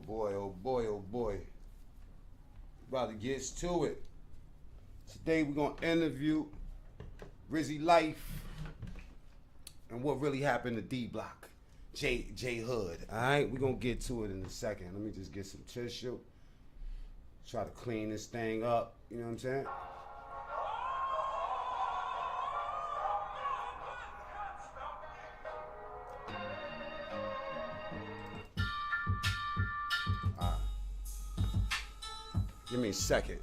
boy, oh boy, oh boy. About to get to it. Today we're gonna interview Rizzy Life and what really happened to D Block, J Hood. Alright, we're gonna get to it in a second. Let me just get some tissue. Try to clean this thing up, you know what I'm saying? Give me a second.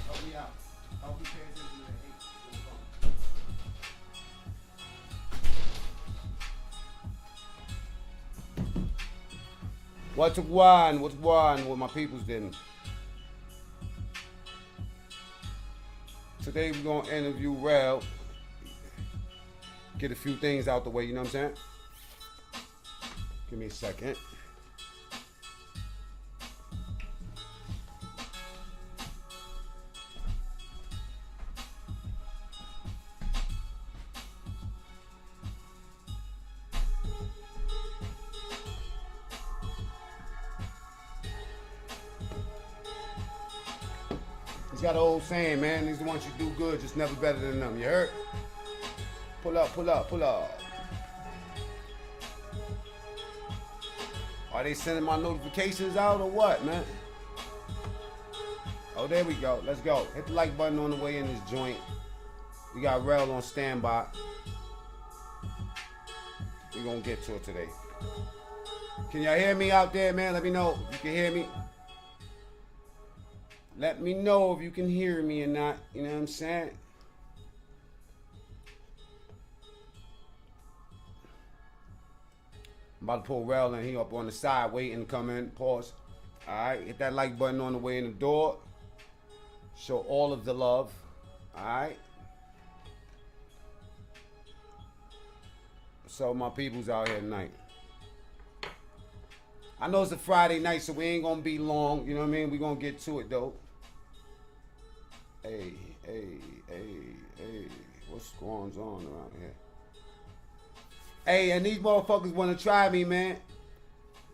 Help me out. Help me pay attention to the hate. What's one? What's one? What my peoples didn't. Today we're gonna interview Rel. Get a few things out the way, you know what I'm saying? Give me a second. He's got an old saying, man. These the ones you do good, just never better than them. You heard? Pull up, pull up, pull up. Are they sending my notifications out or what, man? Oh, there we go. Let's go. Hit the like button on the way in this joint. We got Rel on standby. We're going to get to it today. Can y'all hear me out there, man? Let me know if you can hear me. Let me know if you can hear me or not. You know what I'm saying? I'm about to pull Rel and he up on the side waiting to come in. Pause. Alright, hit that like button on the way in the door. Show all of the love. Alright. So my people's out here tonight. I know it's a Friday night, so we ain't gonna be long. You know what I mean? We gonna get to it though. Hey, what's going on around here? Hey, and these motherfuckers want to try me, man.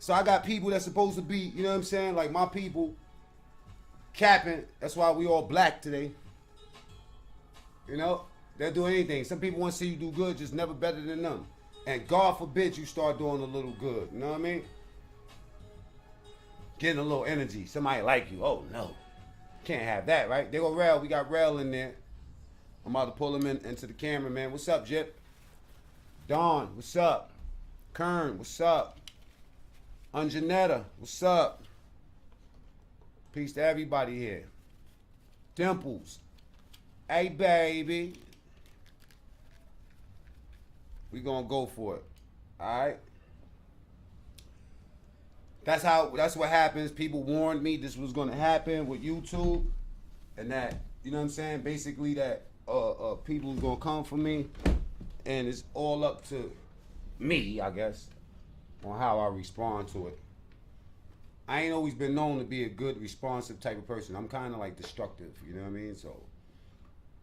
So I got people that's supposed to be, you know what I'm saying? Like my people capping. That's why we all black today. You know? They'll do anything. Some people want to see you do good, just never better than them. And God forbid you start doing a little good. You know what I mean? Getting a little energy. Somebody like you. Oh, no. Can't have that, right? There go Rel. We got Rel in there. I'm about to pull him into the camera, man. What's up, Jip? Dawn, what's up? Kern, what's up? Anjanetta, what's up? Peace to everybody here. Dimples. Hey, baby. We gonna go for it. Alright? That's what happens. People warned me this was gonna happen with YouTube. And that, you know what I'm saying? Basically that people's gonna come for me. And it's all up to me, I guess, on how I respond to it. I ain't always been known to be a good, responsive type of person. I'm kind of like destructive, you know what I mean? So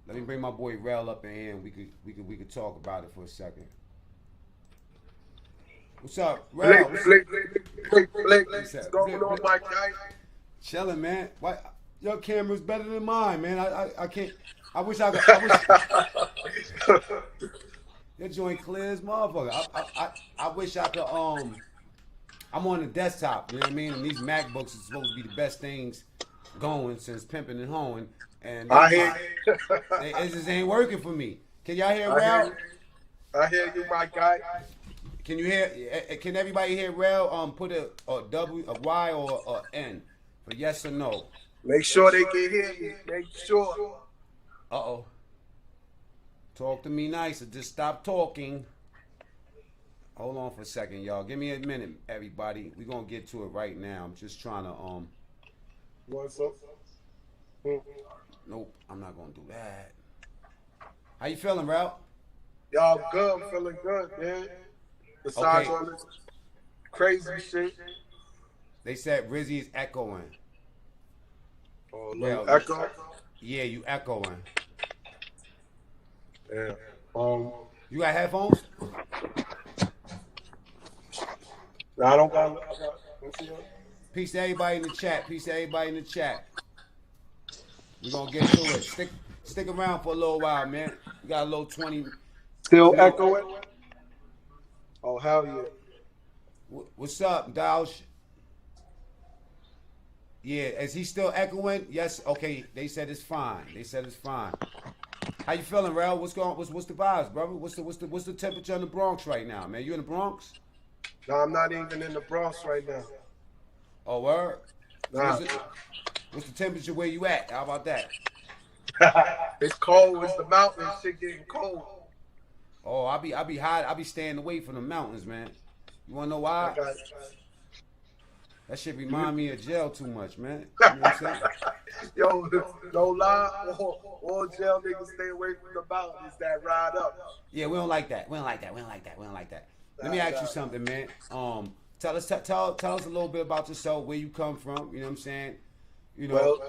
let me bring my boy Rel up in here, and we could talk about it for a second. What's up, Rel? What's going on, my guy? Chilling, man. What? Your camera's better than mine, man. I can't. I wish I could. Your joint clear as motherfucker. I wish I could, I'm on the desktop, you know what I mean? And these MacBooks are supposed to be the best things going since pimping and hoeing. And I hear you. It just ain't working for me. Can y'all hear Rel? I hear you, my guy. Can you hear, can everybody hear Rel? Put a W, a Y, or a N for yes or no. Make sure they can hear you. Make sure. Uh-oh. Talk to me nice or just stop talking. Hold on for a second, y'all. Give me a minute, everybody. We're going to get to it right now. I'm just trying to, What's up? Nope, I'm not going to do that. How you feeling, Ralph? Y'all good. I'm feeling good, man. Besides all this Crazy shit. They said Rizzy is echoing. Oh, no Well, echo. yeah, you echoing. Yeah. You got headphones? No, I don't got. Let's see. Peace to everybody in the chat. Peace to everybody in the chat. We're gonna get to it. Stick around for a little while, man. We got a little 20. Still You know, echoing? Oh, hell yeah. what's up, Daush? Yeah, is he still echoing? Yes. Okay. They said it's fine. They said it's fine. How you feeling, Rel? What's going? What's the vibes, brother? What's the temperature in the Bronx right now, man? You in the Bronx? No, I'm not even in the Bronx right now. Oh, word. So Nah. what's the temperature where you at? How about that? It's cold. It's the mountains. Shit getting cold. Oh, I be high. I be staying away from the mountains, man. You wanna know why? That shit remind me of jail too much, man. You know what I'm saying? Yo, no lie. All jail niggas stay away from the mountains that ride up. Yeah, we don't like that. We don't like that. Let me ask you something, man. Tell us a little bit about yourself, where you come from. You know what I'm saying? You know. Well,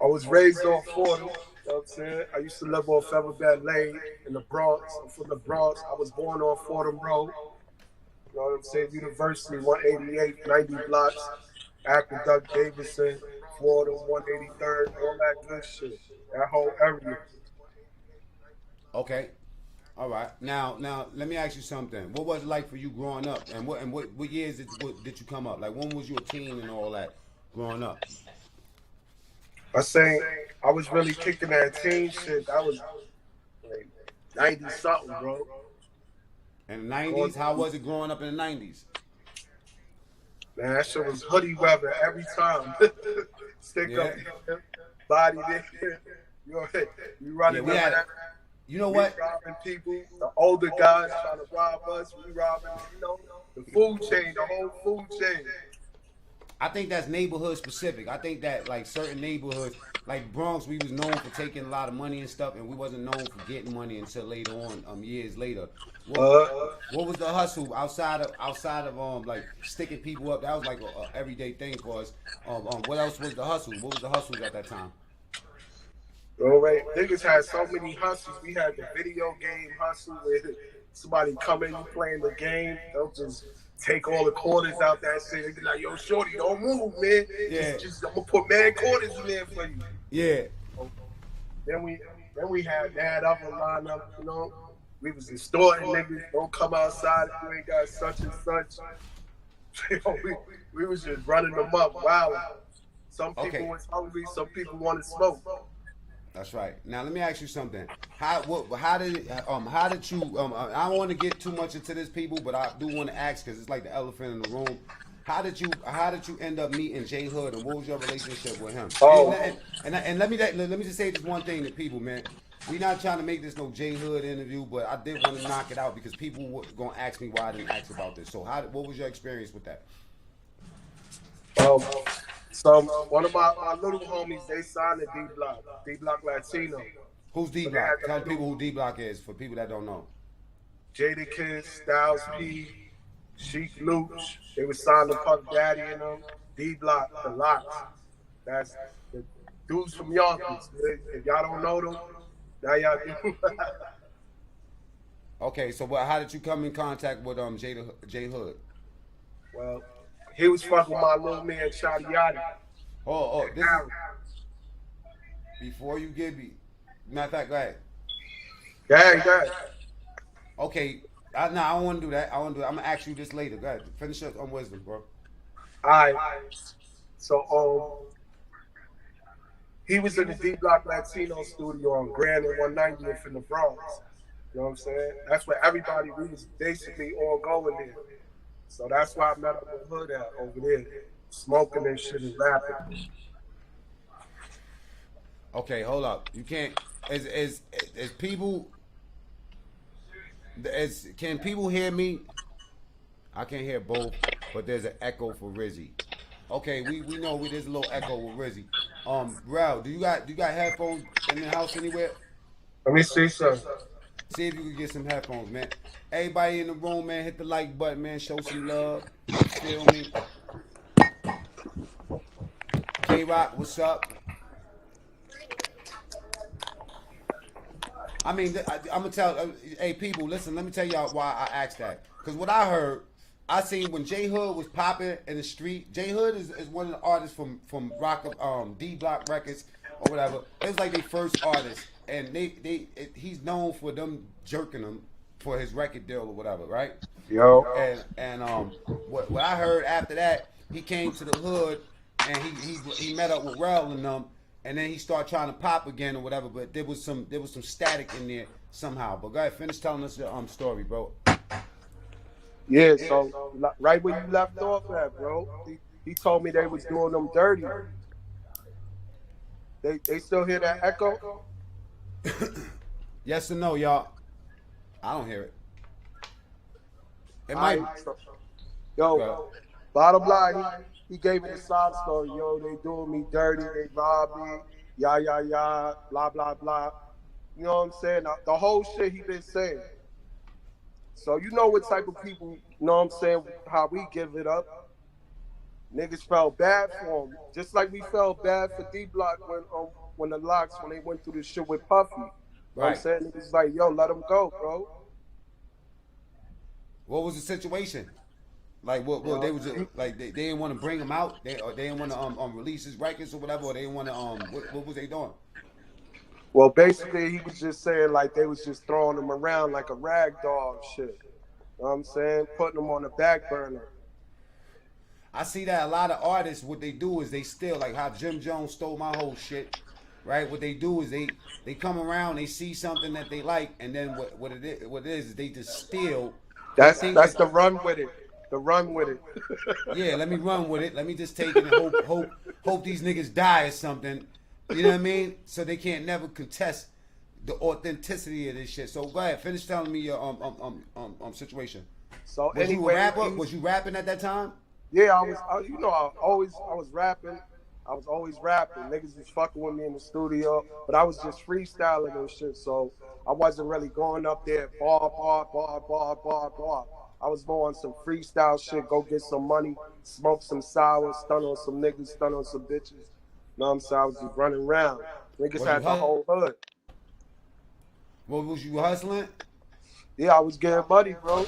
I was raised on 40. You know what I'm saying? I used to live on Featherbed Lane in the Bronx. I'm from the Bronx. I was born on Fordham Road. You know what I'm saying? University, 188, 90 blocks. Aqueduct, Davidson, Florida, 183rd, all that good shit. That whole area. Okay. All right. Now, let me ask you something. What was it like for you growing up, and what years did you come up? Like, when was you a teen and all that growing up? I say I was really kicking that teen shit. That was like 90 something, bro. In the 90s, how was it growing up in the 90s? Man, that shit was hoodie weather every time. Stick up, body there. You running you know what? robbing people. The older guys trying to rob us. We robbing, the food chain, the whole food chain. I think that's neighborhood specific. I think that like certain neighborhoods, like Bronx, we was known for taking a lot of money and stuff, and we wasn't known for getting money until later on, years later. What was the hustle outside of like sticking people up? That was like a everyday thing for us. What else was the hustle? What was the hustles at that time? All right, niggas had so many hustles. We had the video game hustle where somebody come in, you playing the game, they'll just take all the quarters out that shit. They be like, yo, shorty, don't move, man. Yeah. Just I'm gonna put mad quarters in there for you. Yeah. Then we had that other lineup, We was extorting niggas, don't come outside if you ain't got such and such. we was just running them up, wow. Some people was hungry, some people wanted smoke. That's right. Now let me ask you something. How did you? I don't want to get too much into this, people, but I do want to ask because it's like the elephant in the room. How did you end up meeting J Hood, and what was your relationship with him? And let me just say this one thing to people, man. We not trying to make this no J Hood interview, but I did want to knock it out because people were gonna ask me why I didn't ask about this. So what was your experience with that? So one of my little homies, they signed to D Block Latino. Who's D Block? Tell people who D Block is for people that don't know. Jada Kidd, Styles P, Sheik Luch. They were signed to Puff Daddy and them. D Block, the Locks. That's the dudes from Yonkers. If y'all don't know them, now y'all do. Okay, so how did you come in contact with J Hood? Well, he was fucking with my little man Shotty Yachty. This is before you get me. Matter of fact, go ahead. Go ahead. Okay, I don't want to do that. I'm gonna ask you this later. Go ahead, finish up on wisdom, bro. All right. So he was in the D Block Latino studio on Grand and 190th in the Bronx. You know what I'm saying? That's where everybody, we was basically all going there. So that's why I met up with Hood at over there, smoking and shit and rapping. Okay, hold up. You can't. As people. Can people hear me? I can hear both, but there's an echo for Rizzy. Okay, we know there's a little echo with Rizzy. Rel, do you got headphones in the house anywhere? Let me see something. See if you can get some headphones, man. Everybody in the room, man, hit the like button, man. Show some love. Feel me? K-Rock, what's up? I mean, I'm gonna tell, hey people, listen. Let me tell y'all why I asked that. Cause what I heard, I seen when J Hood was popping in the street. J Hood is one of the artists from D Block Records or whatever. It was like their first artist, and he's known for them jerking him for his record deal or whatever, right? Yo. And what I heard after that, he came to the hood and he met up with Rel and them, and then he started trying to pop again or whatever. But there was some static in there somehow. But go ahead, finish telling us your story, bro. Yeah, so right where you left off at, bro. He told me they was doing them dirty. They still hear that echo? Yes or no, y'all? I don't hear it. It might. Yo, bottom line, he gave me the sob story. Yo, they doing me dirty, they robbed me, yah, blah, blah, blah. You know what I'm saying? The whole shit he been saying. So you know what type of people, you know what I'm saying, how we give it up. Niggas felt bad for him. Just like we felt bad for D-Block when the Locks, when they went through this shit with Puffy. You know what I'm saying? Niggas like, yo, let him go, bro. What was the situation? Like what they was like they didn't want to bring him out. They didn't want to release his records or whatever. Or they didn't want to what was they doing? Well, basically he was just saying like they was just throwing him around like a rag doll shit. You know what I'm saying? Putting him on the back burner. I see that a lot of artists, what they do is they steal, like how Jim Jones stole my whole shit, right? What they do is they come around, they see something that they like, and then what it is they just steal. That's the run with it. The run with it. Yeah, let me run with it. Let me just take it and hope these niggas die or something. You know what I mean? So they can't never contest the authenticity of this shit. So go ahead, finish telling me your situation. So was you a rapper? Was you rapping at that time? Yeah, I was rapping. I was always rapping. Niggas was fucking with me in the studio, but I was just freestyling and shit. So I wasn't really going up there bar. I was going some freestyle shit, go get some money, smoke some sour, stun on some niggas, stun on some bitches. You know what I'm saying? I was just running around. Niggas had the whole hood. What was you hustling? Yeah, I was getting money, bro.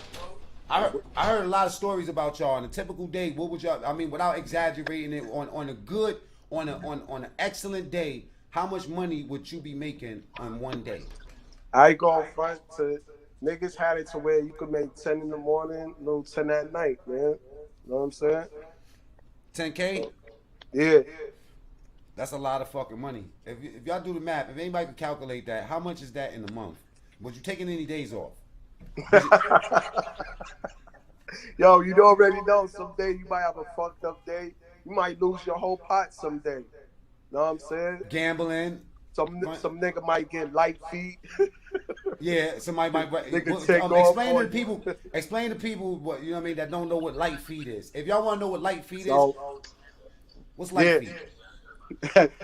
I heard a lot of stories about y'all. On a typical day, what would y'all? I mean, without exaggerating it, on an excellent day, how much money would you be making on one day? I go front to niggas had it to where you could make 10 in the morning, little 10 at night, man. You know what I'm saying? 10K? Yeah. That's a lot of fucking money. If y'all do the math, if anybody can calculate that, how much is that in a month? Was you taking any days off? Yo, you already know someday you might have a fucked up day. You might lose your whole pot someday. Know what I'm saying? Gambling. Some nigga might get light feet. Yeah, somebody might. Explain to people what you know what I mean that don't know what light feet is. If y'all want to know what light feet is, what's light feet?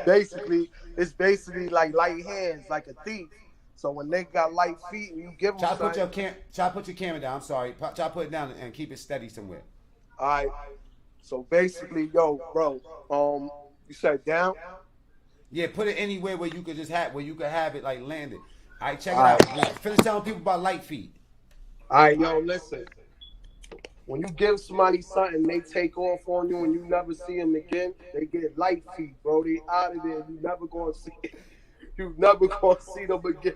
Basically, it's basically like light hands, like a thief. So when they got light feet and you give them try to put your camera down. I'm sorry. Try to put it down and keep it steady somewhere. All right. So basically, yo, bro, you said down? Yeah, put it anywhere where you could have it like landed. All right, check it out. Finish telling people about light feet. All right, yo, listen. When you give somebody something, they take off on you and you never see them again, they get light feet, bro. They out of there. You never gonna see them again.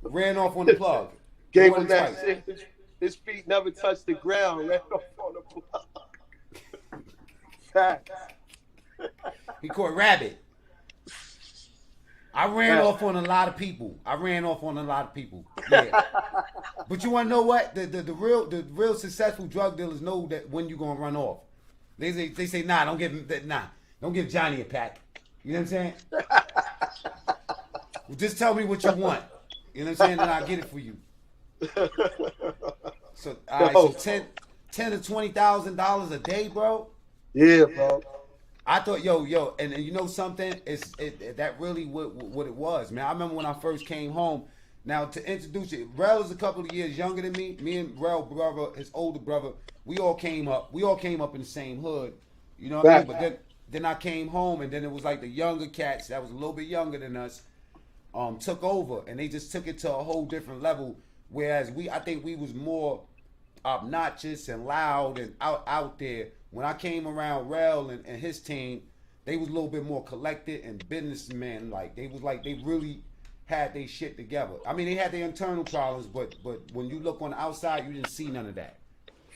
Ran off on the plug. Gave him that shit. His feet never touched the ground. Ran off on the plug. Facts. He caught rabbit. I ran off on a lot of people. Yeah. But you want to know what? The real successful drug dealers know that when you gonna run off. They say nah, don't give Johnny a pack. You know what I'm saying? Well, just tell me what you want. You know what I'm saying? And I'll get it for you. So all right, so $10,000 to $20,000 a day, bro. Yeah, bro. I thought, yo, and you know something? That really what it was, man. I remember when I first came home, Now to introduce you, Rel is a couple of years younger than me. Me and Rel brother, his older brother, we all came up. We all came up in the same hood. You know what I mean? Back. But then I came home, and then it was like the younger cats that was a little bit younger than us took over, and they just took it to a whole different level. Whereas I think we was more obnoxious and loud and out there. When I came around Rel and his team, they was a little bit more collected and businessmen. Like they really had their shit together. I mean, they had their internal problems, but when you look on the outside, you didn't see none of that.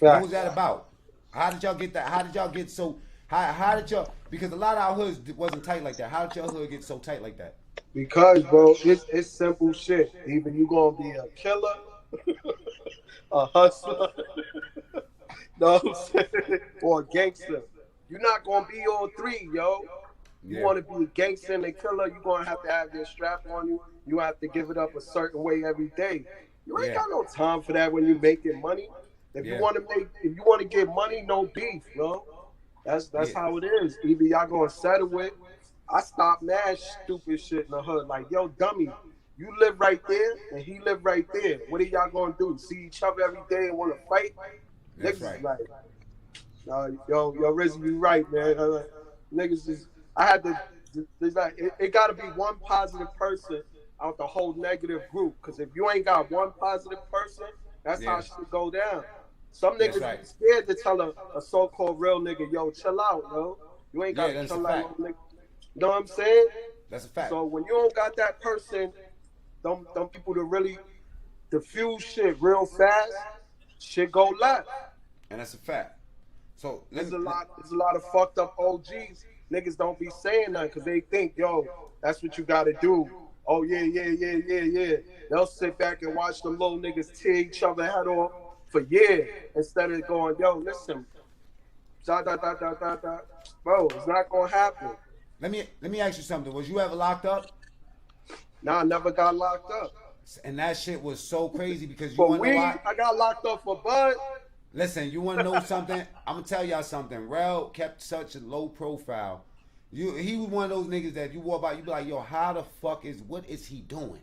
What was Facts. that about? How did y'all get that? How did y'all get so? How did y'all? Because a lot of our hoods wasn't tight like that. How did your hood get so tight like that? Because, bro, it's simple shit. Either you gonna be a killer, a hustler, know what I'm saying, or a gangster. You're not gonna be all three, yo. You Yeah, want to be a gangster and a killer, you're gonna have to have your strap on you. You have to give it up a certain way every day. You ain't yeah, got no time for that when you're making money. yeah, If you want to get money, no beef, yo. That's yeah, how it is. Either y'all gonna settle it. I stopped mad stupid shit in the hood. Like, yo, dummy, you live right there and he live right there. What are y'all gonna do? See each other every day and want to fight? that's Niggas is right. like, yo, Rizzy, you right, man. Niggas is. I had to. There's like, it got to be one positive person out the whole negative group. Because if you ain't got one positive person, that's how Yeah, shit go down. Some that's niggas right. be scared to tell a so-called real nigga, yo, chill out, yo. You ain't Yeah, gotta that's a kill that fact. little nigga. You know what I'm saying? That's a fact. So when you don't got that person, them people to really diffuse shit real fast, shit go left. And that's a fact. So let There's me. a lot of fucked up OGs. Niggas don't be saying that because they think, yo, that's what you gotta do. Oh yeah. They'll sit back and watch them little niggas tear each other head off for years instead of going, yo, listen, da. Bro, it's not gonna happen. Let me ask you something. Was you ever locked up? Nah, I never got locked up. And that shit was so crazy because you For wanna know weed, why? I got locked up for bud. Listen, you wanna know something? I'm gonna tell y'all something. Rel kept such a low profile. He was one of those niggas that you walk by, you be like, yo, how the fuck what is he doing?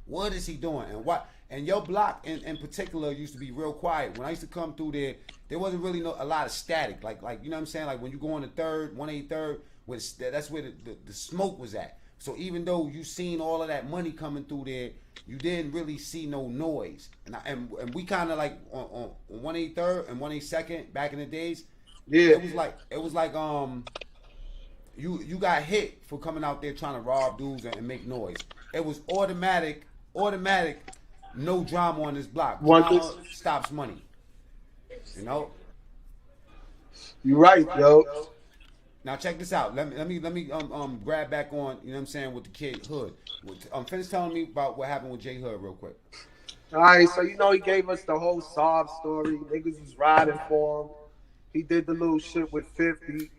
What is he doing? And what? And your block in particular used to be real quiet. When I used to come through there wasn't really a lot of static. Like you know what I'm saying? Like when you go on the third, 183rd, that's where the smoke was at. So even though you seen all of that money coming through there, you didn't really see no noise. And we kind of like on 183rd and 182nd back in the days, Yeah. it was like you got hit for coming out there trying to rob dudes and make noise. It was automatic, no drama on this block. One thing, Drama stops money. You know. you right, yo. Now check this out. Let me grab back on. You know what I'm saying with the kid Hood. Finish telling me about what happened with J Hood real quick. All right, so you know he gave us the whole sob story. Niggas was riding for him. He did the little shit with 50.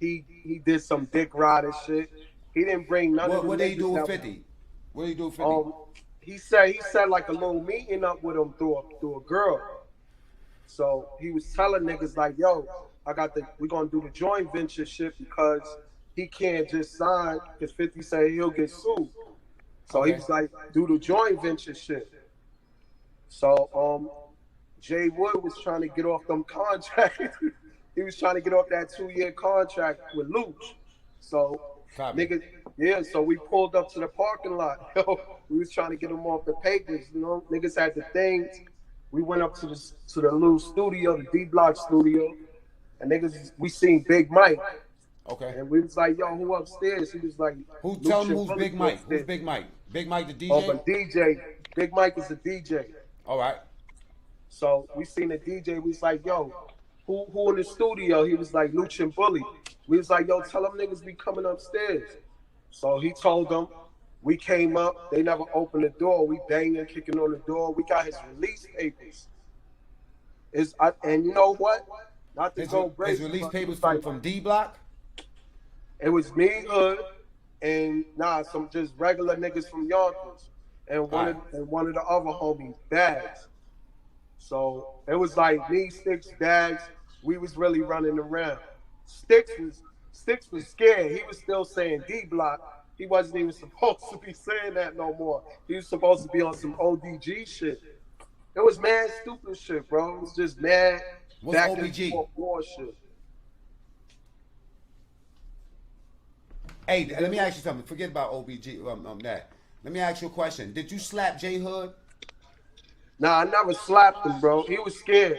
He did some dick riding shit. He didn't bring none of What the what did he do niggas with that 50? What did he do with 50? um he said like a little meeting up with him through a girl. So he was telling niggas like, yo, we gonna do the joint venture shit because he can't just sign because 50 said he'll get sued. So he Okay. was like, do the joint venture shit. So Jay Wood was trying to get off them contracts. He was trying to get off that 2-year contract with Luch. So Copy. niggas, yeah, so we pulled up to the parking lot. Yo, we was trying to get them off the papers, you know. Niggas had the things. We went up to the little studio, the D Block studio, and niggas we seen Big Mike. Okay. And we was like, yo, who upstairs? He was like, Who tell Luch him and who's Bully Big Mike? Who's upstairs. Big Mike? Big Mike the Oh, DJ? but DJ, Big Mike is a DJ. All right. So we seen the DJ. We was like, yo, who in the studio? He was like, Luch and Bully. We was like, yo, tell them niggas be coming upstairs. So he told them. We came up. They never opened the door. We banging, kicking on the door. We got his release papers. And you know what? Not to go His crazy, release but he papers was from like, from D Block. it was me, Hood, and some just regular niggas from Yonkers, and All right. one of the other homies, Bags. So it was like me, Sticks, Bags. We was really running around. Sticks was scared. He was still saying D Block. he wasn't even supposed to be saying that no more. He was supposed to be on some ODG shit. It was mad stupid shit, bro. It was just mad What's back and OBG? forth war shit. Hey, let me ask you something. Forget about OBG. That. Let me ask you a question. Did you slap J Hood? Nah, I never slapped him, bro. He was scared.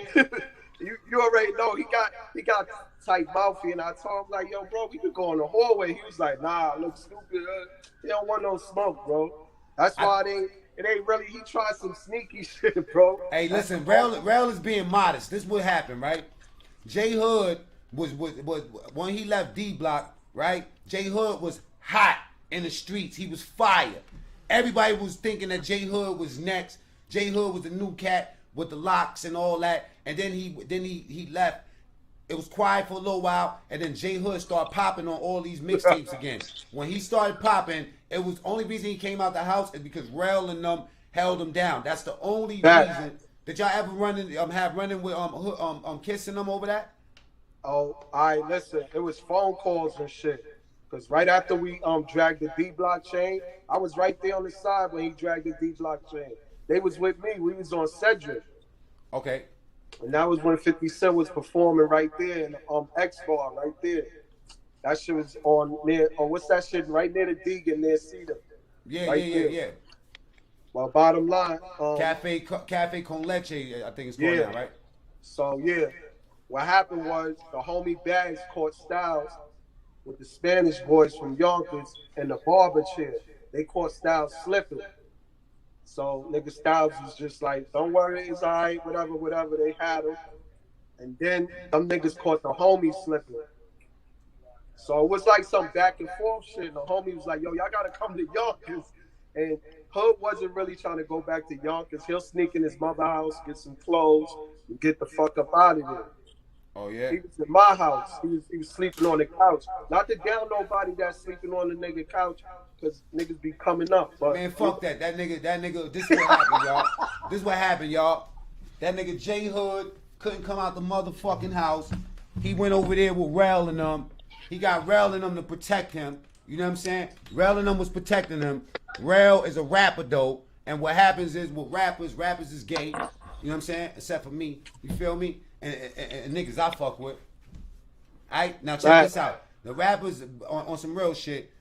you already know he got tight mouthy, and I told him like, yo, bro, we could go in the hallway. He was like, nah, I look stupid. He don't want no smoke, bro. That's why it ain't really. He tried some sneaky shit, bro. Hey, listen, Rail is being modest. This what happened, right? J Hood was when he left D Block, right? J Hood was hot in the streets. He was fire. Everybody was thinking that J Hood was next. J Hood was the new cat with the locks and all that. And then he left. It was quiet for a little while, and then J Hood started popping on all these mixtapes again. When he started popping, it was only reason he came out the house is because Rel and them held him down. That's the only reason. Did y'all ever have running with kissing them over that? Oh, listen. It was phone calls and shit. Cause right after we dragged the D Block chain, I was right there on the side when he dragged the D Block chain. They was with me. We was on Cedric. Okay. And that was when 50 Cent was performing right there in X Bar right there. That shit was on near. Oh, what's that shit right near the Deegan near Cedar? Yeah. Well, bottom line, Cafe Con Leche, I think it's called now, right? So yeah, what happened was the homie Bags caught Styles with the Spanish boys from Yonkers in the barber chair. They caught Styles slipping. So nigga Styles was just like, don't worry, it's all right, whatever. They had him. And then them niggas caught the homie slipping. So it was like some back and forth shit. And the homie was like, yo, y'all gotta come to Yonkers. And Hood wasn't really trying to go back to Yonkers. He'll sneak in his mother's house, get some clothes, and get the fuck up out of there. Oh yeah. He was in my house. He was sleeping on the couch. Not to down nobody that's sleeping on the nigga couch, because niggas be coming up. But man, fuck that. That nigga, this is what happened, y'all. This is what happened, y'all. That nigga J Hood couldn't come out the motherfucking house. He went over there with Rel and them. He got Rel and them to protect him. You know what I'm saying? Rel and them was protecting him. Rel is a rapper though. And what happens is with rappers is gay. You know what I'm saying? Except for me. You feel me? And niggas I fuck with. Alright? Now check this out. The rappers on some real shit.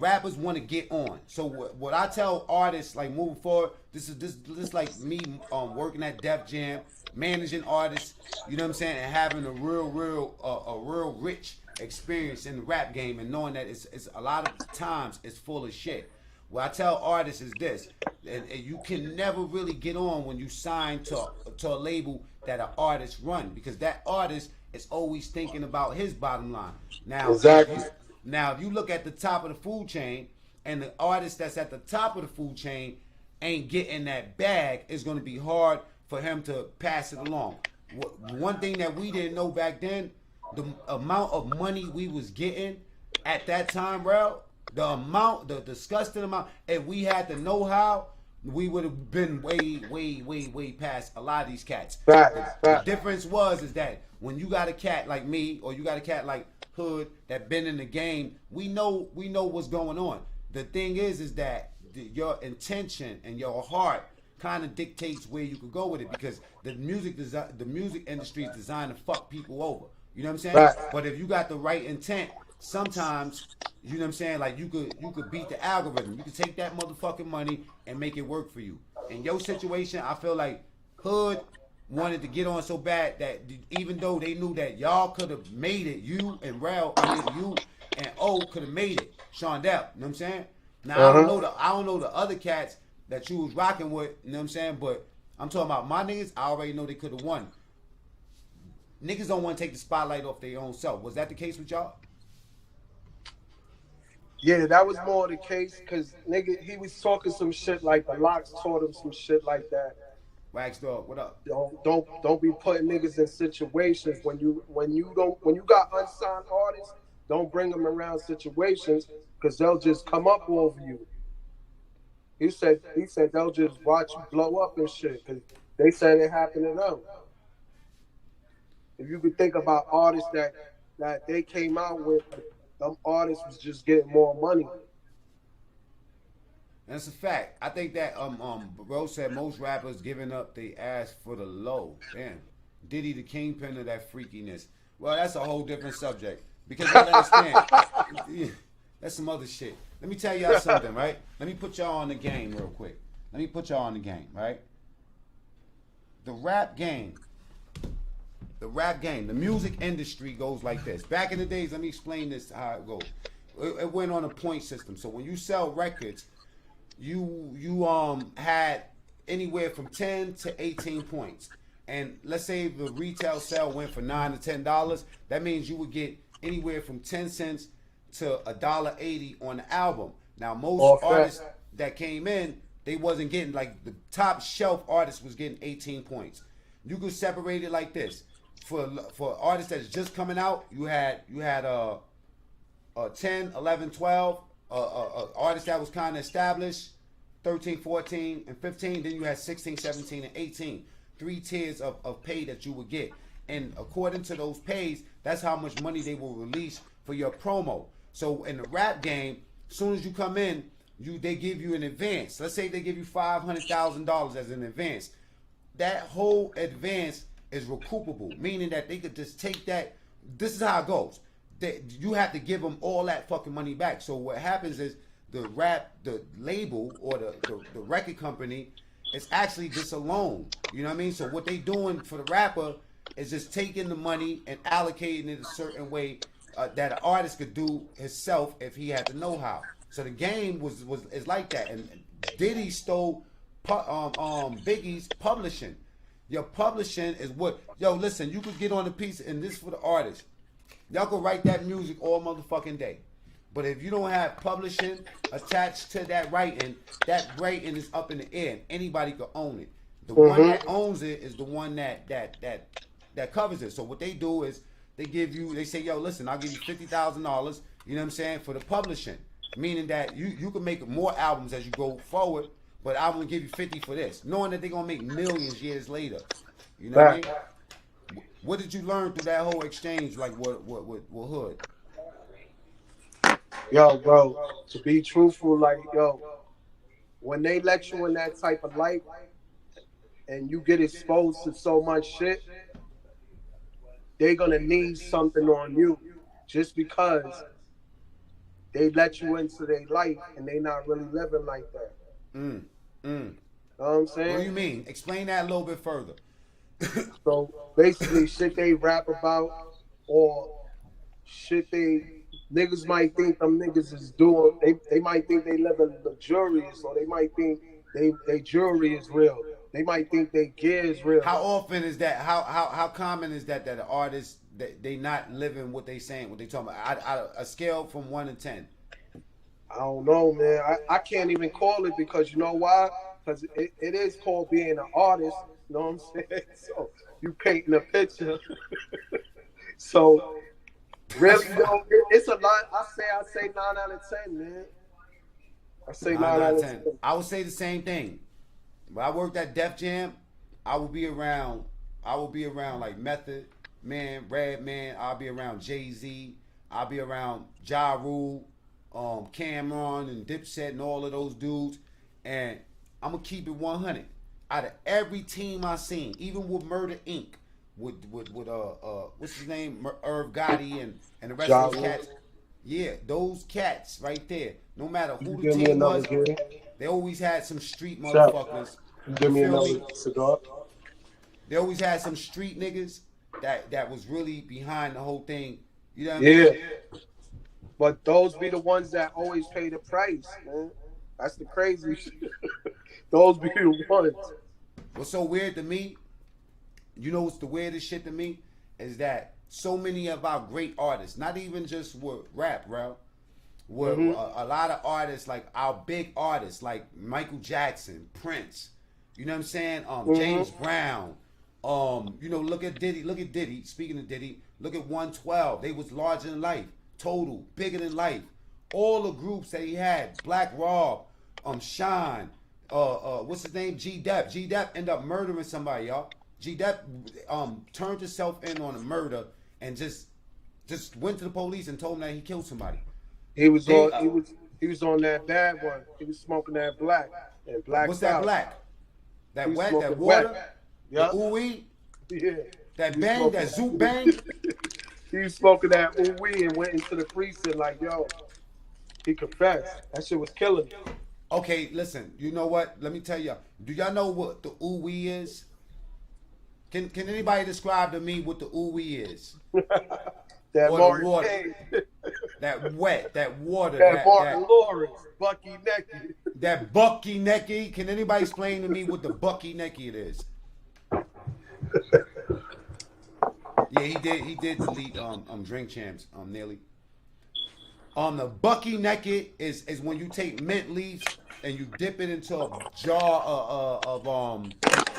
Rappers want to get on. So what I tell artists like moving forward, this is like me working at Def Jam, managing artists, you know what I'm saying, and having a real rich experience in the rap game and knowing that it's a lot of times it's full of shit. What I tell artists is this, and you can never really get on when you sign to a label that an artist run, because that artist is always thinking about his bottom line. Now, exactly. If you look at the top of the food chain and the artist that's at the top of the food chain ain't getting that bag, it's going to be hard for him to pass it along. One thing that we didn't know back then, the amount of money we was getting at that time, bro, the disgusting amount, if we had the know-how, we would have been way past a lot of these cats. The difference is that when you got a cat like me or you got a cat like Hood that been in the game, we know what's going on. The thing is that your intention and your heart kind of dictates where you could go with it, because the music industry is designed to fuck people over. You know what I'm saying? Right. But if you got the right intent, sometimes, you know what I'm saying, like you could beat the algorithm. You could take that motherfucking money and make it work for you. In your situation, I feel like Hood wanted to get on so bad that even though they knew that y'all could have made it, you and you and O could have made it, Shondell, you know what I'm saying? Now I don't know the other cats that you was rocking with, you know what I'm saying? But I'm talking about my niggas, I already know they could have won. Niggas don't want to take the spotlight off their own self. Was that the case with y'all? Yeah, that was more the case because nigga, he was talking some shit like the Locks taught him some shit like that. Wax Dog, what up? Don't be putting niggas in situations when you got unsigned artists, don't bring them around situations because they'll just come up over you. He said they'll just watch you blow up and shit because they said it happened to them. If you could think about artists that they came out with, them artists was just getting more money. That's a fact. I think that bro said most rappers giving up they ass for the low. Damn. Diddy the kingpin of that freakiness. Well, that's a whole different subject. Because you gotta understand. Yeah, that's some other shit. Let me tell y'all something, right? Let me put y'all on the game real quick. Let me put y'all on the game, right? The rap game. The music industry goes like this. Back in the days, let me explain this how it goes. It went on a point system. So when you sell records, you had anywhere from 10 to 18 points. And let's say the retail sale went for $9 to $10, that means you would get anywhere from 10 cents to $1.80 on the album. Now most artists that came in, they wasn't getting, like, the top shelf artist was getting 18 points. You could separate it like this. For artists that's just coming out, you had 10, 11, 12, artists that was kind of established, 13, 14, and 15. Then you had 16, 17, and 18. 3 tiers of pay that you would get. And according to those pays, that's how much money they will release for your promo. So in the rap game, as soon as you come in, they give you an advance. Let's say they give you $500,000 as an advance. That whole advance is recoupable, meaning that they could just take that. This is how it goes. You have to give them all that fucking money back. So what happens is the label or the record company is actually just a loan. You know what I mean? So what they doing for the rapper is just taking the money and allocating it a certain way that an artist could do himself if he had the know-how. So the game is like that. And Diddy stole Biggie's publishing. Your publishing is what. Yo, listen, you could get on the piece, and this for the artist. Y'all can write that music all motherfucking day. But if you don't have publishing attached to that writing is up in the air, and anybody could own it. The one that owns it is the one that covers it. So what they do is they say, yo, listen, I'll give you $50,000, you know what I'm saying, for the publishing. Meaning that you can make more albums as you go forward, but I'm gonna give you 50 for this, knowing that they're gonna make millions years later. You know what I mean? What did you learn through that whole exchange, like what Hood? Yo, bro, to be truthful, like, yo, when they let you in that type of light and you get exposed to so much shit, they're gonna need something on you just because they let you into their life and they not really living like that. Know what I'm saying? What do you mean? Explain that a little bit further. So basically, shit they rap about or shit niggas might think them niggas is doing. They might think they live in luxurious, or they might think they jewelry is real. They might think they gear is real. How often is that? How common is that an artist they not living what they saying, what they talking about? A scale from 1 to 10. I don't know, man. I can't even call it because you know why? Because it is called being an artist. You know what I'm saying? So you painting a picture. So really, it's a lot. I say 9 out of 10, man. I say 9 out of 10. I would say the same thing. When I worked at Def Jam, I would be around like Method Man, Redman. I'll be around Jay-Z. I'll be around Ja Rule, Cameron and Dipset and all of those dudes. And I'm gonna keep it 100. Out of every team I seen, even with Murder Inc., with what's his name, Irv Gotti and the rest of those cats. Yeah, those cats right there. No matter who the team was, they always had some street motherfuckers. Give me another cigar. They always had some street niggas that was really behind the whole thing. You know what I mean? Yeah. But those be the ones that always pay the price, man. That's the crazy shit. Those be the ones. What's so weird to me, you know what's the weirdest shit to me, is that so many of our great artists, not even just with rap, bro, with a lot of artists, like our big artists, like Michael Jackson, Prince, you know what I'm saying? James Brown, you know, look at Diddy, speaking of Diddy, look at 112, they was larger than life, Total, bigger than life, all the groups that he had, Black Rob, Shine, what's his name, G-Dep ended up murdering somebody, y'all. G-Dep turned himself in on a murder and just went to the police and told them that he killed somebody. He was He was on that bad one. He was smoking that black and black. What's that black? That He wet, that water, wet. the Yep. ooey, Yeah. that bang, that zoot bang. He was smoking that ooey and went into the precinct like, yo, he confessed. That shit was killing him. Okay, listen, you know what? Let me tell y'all. Do y'all know what the ooey is? Can anybody describe to me what the ooey is? That Or Martin the water. Gaye. That wet, that water, That Martin Lawrence, Bucky Necky. that bucky necky. Can anybody explain to me what the bucky necky it is? Yeah, he did delete Drink Champs nearly. The bucky necky is when you take mint leaves and you dip it into a jar of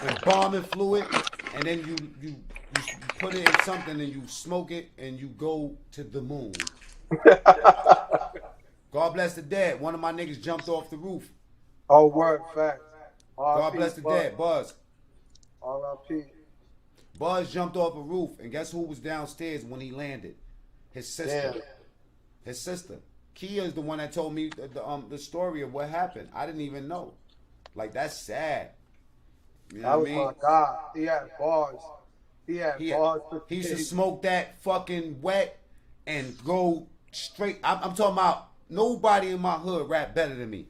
embalming fluid, and then you put it in something and you smoke it and you go to the moon. God bless the dead. One of my niggas jumped off the roof. Oh, word, fact. God bless the dead. Buzz. R.I.P. Buzz jumped off a roof, and guess who was downstairs when he landed? His sister. Damn. His sister. Kia is the one that told me the story of what happened. I didn't even know. Like, that's sad. You know That what was I mean? my God. He had bars. He had bars. He used to smoke that fucking wet and go straight. I'm talking about nobody in my hood rap better than me.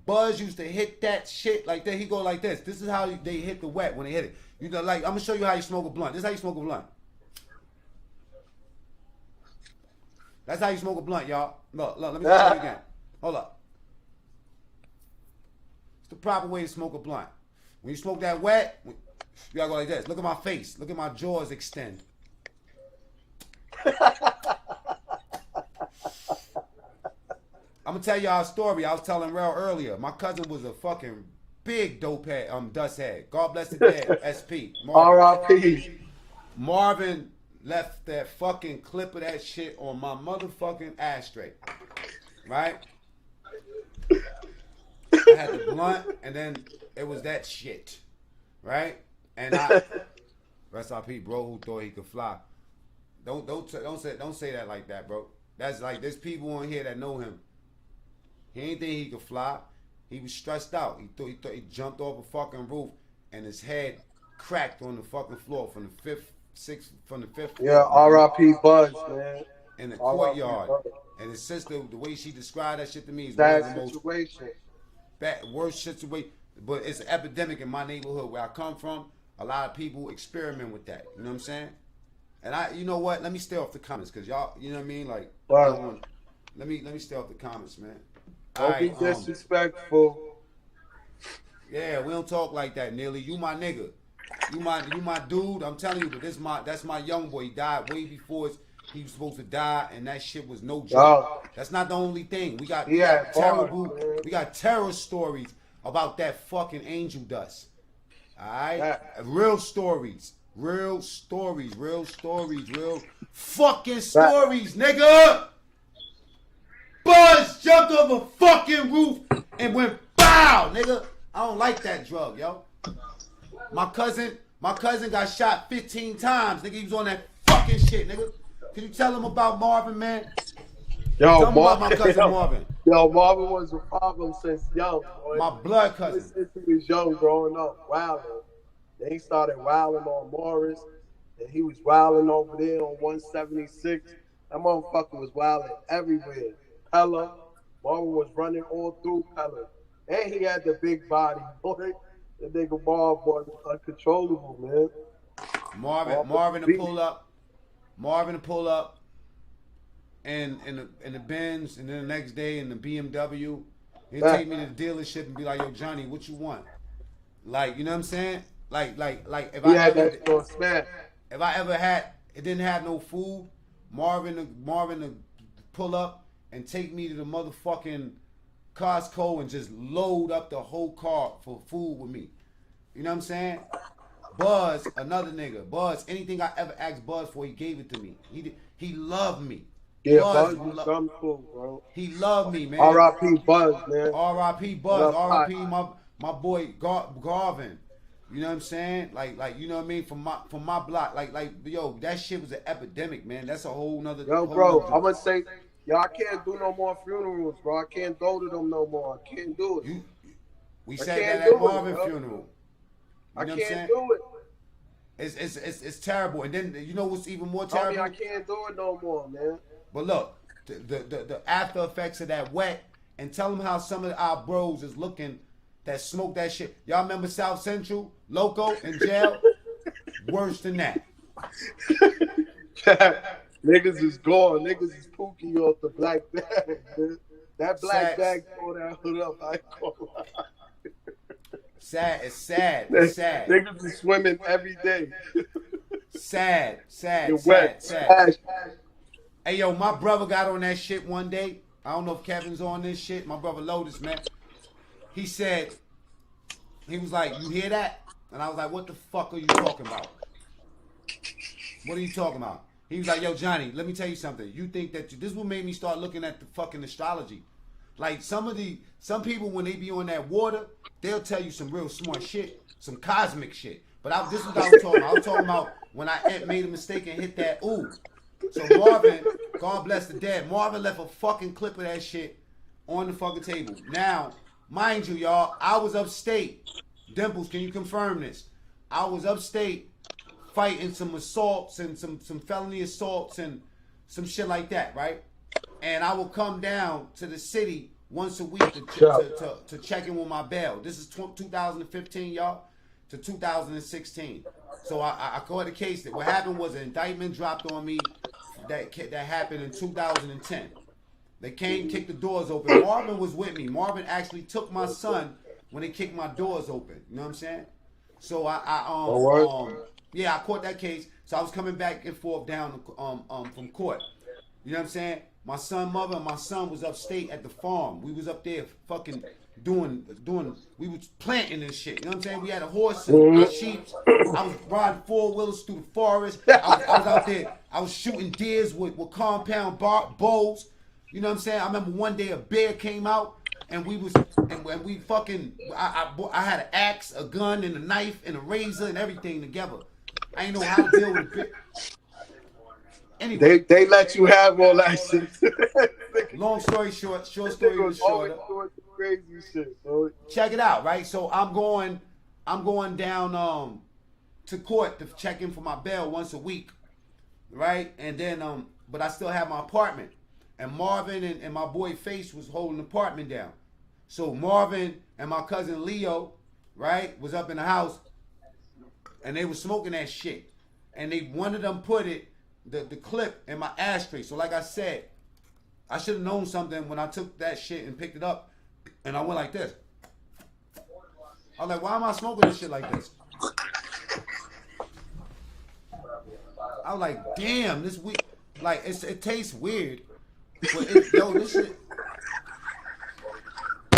Buzz used to hit that shit like that. He go like this. This is how they hit the wet when they hit it. You know, like, I'm gonna show you how you smoke a blunt. This is how you smoke a blunt. That's how you smoke a blunt, y'all. Look, let me show you again. Hold up. It's the proper way to smoke a blunt. When you smoke that wet, you gotta go like this. Look at my face. Look at my jaws extend. I'm gonna tell y'all a story I was telling Rel earlier. My cousin was a fucking big dope head, dust head. God bless the dead, SP. R.I.P. Marvin left that fucking clip of that shit on my motherfucking ashtray. Right? I had the blunt, and then it was that shit. Right? And rest in peace, bro, who thought he could fly. Don't say that like that, bro. That's like, there's people on here that know him. He ain't think he could fly. He was stressed out. He thought he jumped off a fucking roof, and his head cracked on the fucking floor from the fifth floor. Yeah, R.I.P. Buzz, man. In the courtyard. And his sister, the way she described that shit to me is that one of the situation. worst situation. But it's an epidemic in my neighborhood where I come from. A lot of people experiment with that. You know what I'm saying? And you know what? Let me stay off the comments, because y'all, you know what I mean? Like, let me stay off the comments, man. Don't be disrespectful. Yeah, we don't talk like that, Nearly. You my nigga. You my dude. I'm telling you, but that's my young boy. He died way before he was supposed to die, and that shit was no joke. That's not the only thing. We got terror stories about that fucking angel dust. Alright? Real stories, real fucking stories, nigga! Buzz jumped off a fucking roof and went bow, nigga. I don't like that drug, yo. My cousin got shot 15 times, nigga. He was on that fucking shit, nigga. Can you tell him about Marvin, man? Tell him about my cousin Marvin. Yo, Marvin was a problem since young. Boy. My blood cousin. Since he was young, growing up, wilding. Then he started wilding on Morris, and he was wilding over there on 176. That motherfucker was wilding everywhere. Pella, Marvin was running all through Pella. And he had the big body, boy. The nigga Marvin was uncontrollable, man. Marvin to pull up. And in the Benz, and then the next day in the BMW, he'd take me to the dealership and be like, "Yo, Johnny, what you want?" Like, you know what I'm saying? Like if I ever had it didn't have no food, Marvin to pull up and take me to the motherfucking Costco and just load up the whole car for food with me. You know what I'm saying? Buzz, another nigga. Buzz, anything I ever asked Buzz for, he gave it to me. He loved me. Yeah, Buzz was some fool, bro. He loved me, man. R.I.P. Buzz, man. R.I.P. Buzz. R.I.P. my boy Garvin. You know what I'm saying? Like you know what I mean? From my block. Like yo, that shit was an epidemic, man. That's a whole nother. Yo, bro, I'm gonna say Yo, I can't do no more funerals, bro. I can't go to them no more. I can't do it. We I said can't that at do it, Marvin bro. funeral. I You know what I'm can't saying? do it. It's terrible. And then you know what's even more I mean, terrible? I can't do it no more, man. But look, the after effects of that wet, and tell them how some of our bros is looking that smoke that shit. Y'all remember South Central, Loco in jail? Worse than that. Niggas is gone. Niggas is pookie off the black bag, man. That black Sad. bag tore that hood up. I ain't gonna lie. Sad. It's sad. It's sad. Niggas is swimming every day. Sad. You're wet. Sad. Hey, yo, my brother got on that shit one day. I don't know if Kevin's on this shit. My brother Lotus, man. He said, he was like, you hear that? And I was like, what the fuck are you talking about? What are you talking about? He was like, yo, Johnny, let me tell you something. You think that this is what made me start looking at the fucking astrology. Like some people when they be on that water, they'll tell you some real smart shit, some cosmic shit. But this is what I was talking about. I was talking about when I made a mistake and hit that ooh. So Marvin, God bless the dead, Marvin left a fucking clip of that shit on the fucking table. Now, mind you, y'all, I was upstate. Dimples, can you confirm this? I was upstate fighting some assaults and some felony assaults and some shit like that, right? And I will come down to the city once a week to check in with my bail. This is 2015, y'all, to 2016. So I caught a case that what happened was an indictment dropped on me that happened in 2010. They came, kicked the doors open. Marvin was with me. Marvin actually took my son when they kicked my doors open. You know what I'm saying? So I caught that case. So I was coming back and forth down from court. You know what I'm saying? My mother and my son was upstate at the farm. We was up there fucking doing we was planting and shit. You know what I'm saying? We had a horse and sheep. I was riding 4-wheelers through the forest. I was out there. I was shooting deers with compound bows. You know what I'm saying? I remember one day a bear came out and we fucking I had an axe, a gun, and a knife and a razor and everything together. I ain't know how to deal with a bear. Anyway, they let you have all that shit. Long story short, short story was shorter. Crazy shit, bro. Check it out, right? So I'm going down to court to check in for my bail once a week, right? And then but I still have my apartment. And Marvin and my boy Face was holding the apartment down. So Marvin and my cousin Leo, right, was up in the house and they was smoking that shit. And one of them put the clip in my ashtray. So like I said, I should have known something when I took that shit and picked it up and I went like this. I was like, why am I smoking this shit like this? I was like, damn, this weed, like it tastes weird. But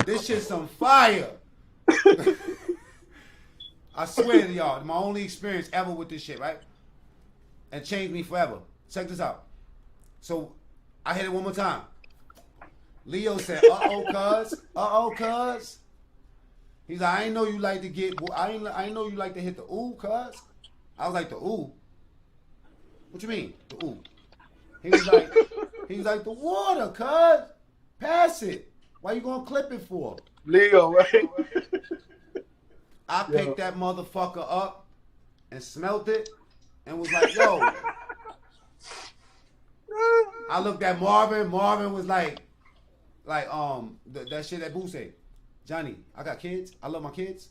this shit's some fire. I swear to y'all, my only experience ever with this shit, right? And changed me forever. Check this out. So I hit it one more time. Leo said, uh-oh, cuz. He's like, I ain't know you like to get, I ain't know you like to hit the ooh, cuz. I was like, the ooh? What you mean, the ooh? He was like, the water, cuz. Pass it. Why you gonna clip it for? Leo, right? I picked that motherfucker up and smelt it and was like, yo. I looked at Marvin. Marvin was like that shit that Boo said. Johnny, I got kids. I love my kids.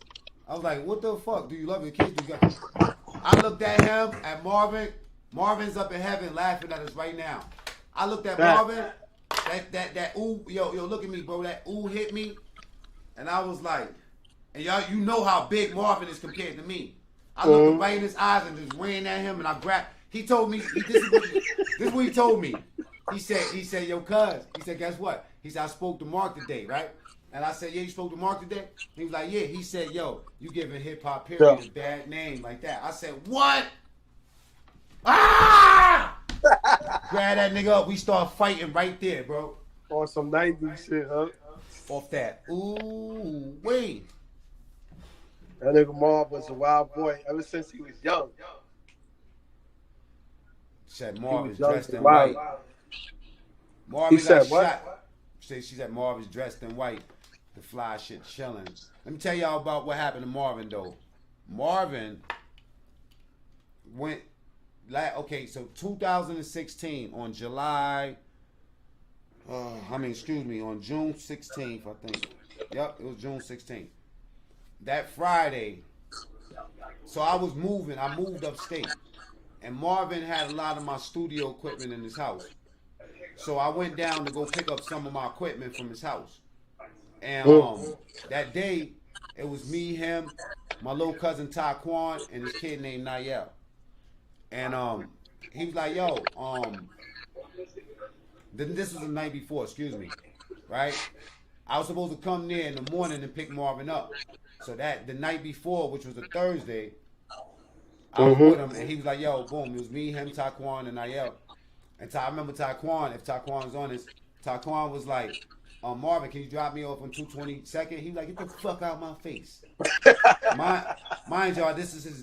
I was like, what the fuck? Do you love your kids? I looked at him, at Marvin. Marvin's up in heaven laughing at us right now. I looked at Marvin. That ooh, yo, look at me, bro. That ooh hit me. And I was like, and y'all, you know how big Marvin is compared to me. I looked right in his eyes and just ran at him and I grabbed. He told me, this is what he told me. He said, yo, cuz. He said, guess what? He said, I spoke to Mark today, right? And I said, yeah, you spoke to Mark today? He was like, yeah. He said, yo, you giving hip-hop period a bad name like that. I said, what? Ah! Grab that nigga up. We start fighting right there, bro. On some 90s shit, huh? Off that. Ooh, wait. That nigga Marv was a wild boy ever since he was young. Said Marv is dressed in white. He Marvin got said what? shot. She said Marvin's dressed in white. The fly shit chilling. Let me tell y'all about what happened to Marvin though. Marvin went okay, so 2016 on on June 16th, I think. Yep, it was June 16th. That Friday, so I moved upstate. And Marvin had a lot of my studio equipment in his house. So I went down to go pick up some of my equipment from his house. And that day, it was me, him, my little cousin Taquan, and his kid named Nayel. And he was like, yo, this was the night before, excuse me, right? I was supposed to come there in the morning and pick Marvin up. So that the night before, which was a Thursday, I was with him, and he was like, yo, boom, it was me, him, Taquan, and Nayel. And I remember Taquan, if Taquan's on this, Taquan was like, Marvin, can you drop me off on 222nd? He was like, get the fuck out of my face. Mind y'all, this is his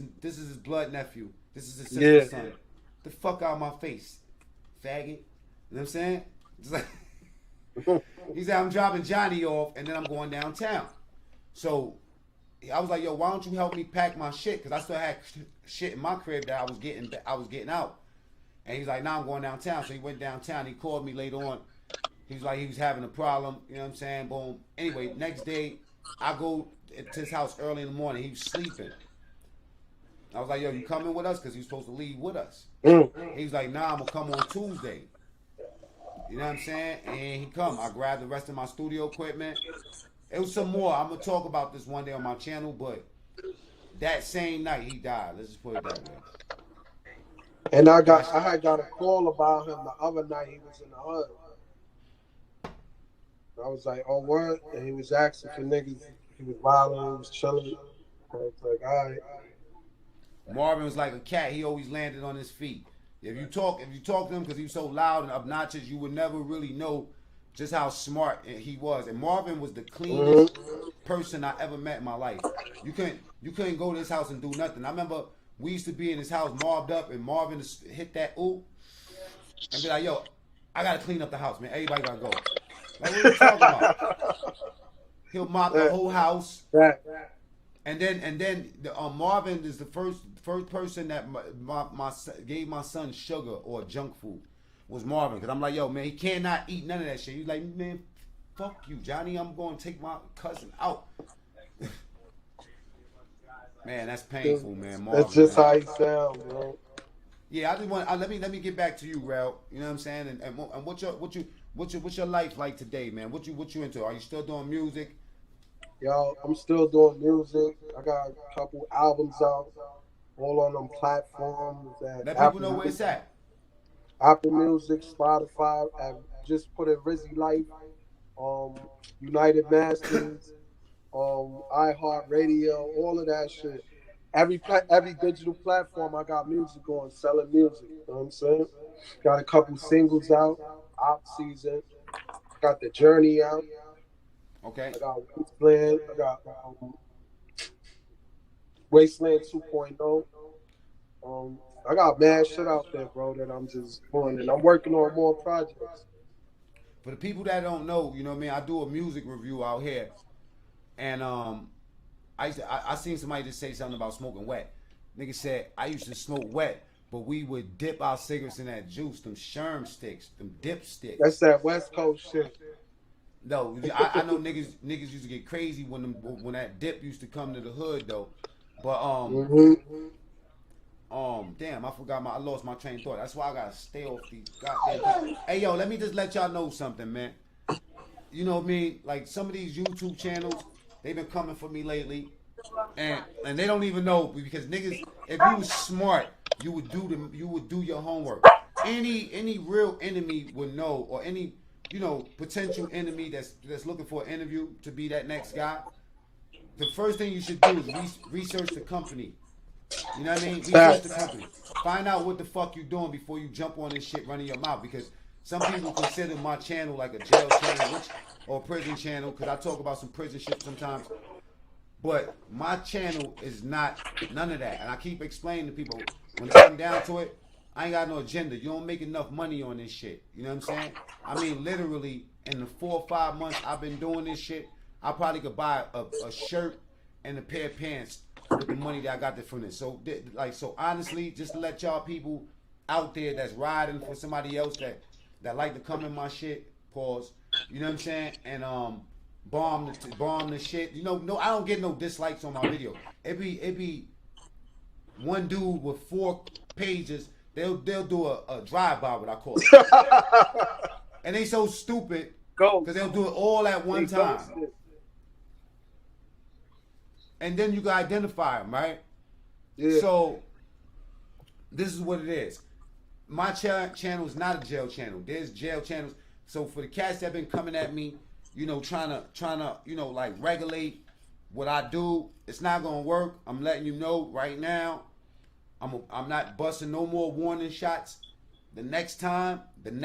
blood nephew. This is his sister's son. The fuck out of my face, faggot. You know what I'm saying? It's like, he said, I'm dropping Johnny off, and then I'm going downtown. So I was like, yo, why don't you help me pack my shit? Because I still had shit in my crib that I was getting out. And he was like, nah, I'm going downtown. So he went downtown. He called me later on. He was like, he was having a problem. You know what I'm saying? Boom. Anyway, next day, I go to his house early in the morning. He was sleeping. I was like, yo, you coming with us? Because he was supposed to leave with us. He was like, nah, I'm going to come on Tuesday. You know what I'm saying? And he come. I grabbed the rest of my studio equipment. It was some more. I'm going to talk about this one day on my channel, but that same night, he died. Let's just put it that way. And I had got a call about him the other night. He was in the hood. I was like, oh, what? And he was asking for niggas. He was violent. He was chilling. I was like, all right. Marvin was like a cat. He always landed on his feet. If you talk to him because he was so loud and obnoxious, you would never really know just how smart he was. And Marvin was the cleanest person I ever met in my life. You couldn't go to his house and do nothing. I remember we used to be in his house mobbed up, and Marvin hit that ooh and be like, yo, I gotta clean up the house, man. Everybody gotta go. Like, what are you talking about? He'll mop the whole house. And then Marvin is the first person that gave my son sugar or junk food was Marvin. Because I'm like, yo, man, he cannot eat none of that shit. He's like, man, fuck you, Johnny. I'm going to take my cousin out. Man, that's painful, man. Marvin, that's just man. how he sounds, bro. Yeah, I just want let me get back to you, Rel. You know what I'm saying? And what's your life like today, man? What you into? Are you still doing music? Yo, I'm still doing music. I got a couple albums out, all on them platforms. Let people know where it's at. Apple Music, Spotify. I just put in Rizzy Life, United Masters, iHeartRadio, all of that shit. Every digital platform I got music on, selling music. You know what I'm saying? Got a couple singles out, Op Season. Got The Journey out. Okay. I got Wasteland. I got Wasteland 2.0. I got mad shit out there, bro, that I'm just doing. And I'm working on more projects. For the people that don't know, you know what I mean? I do a music review out here. And I seen somebody just say something about smoking wet. Nigga said, I used to smoke wet, but we would dip our cigarettes in that juice, them sherm sticks, them dip sticks. That's that West Coast shit. No, I know niggas used to get crazy when that dip used to come to the hood though. But damn, I lost my train of thought. That's why I gotta stay off these goddamn. Hey yo, let me just let y'all know something, man. You know what I mean? Like some of these YouTube channels, they've been coming for me lately, and they don't even know because niggas, if you was smart, you would do your homework. Any real enemy would know, or any potential enemy that's looking for an interview to be that next guy. The first thing you should do is research the company. You know what I mean? Research the company. Find out what the fuck you doing before you jump on this shit running your mouth. Because some people consider my channel like a jail channel or a prison channel. Because I talk about some prison shit sometimes. But my channel is not none of that. And I keep explaining to people, when it comes down to it, I ain't got no agenda. You don't make enough money on this shit. You know what I'm saying? I mean, literally, in the 4 or 5 months I've been doing this shit, I probably could buy a shirt and a pair of pants with the money that I got from this. So, so honestly, just to let y'all people out there that's riding for somebody else that like to come in my shit, pause. You know what I'm saying? And bomb the shit. You know, no, I don't get no dislikes on my video. It be one dude with 4 pages. They'll do a drive-by, what I call it. And they so stupid because they'll do it all at one time. And then you can identify them, right? Yeah. So this is what it is. My channel is not a jail channel. There's jail channels. So for the cats that been coming at me, you know, trying to, you know, like regulate what I do, it's not gonna work. I'm letting you know right now. I'm not busting no more warning shots. The next time, if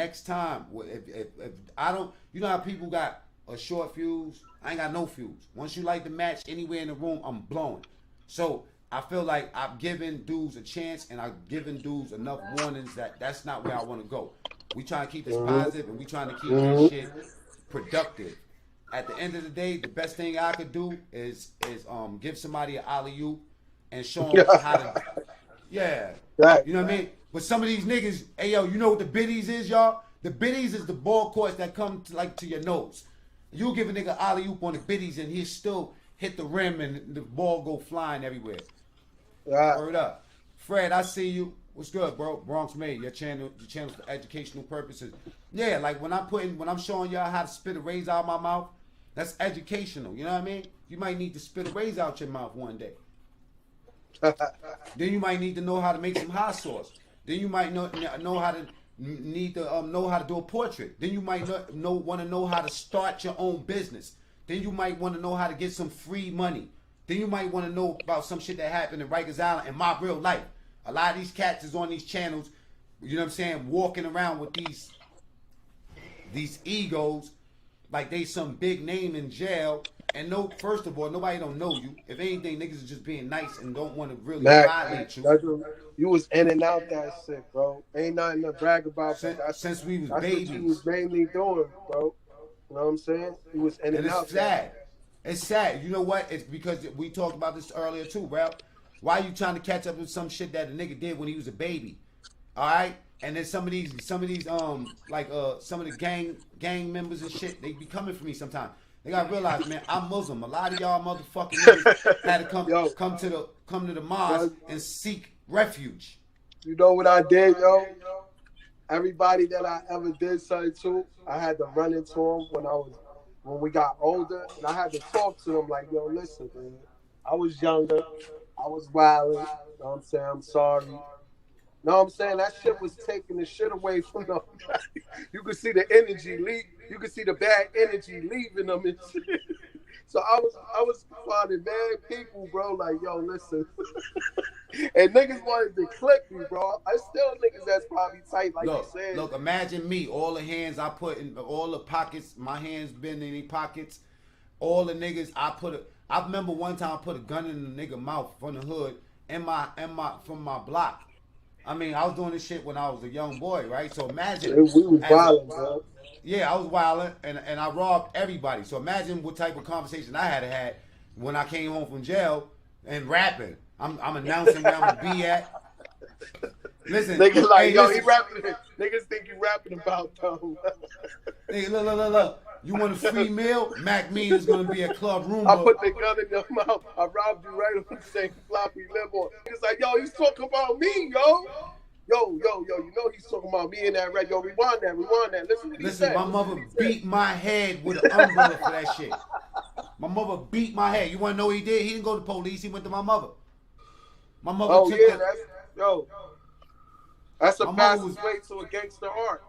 I don't, you know how people got a short fuse? I ain't got no fuse. Once you light the match anywhere in the room, I'm blowing. So I feel like I've given dudes a chance, and I've given dudes enough warnings that that's not where I want to go. We trying to keep this positive, and we trying to keep this shit productive. At the end of the day, the best thing I could do is give somebody an alley-oop and show them how to. Yeah. Right. You know what I mean? But some of these niggas, hey yo, you know what the biddies is, y'all? The biddies is the ball courts that come to your nose. You give a nigga alley-oop on the biddies and he still hit the rim and the ball go flying everywhere. Right. Word up. Fred, I see you. What's good, bro? Bronx Made, your channel's for educational purposes. Yeah, like when I'm showing y'all how to spit a razor out my mouth, that's educational. You know what I mean? You might need to spit a razor out your mouth one day. Then you might need to know how to make some hot sauce. Then you might know how to know how to do a portrait. Then you might want to know how to start your own business. Then you might want to know how to get some free money. Then you might want to know about some shit that happened in Rikers Island in my real life. A lot of these cats is on these channels, you know what I'm saying, walking around with these egos like they some big name in jail. And no, first of all, nobody don't know you. If anything, niggas is just being nice and don't want to really violate you. You was in and out that shit, bro. Ain't nothing to brag about. Since we was babies. That's what you was mainly doing, bro. You know what I'm saying? You was in and out. It's sad. It's sad. You know what? It's because we talked about this earlier too, bro. Why you trying to catch up with some shit that a nigga did when he was a baby? All right? And then some of these some of the gang members and shit, they be coming for me sometimes. They gotta realize, man, I'm Muslim. A lot of y'all motherfucking niggas had to come to the mosque and seek refuge. You know what I did, yo? Everybody that I ever did something to, I had to run into them when we got older, and I had to talk to them like, yo, listen, man, I was younger, I was wild, you know what I'm saying? I'm sorry. You know what I'm saying? That shit was taking the shit away from them. You could see the energy leave. You could see the bad energy leaving them and shit. So I was finding bad people, bro. Like, yo, listen. And niggas wanted to click me, bro. I still niggas that's probably tight, like you said. Look, imagine me. All the hands I put in, all the pockets, my hands been in the pockets. All the niggas I remember one time I put a gun in the nigga mouth from the hood from my block. I mean, I was doing this shit when I was a young boy, right? So imagine. We was wildin', bro. Yeah, I was wildin', and I robbed everybody. So imagine what type of conversation I had when I came home from jail and rapping. I'm announcing where I'm gonna be at. Listen, niggas like, yo, he rapping. Niggas think you rapping about though. Hey, look. You want a free meal? MacMean is gonna be at Club Room. I put the gun in your mouth. I robbed you right on the same floppy live on. It's like, yo, he's talking about me, yo. Yo, you know he's talking about me in that red. Yo, rewind that. Listen to Listen, my mother beat my head with an umbrella for that shit. My mother beat my head. You wanna know what he did? He didn't go to the police, he went to my mother. My mother took that's a fastest way to a gangster heart.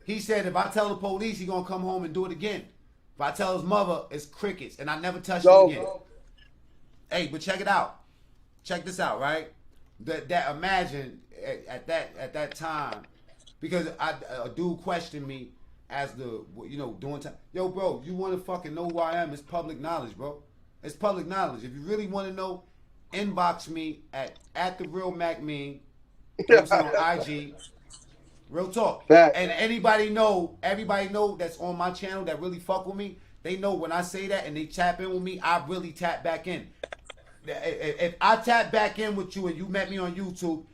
He said if I tell the police, he gonna come home and do it again. If I tell his mother, it's crickets, and I never touch him again. Hey, but check it out. Check this out, right? That imagine at that time, because a dude questioned me as doing time. Yo, bro, you want to fucking know who I am? It's public knowledge, bro. It's public knowledge. If you really want to know, inbox me at the real MacMean. You know what I'm saying? On IG. Real talk. Fact. And everybody know that's on my channel that really fuck with me. They know when I say that and they tap in with me, I really tap back in. If I tap back in with you and you met me on YouTube,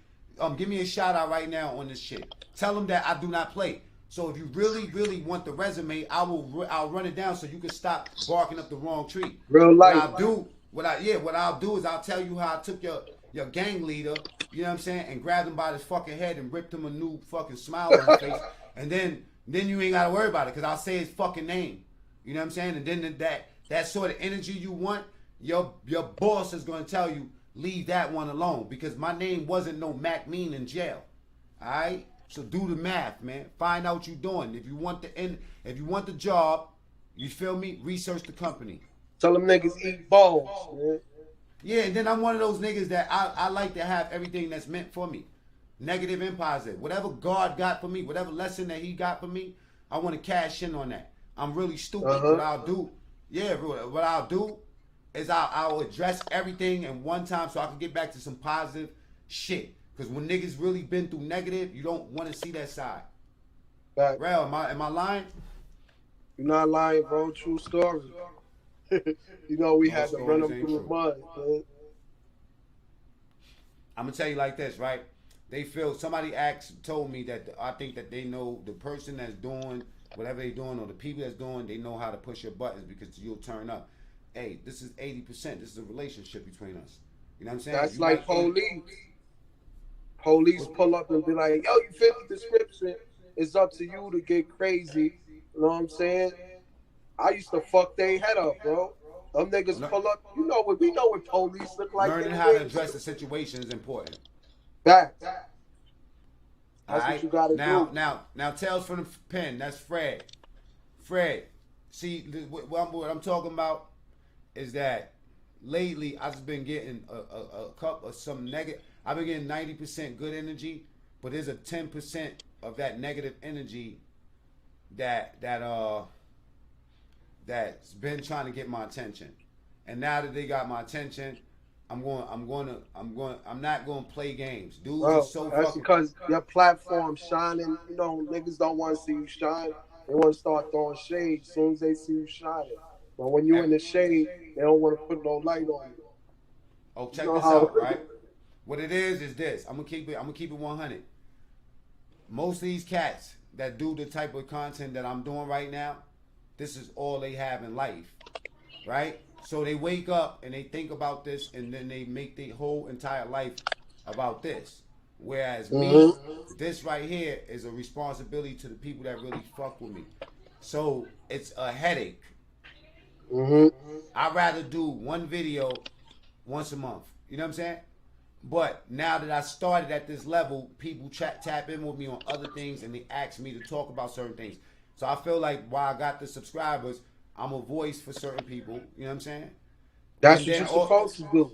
give me a shout out right now on this shit. Tell them that I do not play. So if you really, really want the resume, I'll run it down so you can stop barking up the wrong tree. Real life. What I'll do is I'll tell you how I took your gang leader, you know what I'm saying, and grabbed him by his fucking head and ripped him a new fucking smile on his face, and then you ain't gotta worry about it because I'll say his fucking name, you know what I'm saying, and then that sort of energy you want, your boss is gonna tell you leave that one alone because my name wasn't no MacMean in jail, all right. So do the math, man. Find out what you're doing. If you want the job, you feel me? Research the company. Tell them niggas eat balls, man. Yeah, and then I'm one of those niggas that I like to have everything that's meant for me. Negative and positive. Whatever God got for me, whatever lesson that he got for me, I want to cash in on that. I'm really stupid. What I'll do is I'll address everything in one time so I can get back to some positive shit. Because when niggas really been through negative, you don't want to see that side. Fact. Real, am I lying? You're not lying, bro. True story. You know, we had to run them through the mud, man. I'm gonna tell you like this, right? Somebody told me that I think that they know the person that's doing whatever they doing or the people that's doing, they know how to push your buttons because you'll turn up. Hey, this is 80%. This is a relationship between us. You know what I'm saying? That's like police. Police pull up and be like, yo, you fit the description. It's up to you to get crazy. You know what I'm saying? I used to fuck their head up, bro. Them niggas pull up. We know what police look like. Learning how to address the situation is important. Fact. That's what you gotta do. Now, Tales from the Pen. That's Fred. Fred, see, what I'm talking about is that lately I've just been getting a cup of some negative. I've been getting 90% good energy, but there's a 10% of that negative energy that's been trying to get my attention. And now that they got my attention, I'm not going to play games. Dudes are so that's fucking... because your platform shining. You know, niggas don't want to see you shine. They want to start throwing shade as soon as they see you shining. But when you in the shade, they don't want to put no light on you. Oh, check this out, right? What it is this. I'm gonna keep it 100. Most of these cats that do the type of content that I'm doing right now, this is all they have in life, right? So they wake up and they think about this, and then they make their whole entire life about this. Whereas me, this right here is a responsibility to the people that really fuck with me. So it's a headache. I'd rather do one video once a month. You know what I'm saying? But now that I started at this level, people tap in with me on other things and they ask me to talk about certain things. So I feel like while I got the subscribers, I'm a voice for certain people. You know what I'm saying? That's what you're supposed to do.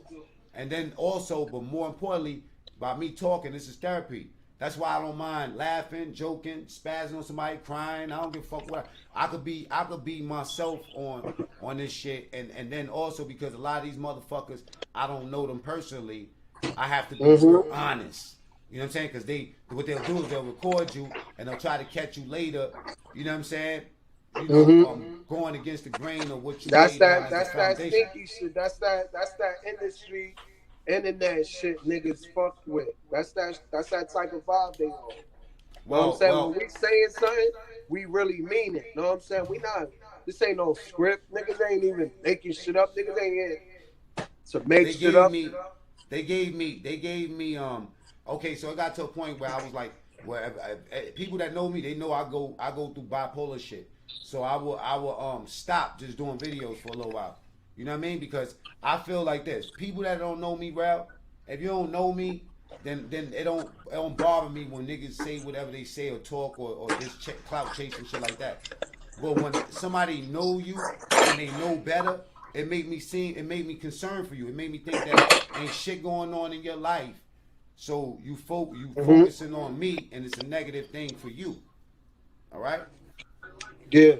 And then also, but more importantly, by me talking, this is therapy. That's why I don't mind laughing, joking, spazzing on somebody, crying. I don't give a fuck what I could be myself on this shit. And then also because a lot of these motherfuckers, I don't know them personally. I have to be honest. You know what I'm saying? Because what they'll do is they'll record you and they'll try to catch you later. You know what I'm saying? You know, going against the grain of what you. That's that stinky shit. That's that industry, internet shit niggas fuck with. That's that type of vibe they on. You know what I'm saying? When we saying something, we really mean it. You know what I'm saying? We not. This ain't no script. Niggas ain't even making shit up. Niggas ain't in to make shit up. They gave me okay, so it got to a point where I was like, people that know me, they know I go through bipolar shit. So I will stop just doing videos for a little while. You know what I mean? Because I feel like this. People that don't know me, Ralph, if you don't know me, then it don't bother me when niggas say whatever they say or talk or just clout chase and shit like that. But when somebody know you and they know better, it made me concerned for you. It made me think that ain't shit going on in your life. So you focusing on me, and it's a negative thing for you. All right? Yeah.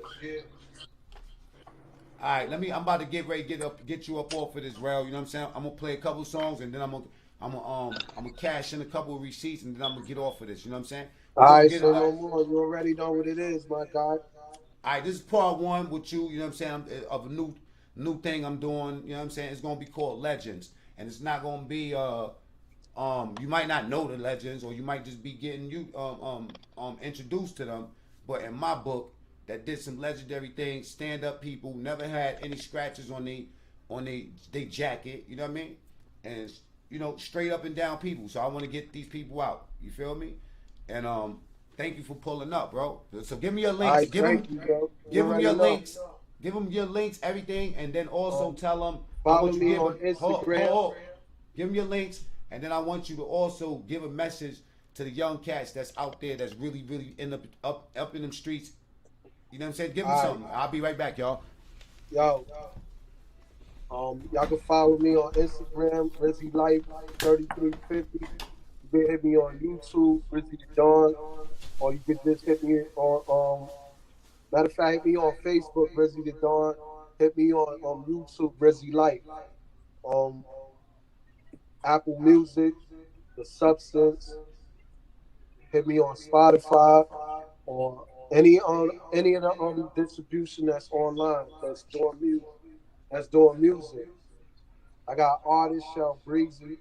All right, I'm about to get ready to get you up off of this rail. You know what I'm saying? I'm gonna play a couple songs, and then I'm I'm gonna cash in a couple of receipts and then I'm gonna get off of this. You know what I'm saying? All We're gonna right, get say it. no more. You already know what it is, my guy. All right, this is part one with you. You know what I'm saying? Of a new thing I'm doing. You know what I'm saying? It's gonna be called Legends, and it's not gonna be you might not know the legends, or you might just be getting you introduced to them. But in my book, that did some legendary things. Stand up people, never had any scratches on they jacket. You know what I mean? And straight up and down people. So I want to get these people out. You feel me? And thank you for pulling up, bro. So give me your All links. right, thank you, bro. You Give them already your know. links. Give them your links, everything, and then also tell them I Follow want you to me give on them. Instagram. Give them your links, and then I want you to also give a message to the young cats that's out there that's really, really in the up in them streets. You know what I'm saying? Give them All right, something. I'll be right back, y'all. yo. Y'all can follow me on Instagram, Rizzy Life 3350. You can hit me on YouTube, Rizzy the Dawn, or you can just hit me on matter of fact, hit me on Facebook, Rizzy the Dawn. Hit me on YouTube, Rizzy Life. Um, Apple Music, The Substance. Hit me on Spotify or any of the distribution that's online that's doing music. I got artists Shell Breezy, you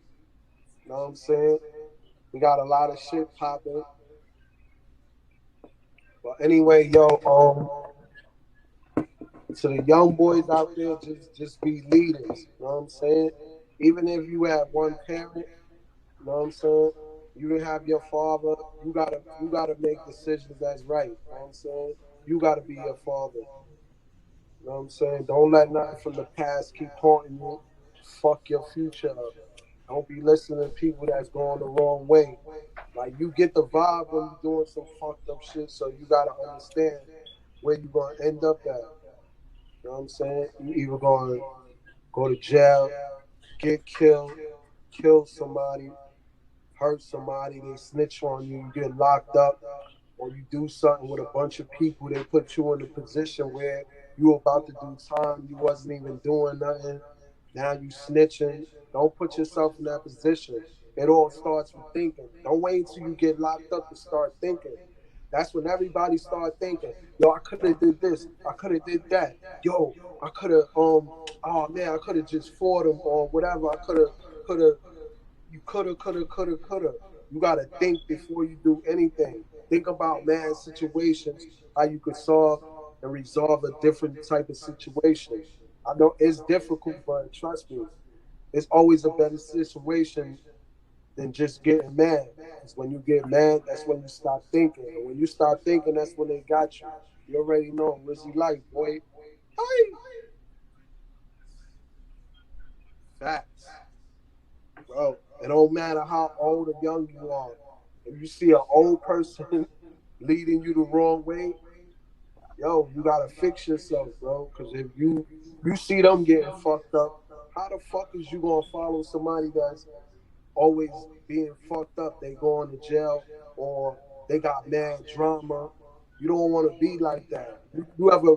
know what I'm saying? We got a lot of shit popping. But anyway, yo, to the young boys out there, just be leaders, you know what I'm saying? Even if you have one parent, you know what I'm saying? You didn't have your father. You gotta make decisions that's right. You know what I'm saying? You gotta be your father. You know what I'm saying? Don't let nothing from the past keep haunting you. Fuck your future up. Don't be listening to people that's going the wrong way. Like you get the vibe when you're doing some fucked up shit, so you gotta understand where you're gonna end up at. You know what I'm saying? You either gonna go to jail, get killed, kill somebody, hurt somebody, they snitch on you, you get locked up, or you do something with a bunch of people, they put you in a position where you were about to do time, you wasn't even doing nothing. Now you snitching. Don't put yourself in that position. It all starts with thinking. Don't wait until you get locked up to start thinking. That's when everybody start thinking, yo, I could have did this, I could have did that. Yo, I could have oh man, I could have just fought him or whatever. I could have you coulda. You gotta think before you do anything. Think about man situations, how you could solve and resolve a different type of situation. I know it's difficult, but trust me, it's always a better situation than just getting mad. Because when you get mad, that's when you start thinking. And when you start thinking, that's when they got you. You already know, Rizzy Life, boy. Hey, facts. Bro, it don't matter how old or young you are. If you see an old person leading you the wrong way, yo, you gotta fix yourself, bro. Because if you see them getting fucked up, how the fuck is you gonna follow somebody that's always being fucked up? They going to jail or they got mad drama. You don't want to be like that. You ever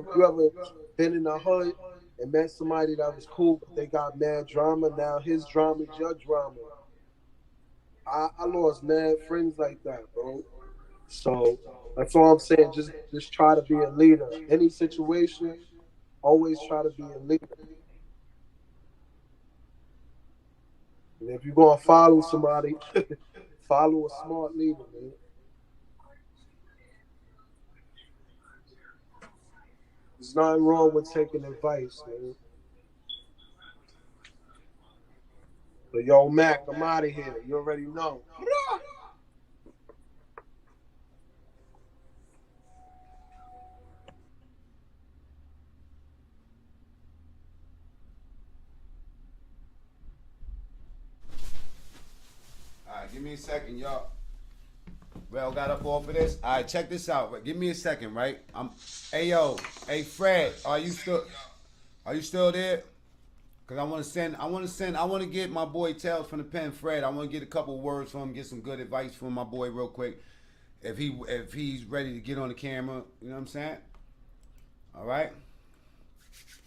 been in the hood and met somebody that was cool, but they got mad drama? Now his drama is your drama. I lost mad friends like that, bro. So that's all I'm saying. Just try to be a leader. Any situation, always try to be a leader. And if you're gonna follow somebody, follow a smart leader, man. There's nothing wrong with taking advice, man. But yo, Mac, I'm out of here. You already know. All right, give me a second, y'all. Well, got up off of this. All right, check this out. Give me a second, right? Hey yo, hey Fred, are you still there? Cause I want to get my boy Tales from the pen, Fred. I want to get a couple words from him, get some good advice from my boy real quick. If he's ready to get on the camera, you know what I'm saying? All right.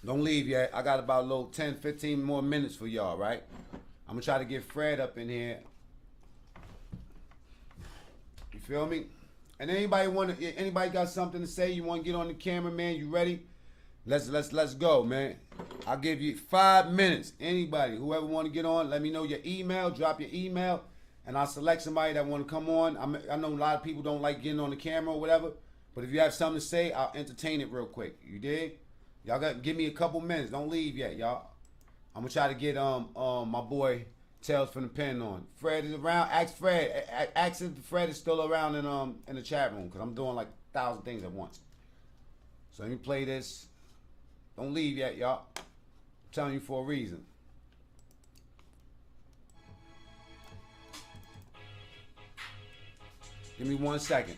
Don't leave yet. I got about a little 10, 15 more minutes for y'all, right? I'm gonna try to get Fred up in here. You feel me? And anybody got something to say? You want to get on the camera, man? You ready? Let's go, man. I'll give you 5 minutes. Anybody, whoever want to get on, let me know your email. Drop your email, and I'll select somebody that want to come on. I know a lot of people don't like getting on the camera or whatever, but if you have something to say, I'll entertain it real quick. You dig? Y'all got to give me a couple minutes. Don't leave yet, y'all. I'm gonna try to get my boy Tales from the Pen on. Fred is around. Ask Fred. Ask if Fred is still around in the chat room, because I'm doing like 1,000 things at once. So let me play this. Don't leave yet, y'all. I'm telling you for a reason. Give me 1 second.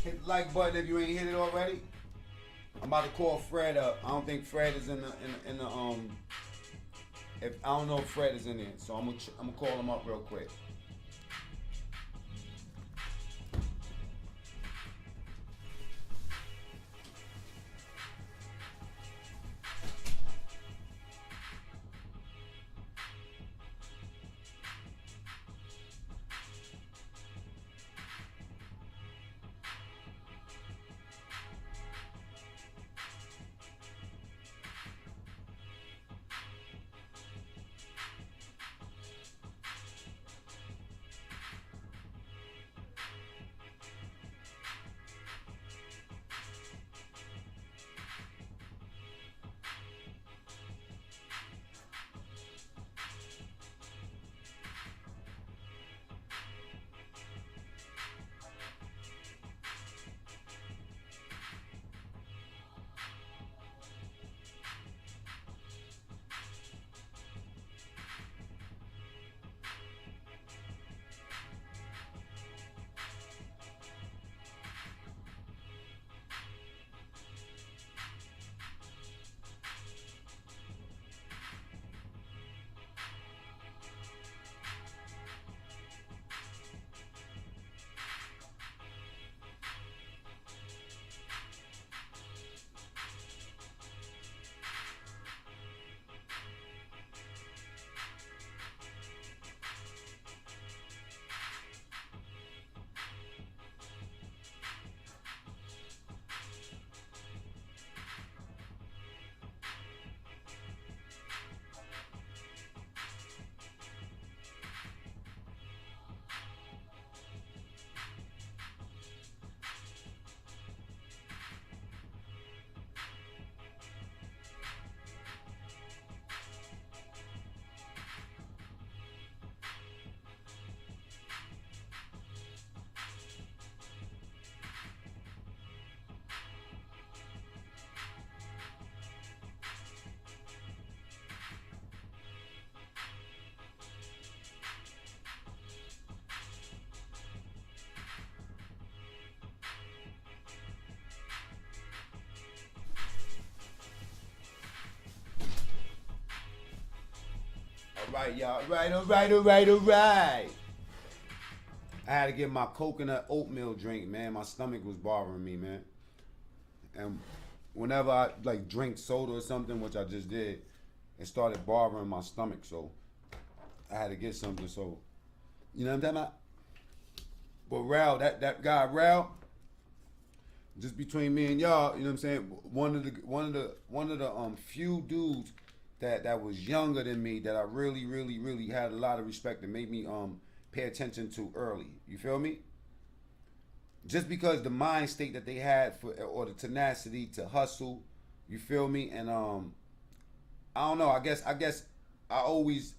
Hit the like button if you ain't hit it already. I'm about to call Fred up. I don't think Fred is in the if I don't know if Fred is in there, so I'm gonna call him up real quick. Alright, y'all. Alright. I had to get my coconut oatmeal drink, man. My stomach was bothering me, man. And whenever I like drink soda or something, which I just did, it started bothering my stomach. So I had to get something. So you know what I'm talking about? But Rao, that guy Rao, just between me and y'all, you know what I'm saying? One of the few dudes that was younger than me that I really had a lot of respect and made me pay attention to early. You feel me? Just because the mind state that they had for or the tenacity to hustle, you feel me? And I don't know. I guess I always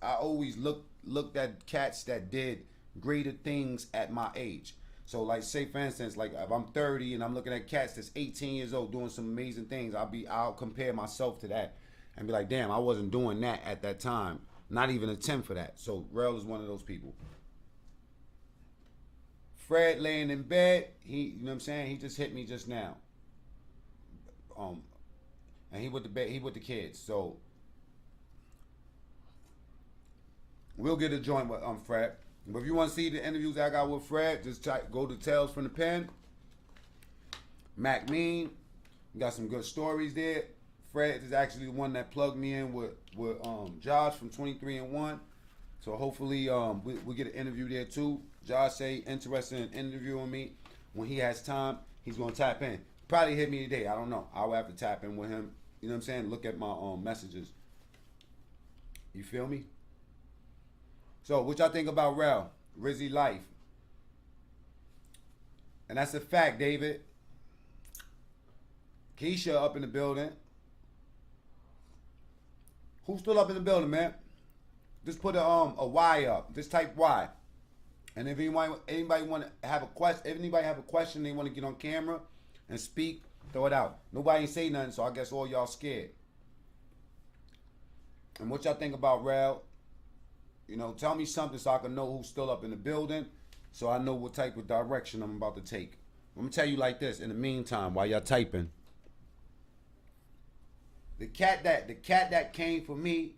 looked at cats that did greater things at my age. So like say for instance, like if I'm 30 and I'm looking at cats that's 18 years old doing some amazing things, I'll compare myself to that and be like, damn, I wasn't doing that at that time. Not even a 10 for that. So Rel is one of those people. Fred laying in bed, you know what I'm saying? He just hit me just now. And he with the kids. So we'll get a joint with Fred. But if you want to see the interviews I got with Fred, just go to Tales from the Pen. MacMean, we got some good stories there. Fred is actually the one that plugged me in with Josh from 23 and 1. So hopefully we get an interview there too. Josh say interested in interviewing me. When he has time, he's gonna tap in. Probably hit me today. I don't know. I'll have to tap in with him. You know what I'm saying? Look at my messages. You feel me? So what y'all think about Rel? Rizzy life. And that's a fact, David. Keisha up in the building. Who's still up in the building, man? Just put a Y up. Just type Y. And if anybody want to have a question, if anybody have a question, they want to get on camera and speak, throw it out. Nobody ain't say nothing, so I guess all y'all scared. And what y'all think about Rel? You know, tell me something so I can know who's still up in the building, so I know what type of direction I'm about to take. I'm gonna tell you like this. In the meantime, while y'all typing, the cat that came for me,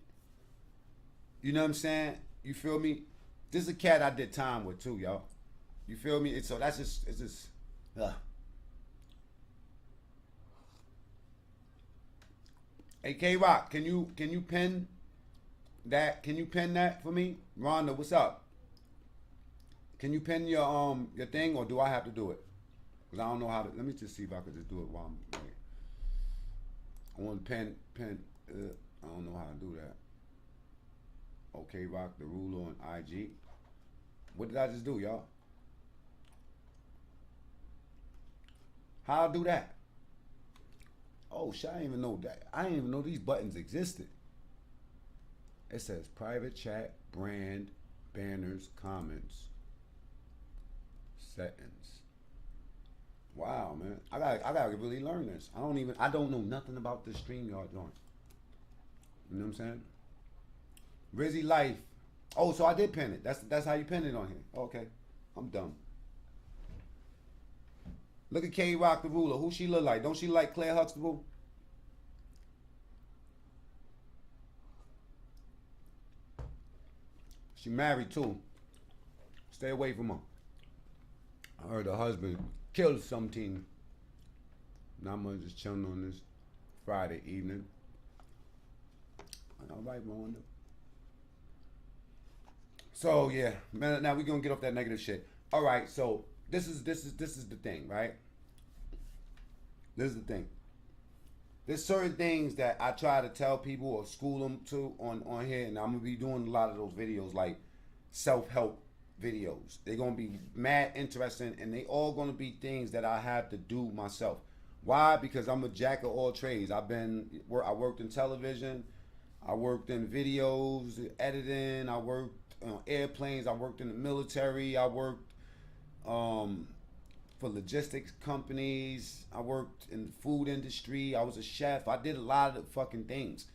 you know what I'm saying? You feel me? This is a cat I did time with too, y'all. You feel me? So that's just it's just. Hey K Rock, can you pin that? Can you pin that for me? Rhonda, what's up? Can you pin your thing, or do I have to do it? Cause I don't know how to. Let me just see if I could just do it while I'm. Like, I want to pin. I don't know how to do that. Okay, Rock the ruler on IG. What did I just do, y'all? How I do that? Oh shit! I didn't even know that. I didn't even know these buttons existed. It says private chat, brand, banners, comments, settings. Wow, man. I gotta really learn this. I don't know nothing about this StreamYard joint. You know what I'm saying? Rizzy life. Oh, so I did pin it. That's how you pin it on here. Okay. I'm dumb. Look at K Rock the ruler. Who she look like? Don't she like Claire Huxtable? She married too. Stay away from her. I heard her husband killed something. Now I'm just chilling on this Friday evening. All right, Rhonda. So yeah, man. Now we're gonna get off that negative shit. All right. So this is the thing, right? This is the thing. There's certain things that I try to tell people or school them to on here, and I'm gonna be doing a lot of those videos, like self-help videos. They're gonna be mad interesting, and they all gonna be things that I have to do myself. Why? Because I'm a jack of all trades. I worked in television, I worked in videos, editing, I worked on airplanes, I worked in the military, I worked for logistics companies, I worked in the food industry, I was a chef, I did a lot of fucking things.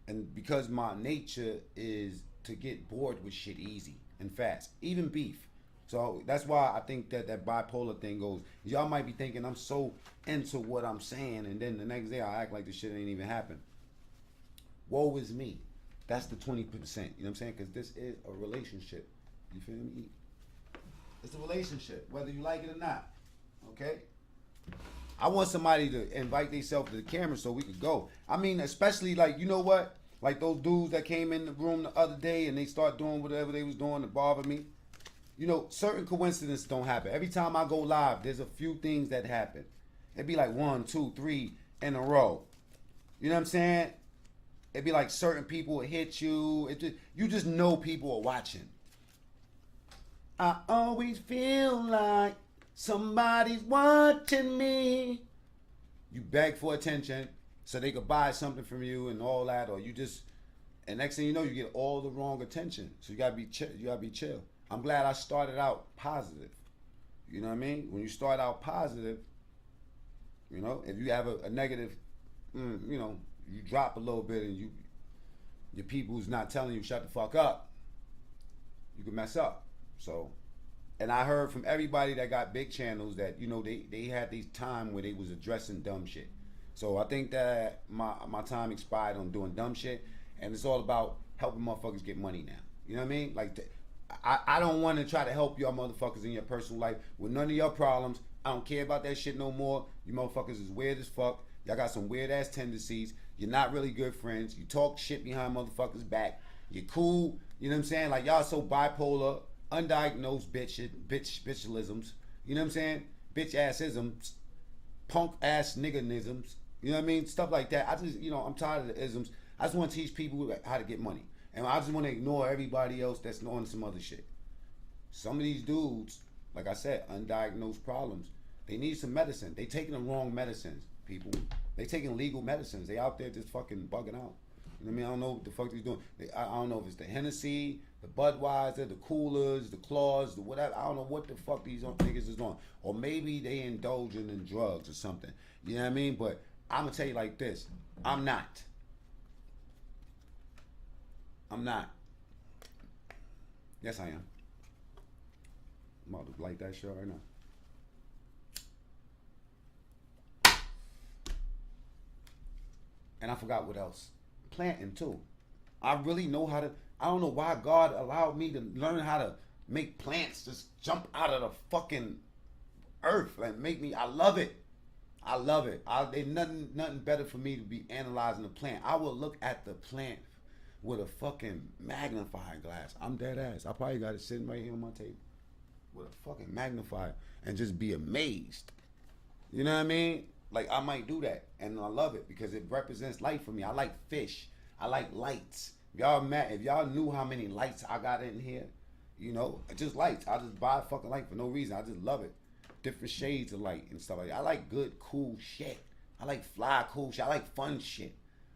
And because my nature is to get bored with shit easy and fast, even beef. So that's why I think that bipolar thing goes. Y'all might be thinking I'm so into what I'm saying, and then the next day I act like the shit ain't even happened. Woe is me. That's the 20%. You know what I'm saying? Because this is a relationship. You feel me? It's a relationship, whether you like it or not. Okay? I want somebody to invite themselves to the camera so we could go. I mean, especially like, you know what? Like those dudes that came in the room the other day and they start doing whatever they was doing to bother me. You know, certain coincidences don't happen. Every time I go live, there's a few things that happen. It'd be like 1, 2, 3 in a row. You know what I'm saying? It'd be like certain people would hit you. You just know people are watching. I always feel like somebody's watching me. You beg for attention so they could buy something from you and all that, or you just, and next thing you know, you get all the wrong attention. So you gotta be chill. You gotta be chill. I'm glad I started out positive. You know what I mean? When you start out positive, you know, if you have a negative, you know, you drop a little bit and your people who's not telling you shut the fuck up, you can mess up. So, and I heard from everybody that got big channels that, you know, they had these time where they was addressing dumb shit. So I think that my time expired on doing dumb shit, and it's all about helping motherfuckers get money now. You know what I mean? Like, I don't want to try to help y'all motherfuckers in your personal life with none of your problems. I don't care about that shit no more. You motherfuckers is weird as fuck. Y'all got some weird ass tendencies. You're not really good friends. You talk shit behind motherfuckers' back. You're cool. You know what I'm saying? Like, y'all so bipolar, undiagnosed bitchalisms. You know what I'm saying? Bitch assisms, punk ass nigganisms. You know what I mean? Stuff like that. I just, you know, I'm tired of the isms. I just want to teach people how to get money. And I just want to ignore everybody else that's on some other shit. Some of these dudes, like I said, undiagnosed problems, they need some medicine. They taking the wrong medicines, people. They taking legal medicines. They out there just fucking bugging out. You know what I mean? I don't know what the fuck they're doing. I don't know if it's the Hennessy, the Budweiser, the Coolers, the Claws, the whatever. I don't know what the fuck these niggas is doing. Or maybe they indulging in drugs or something. You know what I mean? But I'm going to tell you like this. I'm not. Yes, I am. I'm about to light that shit right now. And I forgot what else. Planting too. I really know how to. I don't know why God allowed me to learn how to make plants just jump out of the fucking earth and make me. I love it. I love it. There's nothing better for me to be analyzing the plant. I will look at the plant with a fucking magnifying glass. I'm dead ass. I probably got it sitting right here on my table with a fucking magnifier and just be amazed. You know what I mean? Like, I might do that, and I love it because it represents life for me. I like fish. I like lights. If y'all knew how many lights I got in here, you know, just lights. I just buy a fucking light for no reason. I just love it. Different shades of light and stuff like that. I like good, cool shit. I like fly, cool shit. I like fun shit.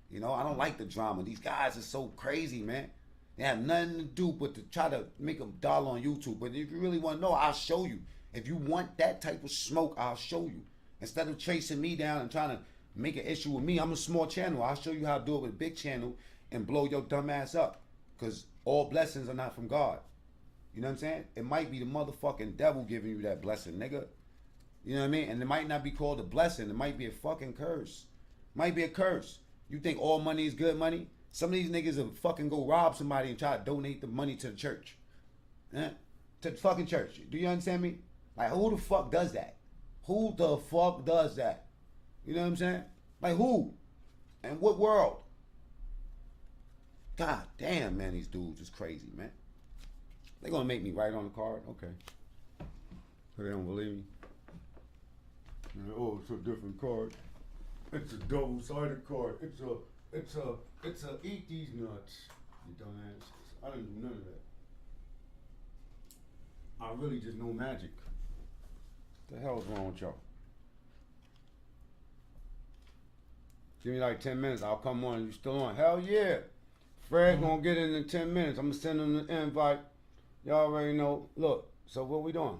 You know, I don't like the drama. These guys are so crazy, man. They have nothing to do but to try to make a dollar on YouTube. But if you really want to know, I'll show you. If you want that type of smoke, I'll show you. Instead of chasing me down and trying to make an issue with me, I'm a small channel. I'll show you how to do it with a big channel and blow your dumb ass up. Because all blessings are not from God. You know what I'm saying? It might be the motherfucking devil giving you that blessing, nigga. You know what I mean? And it might not be called a blessing. It might be a fucking curse. Might be a curse. You think all money is good money? Some of these niggas will fucking go rob somebody and try to donate the money to the church. To the fucking church. Do you understand me? Like, who the fuck does that? Who the fuck does that? You know what I'm saying? Like, who? And what world? God damn, man, these dudes is crazy, man. They gonna make me write on the card? Okay. So they don't believe me? Oh, it's a different card. It's a double-sided card. It's a eat these nuts, you dumbass. I didn't do none of that. I really just know magic. What the hell is wrong with y'all? Give me like 10 minutes. I'll come on. You still on? Hell yeah. Fred gonna get in 10 minutes. I'm gonna send him the invite. Y'all already know. Look, so what we doing?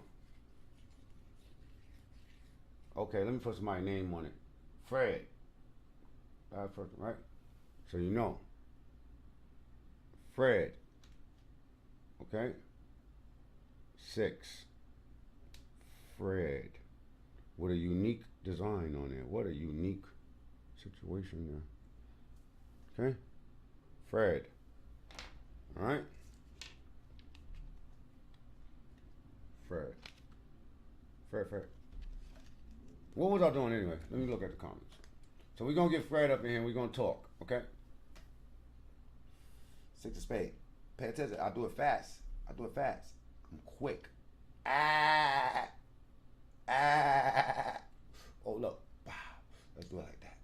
Okay, let me put somebody's name on it. Fred. Bad person, right? So you know. Fred. Okay? 6. Fred. With a unique design on there. What a unique situation there. Okay? Fred. Alright? Fred. Fred. What was I doing anyway? Let me look at the comments. So we're going to get Fred up in here and we're going to talk, okay? 6 of spades. Pay attention. I do it fast. I'm quick. Oh, look. Let's do it like that.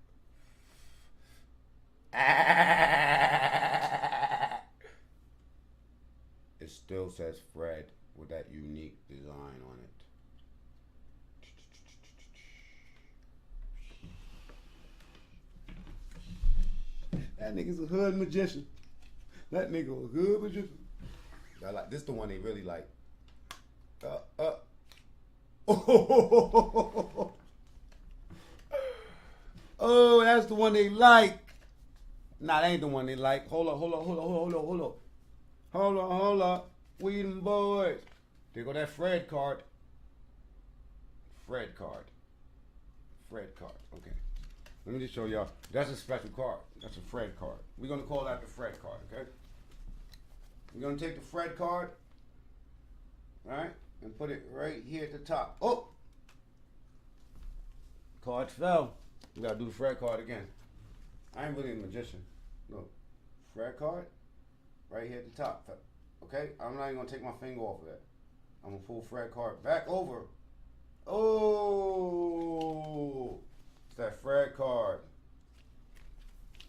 It still says Fred with that unique design on it. That nigga's a hood magician. That nigga a hood magician. I like this. The one they really like. Oh, that's the one they like. Nah, that ain't the one they like. Hold up. We them boys. There go that Fred card. Fred card. Okay. Let me just show y'all. That's a special card. That's a Fred card. We're gonna call that the Fred card, okay? We're gonna take the Fred card, right, and put it right here at the top. Oh! Card fell. We gotta do the Fred card again. I ain't really a magician. Look. Fred card, right here at the top. Okay? I'm not even gonna take my finger off of that. I'm gonna pull Fred card back over. Oh! That Fred card.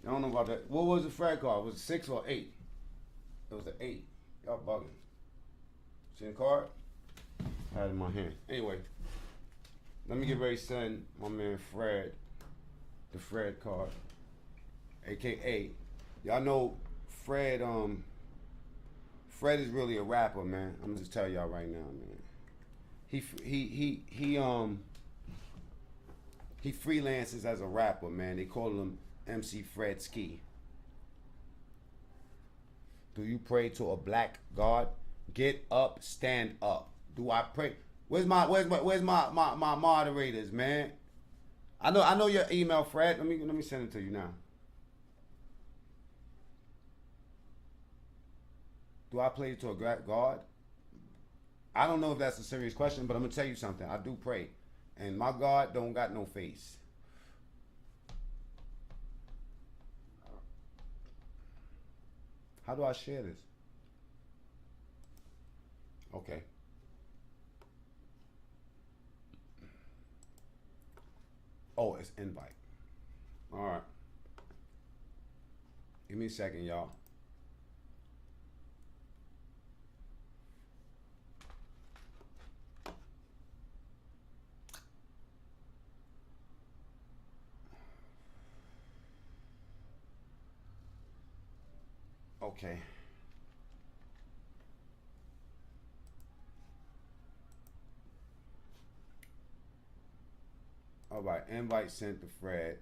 I don't know about that. What was the Fred card? Was it 6 or 8? It was an 8. Y'all bugging. See the card? I had it in my hand. Anyway, let me get ready to send my man Fred the Fred card. AKA, y'all know Fred, Fred is really a rapper, man. I'm gonna just tell y'all right now, man. He freelances as a rapper, man. They call him MC Fred Ski. Do you pray to a black God? Get up, stand up. Do I pray? Where's my moderators, man? I know your email, Fred. Let me send it to you now. Do I pray to a God? I don't know if that's a serious question, but I'm gonna tell you something. I do pray. And my God don't got no face. How do I share this? Okay. Oh, it's invite. All right. Give me a second, y'all. Okay. All right, invite sent to Fred.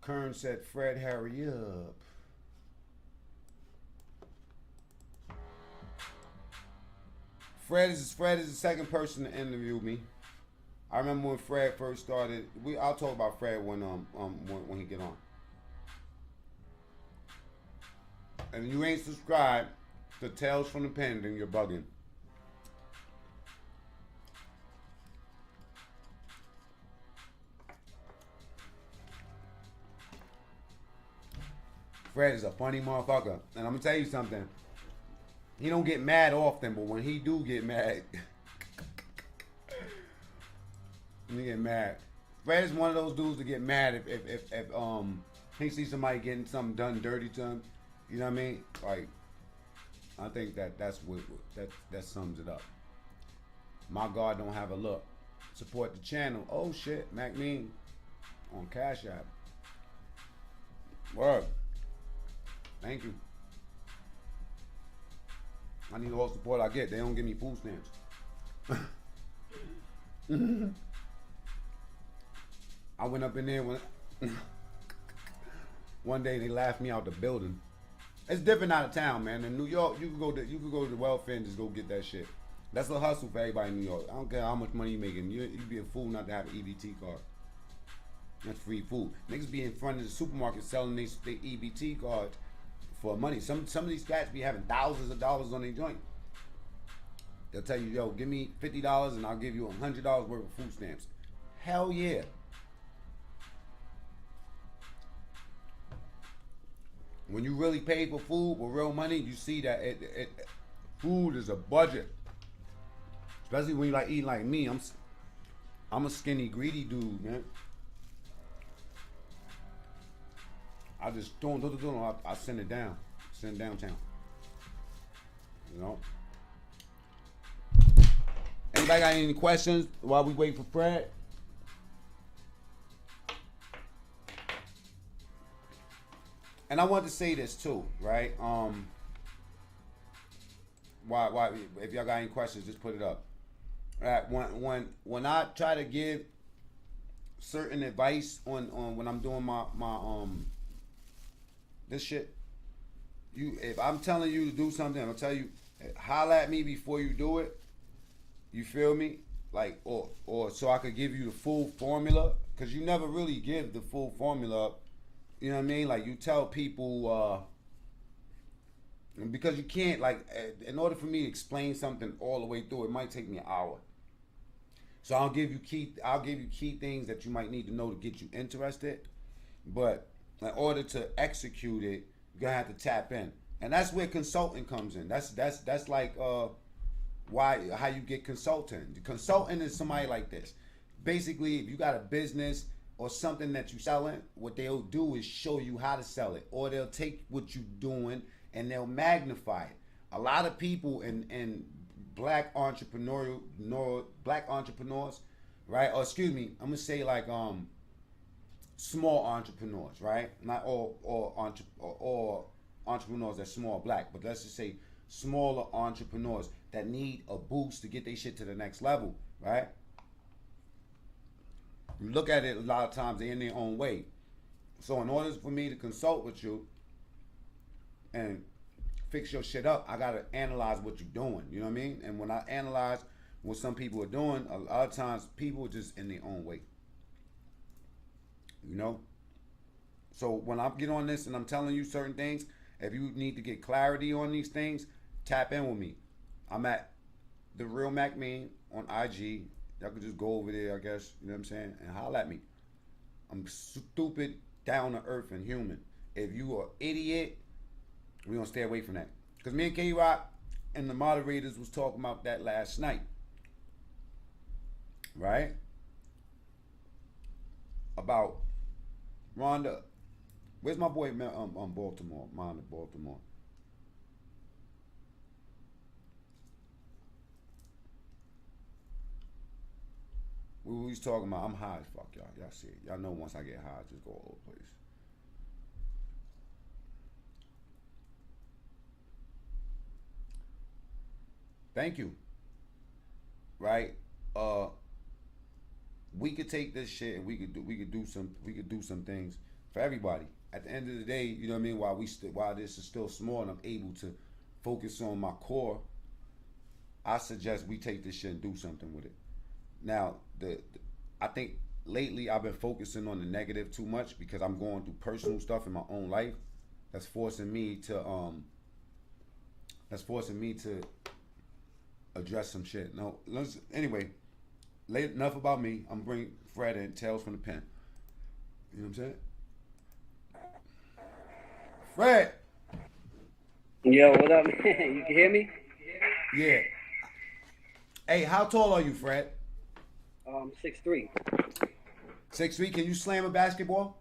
Kern said, Fred, hurry up. Fred is the second person to interview me. I remember when Fred first started. I'll talk about Fred when he get on. And you ain't subscribed to Tales from the Pen, then you're bugging. Fred is a funny motherfucker, and I'm gonna tell you something. He don't get mad often, but when he do get mad, he get mad. Fred is one of those dudes that get mad if he sees somebody getting something done dirty to him. You know what I mean? Like, I think that sums it up. My God don't have a look. Support the channel. Oh shit, MacMean on CashApp. Word. Thank you. I need all the support I get. They don't give me food stamps. I went up in there one day they laughed me out the building. It's different out of town, man. In New York, you could go to the welfare and just go get that shit. That's a hustle for everybody in New York. I don't care how much money you making. You'd be a fool not to have an EBT card. That's free food. Niggas be in front of the supermarket selling their EBT card for money. Some of these cats be having thousands of dollars on their joint. They'll tell you, yo, give me $50 and I'll give you $100 worth of food stamps. Hell yeah. When you really pay for food with real money, you see that food is a budget. Especially when you like eating like me. I'm a skinny, greedy dude, man. I just don't. I send it down. Send it downtown. You know. Anybody got any questions while we wait for Fred? And I want to say this too, right? Why? If y'all got any questions, just put it up. Right? When I try to give certain advice on when I'm doing my this shit, if I'm telling you to do something, I'm gonna tell you, holler at me before you do it. You feel me? Like, or so I could give you the full formula, because you never really give the full formula up. You know what I mean? Like, you tell people, because you can't, like, in order for me to explain something all the way through, it might take me an hour. So I'll give you key things that you might need to know to get you interested. But in order to execute it, you're gonna have to tap in, and that's where consulting comes in. That's like how you get consulting. The consultant is somebody like this. Basically, if you got a business or something that you selling, what they'll do is show you how to sell it, or they'll take what you're doing and they'll magnify it. A lot of people in black entrepreneurs, right? Or excuse me, I'm gonna say like small entrepreneurs, right? Not all entrepreneurs that's small black, but let's just say smaller entrepreneurs that need a boost to get their shit to the next level, right? You look at it, a lot of times they're in their own way. So in order for me to consult with you and fix your shit up, I gotta analyze what you're doing. You know what I mean? And when I analyze what some people are doing, a lot of times people are just in their own way. You know? So when I get on this and I'm telling you certain things, if you need to get clarity on these things, tap in with me. I'm at The Real MacMean on IG. Y'all can just go over there, I guess, you know what I'm saying, and holler at me. I'm stupid, down to earth, and human. If you are an idiot, we're going to stay away from that. Because me and K-Rock and the moderators was talking about that last night. Right? About Rhonda. Where's my boy Baltimore? Rhonda, Baltimore. We was talking about, I'm high as fuck, y'all. Y'all see it. Y'all know once I get high, I just go all over the place. Thank you. Right? We could take this shit and we could do some things for everybody. At the end of the day, you know what I mean, while this is still small and I'm able to focus on my core, I suggest we take this shit and do something with it. Now, I think lately I've been focusing on the negative too much because I'm going through personal stuff in my own life that's forcing me to address some shit. No, anyway, enough about me. I'm bringing Fred in, Tales from the Pen. You know what I'm saying? Fred. Yo, what up, man? You can hear me? Yeah. Hey, how tall are you, Fred? 6'3". 6'3". Can you slam a basketball?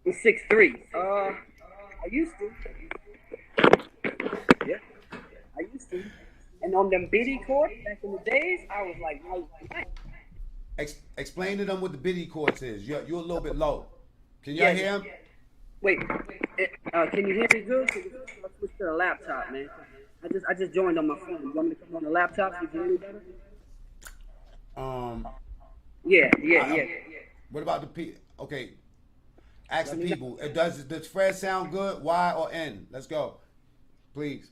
I'm 6'3". I used to. Yeah, I used to. And on them biddy courts back in the days, I was like, Explain to them what the biddy courts is. You're a little bit low. Can y'all hear him? Wait, can you hear me good? I'll switch to the laptop, man. I just joined on my phone. You want me to come on the laptop so you can hear me better? Yeah. What about the people? Okay, ask the people. Does Fred sound good? Y or N? Let's go, please.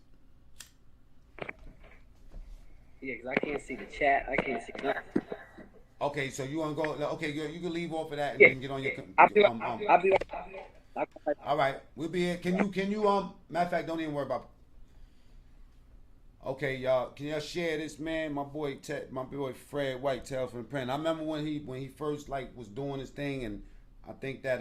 Yeah, because I can't see the chat. I can't see nothing. Okay, so you want to go? Okay, you can leave off of that and then get on your. I'll be right. All right, we'll be here. Can you matter of fact, don't even worry about. Okay, y'all, can y'all share this, man? My boy Fred White, Tales from the Pen. I remember when he first was doing his thing, and I think that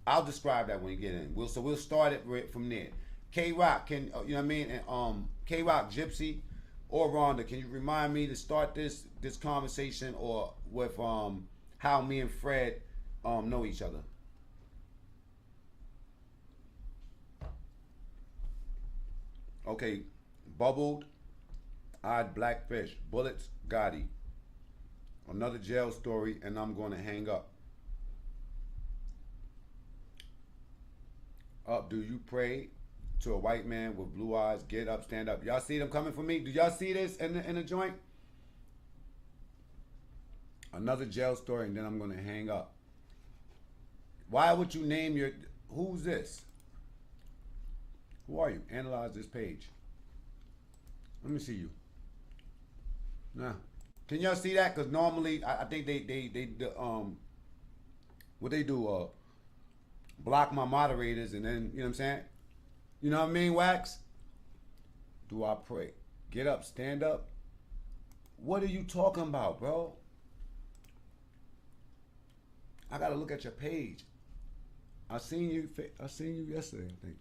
I'll describe that when you get in. We'll start it from there. K Rock, can you know what I mean? And K Rock, Gypsy, or Rhonda, can you remind me to start this conversation or with how me and Fred know each other? Okay, Bubbled, Eyed Blackfish, Bullets, Gotti. Another jail story, and I'm going to hang up. Up, do you pray to a white man with blue eyes? Get up, stand up. Y'all see them coming for me? Do y'all see this in the joint? Another jail story, and then I'm going to hang up. Why would you name your... Who's this? Who are you? Analyze this page. Let me see you. Nah. Can y'all see that? Because normally, I think they what they do, block my moderators and then, you know what I'm saying? You know what I mean, Wax? Do I pray? Get up, stand up. What are you talking about, bro? I gotta look at your page. I seen you yesterday, I think.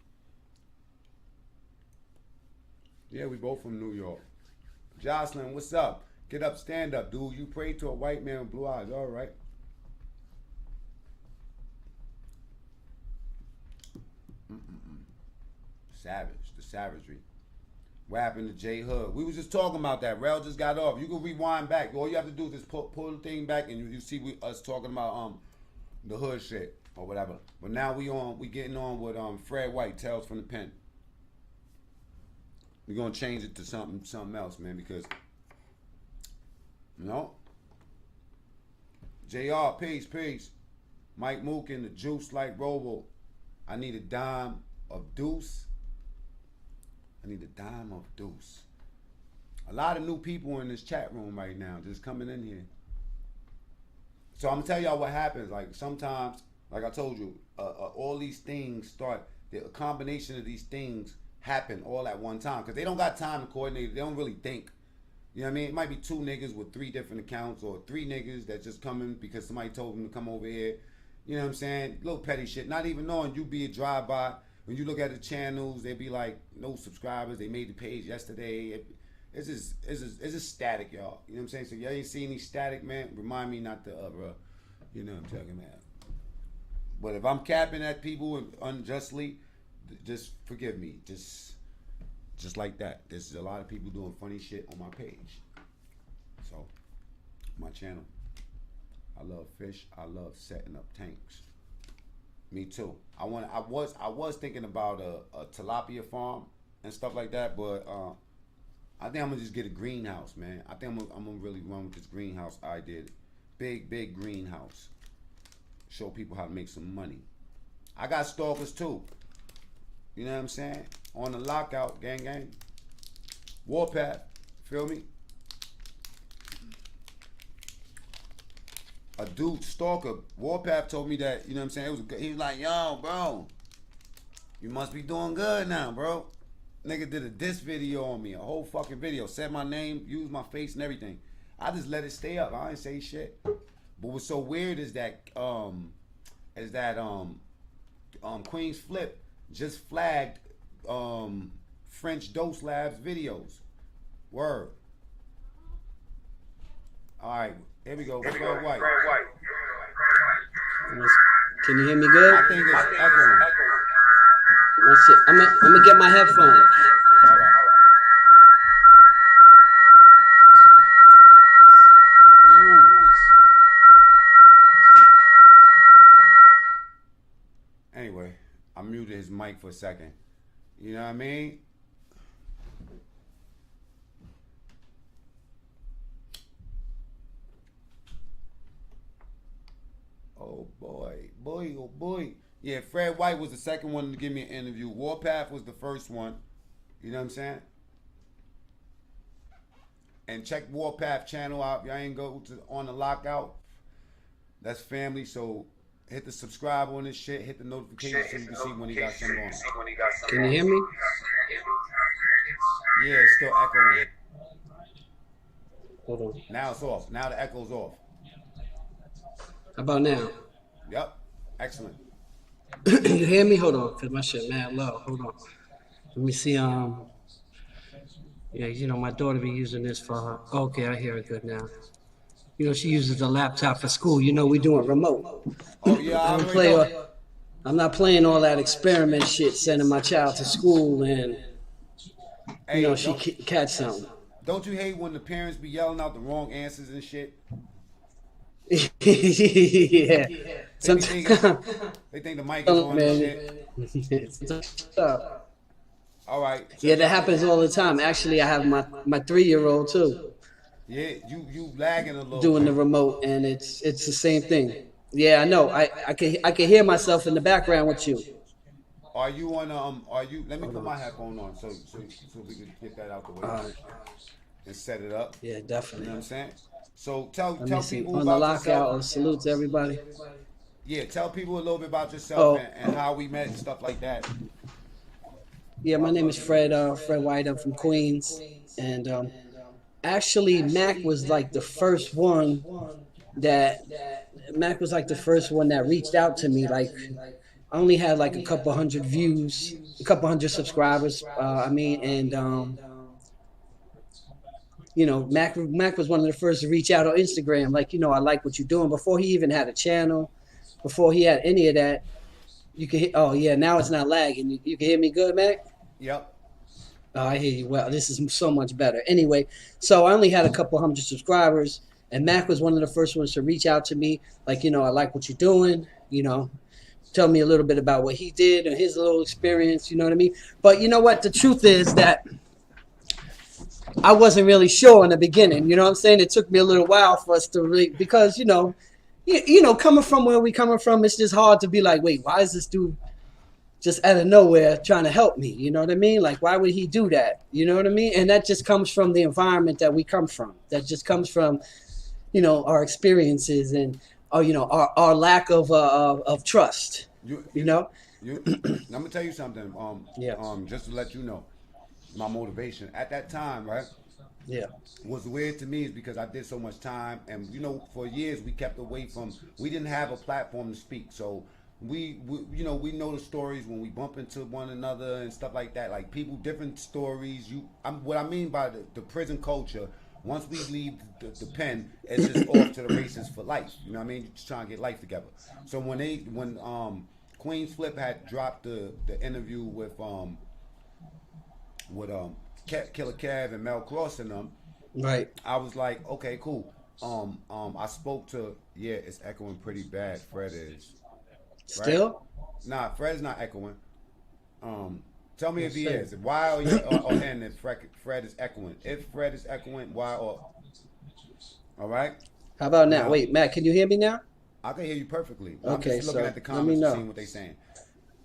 Yeah, we both from New York. Jocelyn, what's up? Get up, stand up, dude. You pray to a white man with blue eyes. All right. Savage, the savagery. What happened to J Hood? We was just talking about that. Rel just got off. You can rewind back. All you have to do is just pull the thing back, and you see us talking about the hood shit or whatever. But now we getting on with Fred White, Tales from the Pen. We're gonna change it to something else, man, because JR, peace. Mike Mookin, the juice like Robo. I need a dime of deuce. A lot of new people in this chat room right now, just coming in here. So I'm gonna tell y'all what happens. Like sometimes, like I told you, all these things start. A combination of these things happen all at one time because they don't got time to coordinate. They don't really think. You know what I mean? It might be two niggas with three different accounts or three niggas that just coming because somebody told them to come over here. You know what I'm saying? Little petty shit. Not even knowing you be a drive-by. When you look at the channels, they be like, no subscribers. They made the page yesterday. It's just static, y'all. You know what I'm saying? So y'all ain't see any static, man. Remind me not to, you know what I'm talking about. But if I'm capping at people unjustly, just forgive me. Just like that. There's a lot of people doing funny shit on my page. So, my channel. I love fish. I love setting up tanks. Me too. I was thinking about a tilapia farm and stuff like that, but I think I'm gonna just get a greenhouse, man. I think I'm gonna really run with this greenhouse idea. Big greenhouse. Show people how to make some money. I got stalkers too. You know what I'm saying? On the lockout, gang. Warpath, feel me? A dude, stalker, Warpath told me that, you know what I'm saying? He was like, yo, bro, you must be doing good now, bro. Nigga did a diss video on me, a whole fucking video. Said my name, used my face and everything. I just let it stay up. I didn't say shit. But what's so weird is that Queen's Flip just flagged French Dose Labs videos. Word. All right, here we go. Fred White. Can you hear me good? I think it's echoing. Well, shit. I'm gonna get my headphones. All right. Anyway, I muted his mic for a second. You know what I mean? Oh boy. Yeah, Fred White was the second one to give me an interview. Warpath was the first one. You know what I'm saying? And check Warpath channel out. Y'all ain't go to on the lockout. That's family. So hit the subscribe on this shit. Hit the notification so you can see when he got something on. Can you hear me? Yeah, it's still echoing. Hold on. Now it's off. Now the echo's off. How about now? Yep. Excellent. You hear me? Hold on, cause my shit mad low. Hold on. Let me see. Yeah, my daughter be using this for her. Okay, I hear it good now. She uses the laptop for school. We doing remote. Oh yeah, I I don't already play. know. I'm not playing all that experiment shit. Sending my child to school and Hey, she catch something. don't you hate when the parents be yelling out the wrong answers and shit? Yeah. They be thinking Sometimes, they think the mic is on and shit. man. All right. Yeah, that happens all the time. Actually, I have my 3-year-old too Yeah, you lagging a little doing the bit. remote, and it's the same thing. Yeah, I know. I can hear myself in the background with you. Are you on are you let me Hold put on. my headphone on so we can get that out the way All right. and set it up. Yeah, You know definitely. what I'm saying? So tell Let me tell see. people On the about lockout, yourself. salute to everybody. Yeah, tell people a little bit about yourself Oh, and how we met and stuff like that. yeah, my name is Fred. Fred White. I'm from Queens, and actually, that Mac was like the first one that reached out to me. Like, I only had like a couple hundred views, a couple hundred subscribers. And Mac was one of the first to reach out on Instagram. Like, I like what you're doing. Before he even had a channel, before he had any of that, you can hear. Oh yeah, now it's not lagging. You can hear me good, Mac. Yep. Oh, I hear you well. This is so much better. Anyway, so I only had a couple hundred subscribers, and Mac was one of the first ones to reach out to me. Like, I like what you're doing. Tell me a little bit about what he did and his little experience. You know what I mean? But you know what? The truth is that I wasn't really sure in the beginning. You know what I'm saying? It took me a little while for us to really, because coming from where we coming from, it's just hard to be like, wait, why is this dude just out of nowhere trying to help me? You know what I mean? Like, why would he do that? You know what I mean? And that just comes from the environment that we come from. That just comes from, our experiences and, our lack of trust. You You you know? you I'm gonna tell you something. Yeah. Just to let you know, my motivation at that time, right? Yeah. Was weird to me is because I did so much time, and for years we kept away from. We didn't have a platform to speak, so we know the stories when we bump into one another and stuff like that. Like people, different stories. What I mean by the prison culture. Once we leave the pen, it's just off to the races for life. You know what I mean? Just trying to get life together. So when Queens Flip had dropped the interview with Killer Kev and Mel Cross and them, Right. I was like, okay, cool. I spoke to it's echoing pretty bad. Fred is right. Still? Nah, Fred's not echoing. Tell me if he Yes, is. Why are you and if Fred is echoing? If Fred is echoing, why or all right? How about now? Now Wait, Matt, can you hear me now? I can hear you perfectly. I'm Okay, just looking so at the let me comments and know. seeing what they're saying.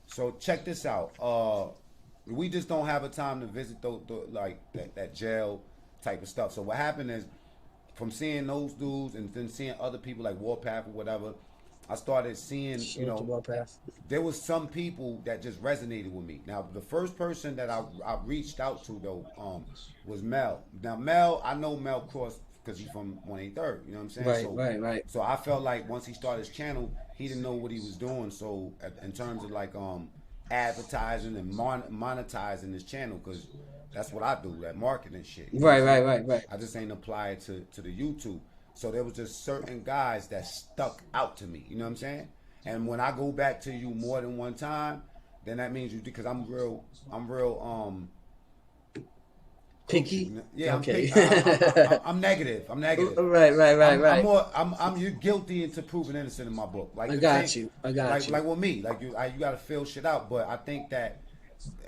So check this out. We just don't have a time to visit like that jail type of stuff. So what happened is, from seeing those dudes and then seeing other people like Warpath or whatever, I started seeing, Shoot the ball pass. there was some people that just resonated with me. Now, the first person that I reached out to though, was Mel. Now, Mel, I know Mel Cross because he's from 183rd. You know what I'm saying? Right. So I felt like once he started his channel, he didn't know what he was doing. So in terms of like advertising and monetizing his channel, because that's what I do, that marketing shit. You know what I'm saying? Right. I just ain't apply it to the YouTube. So there was just certain guys that stuck out to me. You know what I'm saying? And when I go back to you more than one time, then that means because I'm real Picky? yeah, Okay. I'm negative. I'm negative. Right. You're guilty into proven innocent in my book. Like I the got thing- you. I got you. Like with me, like you got to fill shit out. But I think that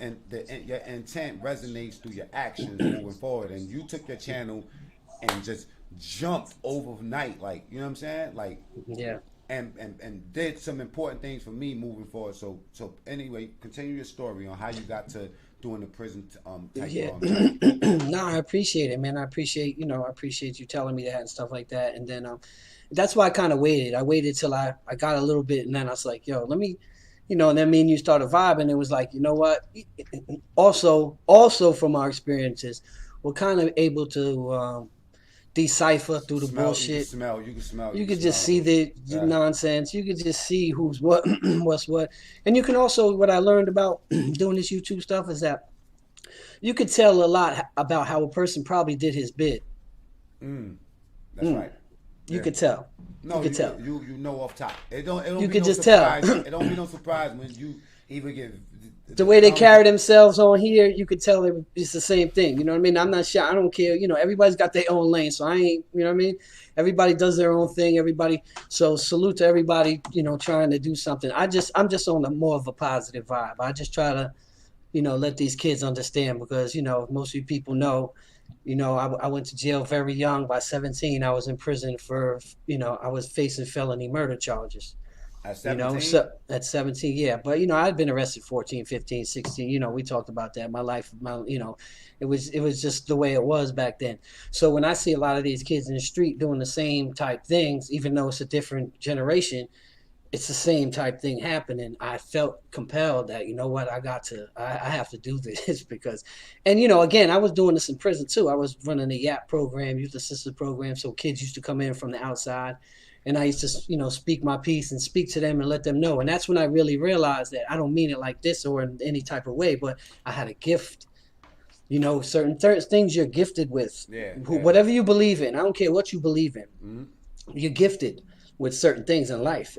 your intent resonates through your actions moving forward. And you took your channel and just jumped overnight, like you know what I'm saying, like Yeah. and did some important things for me moving forward. So anyway, continue your story on how you got to doing the prison type. Yeah. No, I appreciate it, man. I appreciate you telling me that and stuff like that. And then that's why I kind of waited. I waited till I got a little bit, and then I was like, yo, let me, and then me and you started vibing. It was like, you know what? Also from our experiences, we're kind of able to decipher through the Smell. bullshit. You can smell. You could just see the Yeah. nonsense. You could just see who's what, what's what. And you can also, what I learned about doing this YouTube stuff is that you could tell a lot about how a person probably did his bid. That's right. You Yeah. could tell. No, you could tell. You know off top. It don't You be could no just tell. surprise. It don't be no surprise when you even get The way they carry themselves on here, you could tell it's the same thing. You know what I mean? I'm not sure. I don't care. You know, everybody's got their own lane, so I ain't. You know what I mean? Everybody does their own thing. Everybody. So salute to everybody. You know, trying to do something. I'm just on a more of a positive vibe. I just try to, let these kids understand because most of you people know. I went to jail very young. By 17, I was in prison for. I was facing felony murder charges. At 17? So at 17, yeah. But, I'd been arrested 14, 15, 16. We talked about that. My life, it was just the way it was back then. So when I see a lot of these kids in the street doing the same type things, even though it's a different generation, it's the same type thing happening. I felt compelled that, I have to do this because, and, again, I was doing this in prison too. I was running a YAP program, youth assistance program. So kids used to come in from the outside. And I used to, speak my piece and speak to them and let them know. And that's when I really realized that I don't mean it like this or in any type of way, but I had a gift. Certain things you're gifted with. Yeah. Whatever you believe in. I don't care what you believe in. Mm-hmm. You're gifted with certain things in life.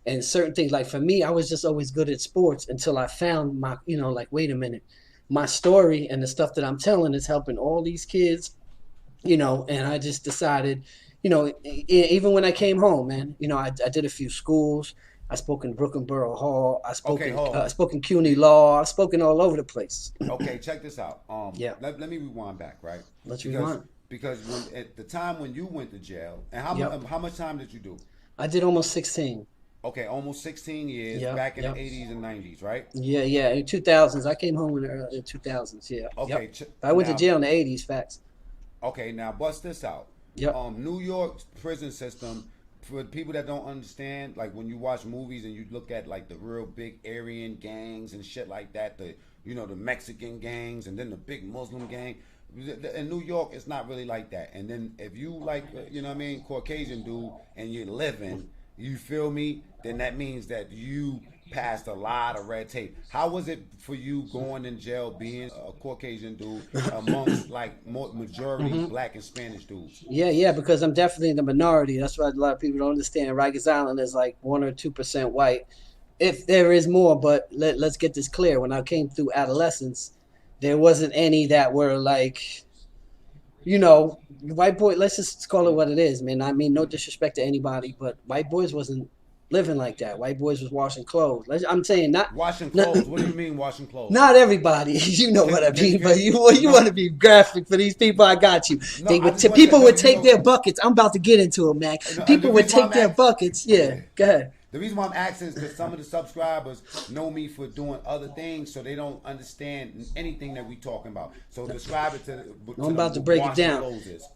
And certain things, like for me, I was just always good at sports until I found my, wait a minute. My story and the stuff that I'm telling is helping all these kids, and I just decided, even when I came home, man, I did a few schools. I spoke in Brooklyn Borough Hall. I spoke in CUNY Law. I spoke in all over the place. Okay, check this out. Yeah. Let me rewind back, right? Let's rewind. Because at the time when you went to jail, and how much time did you do? I did almost 16. Okay, almost 16 years back in the 80s and 90s, right? Yeah, in 2000s. I came home in the early 2000s, yeah. Okay. I went to jail in the 80s, facts. Okay, now bust this out. Yep. New York's prison system, for people that don't understand, like when you watch movies and you look at like the real big Aryan gangs and shit like that, the Mexican gangs and then the big Muslim gang. In New York, it's not really like that. And then if you like, Caucasian dude and you're living, you feel me? Then that means that you passed a lot of red tape. How was it for you going in jail being a Caucasian dude amongst like majority black and Spanish dudes? Yeah, because I'm definitely the minority. That's why a lot of people don't understand. Rikers Island is like 1 or 2% white, if there is more. But let's get this clear. When I came through adolescence, there wasn't any that were like, white boy. Let's just call it what it is, man. I mean, no disrespect to anybody, but white boys wasn't living like that. White boys was washing clothes. I'm saying not washing clothes. What do you mean washing clothes? Not everybody. You know what I mean. But you want to be graphic for these people. I got you. People would take their buckets. I'm about to get into it, man. People would take their buckets. Yeah, go ahead. The reason why I'm asking is because some of the subscribers know me for doing other things, so they don't understand anything that we talking about. So describe it to I'm about to break it down.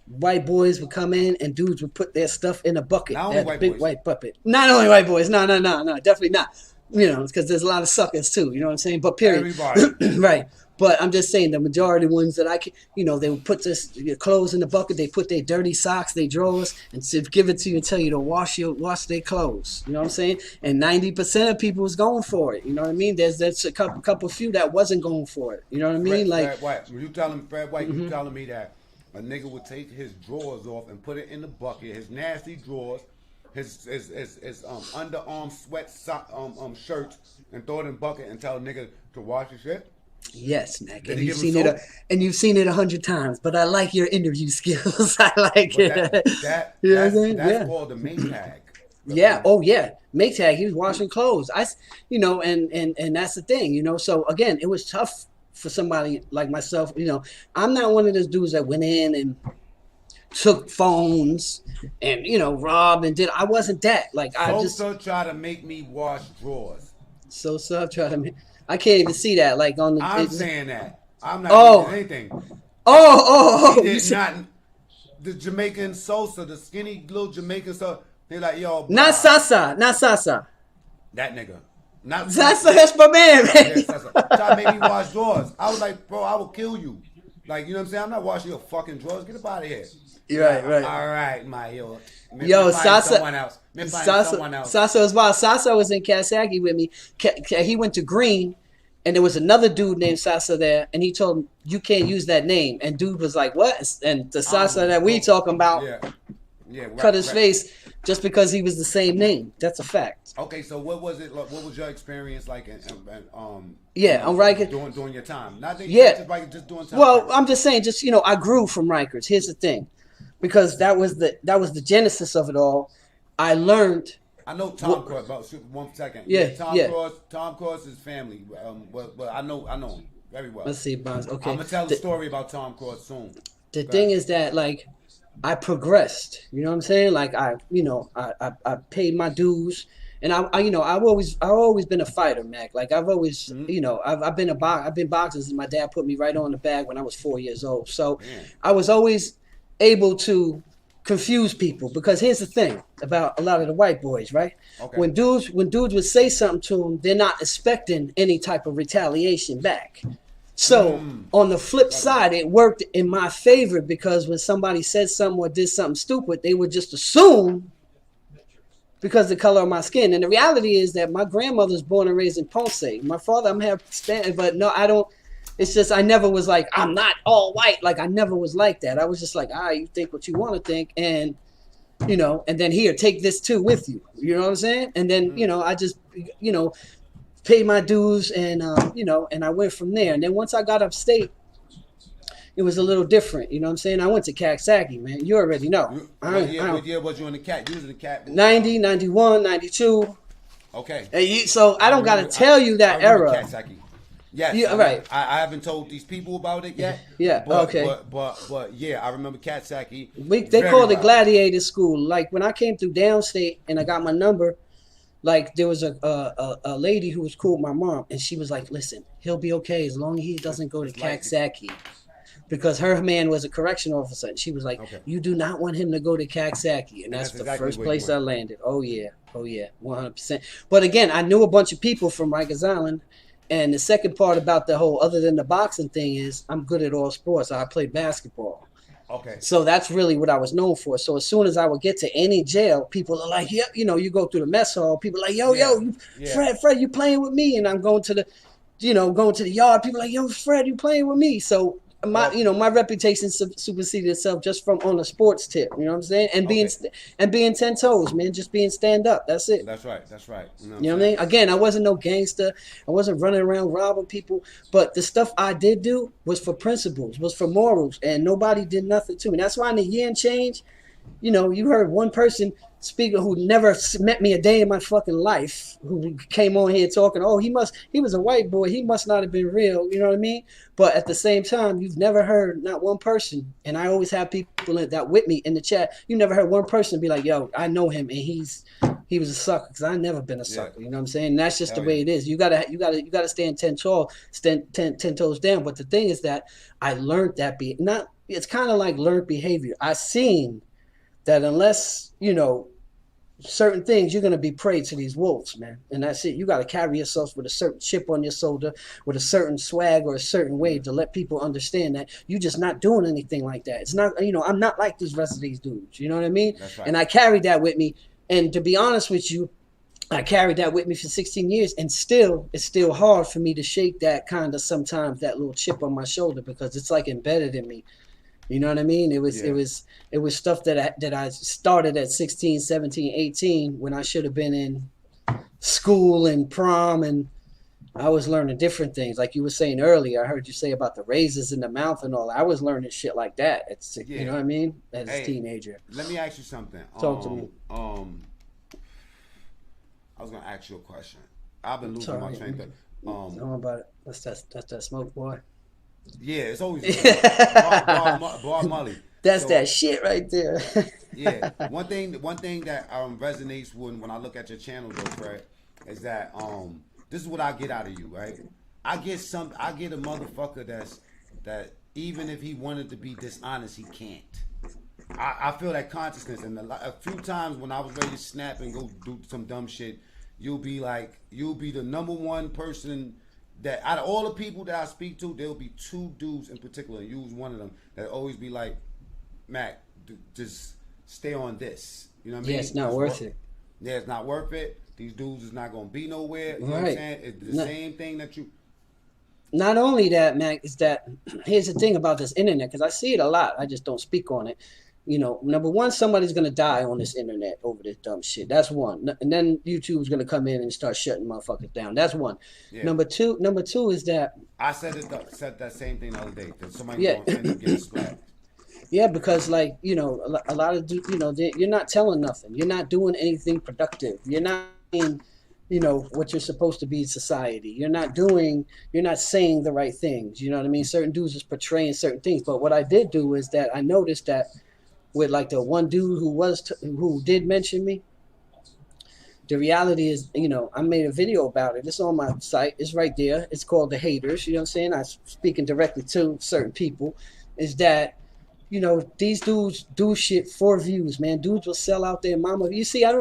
White boys would come in and dudes would put their stuff in a bucket. Not only white big boys. White bucket. Not only white boys. No, definitely not. Because there's a lot of suckers too. You know what I'm saying? But period. Everybody. Right. But I'm just saying the majority of ones that I can, they would put your clothes in the bucket. They put their dirty socks, their drawers, and give it to you and tell you to wash their clothes. You know what I'm saying? And 90% of people was going for it. You know what I mean? There's a couple few that wasn't going for it. You know what I mean? Fred White. You telling Fred White? You telling me that a nigga would take his drawers off and put it in the bucket, his nasty drawers, his underarm sweat shirts, and throw it in the bucket and tell a nigga to wash his shit? Yes, Mac, and you've seen it 100 times. But I like your interview skills. I like it. That's called the MayTag. Yeah. Oh yeah, MayTag. He was washing clothes. And that's the thing. So again, it was tough for somebody like myself. I'm not one of those dudes that went in and took phones and robbed and did. I wasn't that. Sosa tried to make me wash drawers. Sosa tried to make. I can't even see that. Like on the. I'm saying that. I'm not doing anything. Oh. He did not. The Jamaican Sosa, the skinny little Jamaican Sosa. They're like, yo. Bro, not Sasa. That nigga. Not Sasa. That's my man. Yeah, Sasa. Try to make me wash drawers. I was like, bro, I will kill you. Like, you know what I'm saying? I'm not washing your fucking drawers. Get up out of here. Right. All right, my yo. Yo, Sasa. Someone else. Someone else. Sasa was wild. Sasa was in Kasaki with me. He went to Green, and there was another dude named Sasa there, and he told him, you can't use that name. And dude was like, what? And the Sasa that we talking about cut his face just because he was the same name. That's a fact. Okay, so what was it? What was your experience like? On Rikers during your time. Not that just doing time. Well, I'm just saying, I grew from Rikers. Here's the thing, because that was the genesis of it all. I learned. I know Tom Cross. About 1 second. Tom Cross is family. But I know him very well. Let's see, Bonds. Okay, I'm gonna tell the story about Tom Cross soon. The thing is that I progressed. You know what I'm saying? Like I paid my dues, and I've always been a fighter, Mac. Like I've always, I've been boxing since my dad put me right on the bag when I was 4 years old. So I was always able to confuse people, because here's the thing about a lot of the white boys, right? Okay. When dudes would say something to them, they're not expecting any type of retaliation back. So on the flip side, it worked in my favor, because when somebody said something or did something stupid, they would just assume because of the color of my skin. And the reality is that my grandmother's born and raised in Ponce. My father, I'm half Spanish, but no, I don't. It's just I never was like, I'm not all white. Like I never was like that. I was just like, you think what you want to think, and and then here, take this too with you. You know what I'm saying? And then I just paid my dues, and and I went from there. And then once I got upstate, it was a little different. You know what I'm saying? I went to Kasaki, man. You already know. What year was you in the cat? You was in the cat? 90, 91, 92. Okay. So I don't got to tell you that era. Kasaki. Yes, right. I haven't told these people about it yet. Yeah. Okay. But yeah, I remember Kasaki. They called it Gladiator School. Like when I came through downstate and I got my number, like there was a lady who was cool with my mom, and she was like, "Listen, he'll be okay as long as he doesn't go to Kasaki." Because her man was a correctional officer, and she was like, "You do not want him to go to Kasaki," and that's the exactly first place I landed. Oh yeah, 100%. But again, I knew a bunch of people from Rikers Island, and the second part about the whole, other than the boxing thing, is I'm good at all sports. I played basketball. Okay. So that's really what I was known for. So as soon as I would get to any jail, people are like, "Yep," you go through the mess hall. People are like, "Yo, Fred, you playing with me?" And I'm going to the yard. People are like, "Yo, Fred, you playing with me?" So my reputation superseded itself just from on a sports tip. You know what I'm saying? And being 10 toes, man, just being stand up. That's it. That's right. You know what I mean? Again, I wasn't no gangster. I wasn't running around robbing people. But the stuff I did do was for principles, was for morals, and nobody did nothing to me. That's why in the year and change, you heard one person speaker who never met me a day in my fucking life, who came on here talking, he was a white boy, he must not have been real, you know what I mean? But at the same time, you've never heard not one person, and I always have people that with me in the chat, you never heard one person be like, "Yo, I know him and he was a sucker," because I never been a sucker. You know what I'm saying? And that's just the way it is. You gotta stand 10 toes down. But the thing is that I learned that it's kind of like learned behavior. I seen that unless, certain things, you're going to be prey to these wolves, man. And that's it. You got to carry yourself with a certain chip on your shoulder, with a certain swag or a certain way to let people understand that you're just not doing anything like that. It's not, I'm not like these rest of these dudes. You know what I mean? That's right. And I carried that with me. And to be honest with you, I carried that with me for 16 years, and it's still hard for me to shake that kind of sometimes, that little chip on my shoulder, because it's like embedded in me. You know what I mean? It was stuff that I started at 16, 17, 18 when I should have been in school and prom, and I was learning different things. Like you were saying earlier, I heard you say about the razors in the mouth and all that. I was learning shit like that. You know what I mean? As a teenager. Let me ask you something. Talk to me. I was gonna ask you a question. I've been losing my train of thought. Tell me about it. That's that smoke, boy. Yeah, it's always Bar Molly. That's that shit right there. Yeah. One thing that resonates when I look at your channel though, Fred, is that this is what I get out of you, right? I get a motherfucker that even if he wanted to be dishonest, he can't. I feel that consciousness, and a few times when I was ready to snap and go do some dumb shit, you'll be the number one person that out of all the people that I speak to, there will be two dudes in particular. You was one of them that always be like, Mac, just stay on this. You know what I mean? Yeah, it's not worth it. Yeah, it's not worth it. These dudes is not gonna be nowhere. You know Right. what I'm saying? It's the same thing that you. Not only that, Mac, is that here's the thing about this internet, because I see it a lot. I just don't speak on it. You know, number one, somebody's gonna die on this internet over this dumb shit. That's one. And then YouTube's gonna come in and start shutting motherfuckers down. That's one. Yeah. Number two is that I said that same thing the other day. That somebody Yeah. gonna end up getting splat. yeah, because like you know, a lot of you're not telling nothing. You're not doing anything productive. You're not being, you know, what you're supposed to be in society. You're not saying the right things. You know what I mean? Certain dudes is portraying certain things. But what I did do is that I noticed that with like the one dude who did mention me, the reality is, you know, I made a video about it. It's on my site. It's right there. It's called The Haters. You know what I'm saying? I'm speaking directly to certain people. Is that, you know, these dudes do shit for views, man. Dudes will sell out their mama. You see, I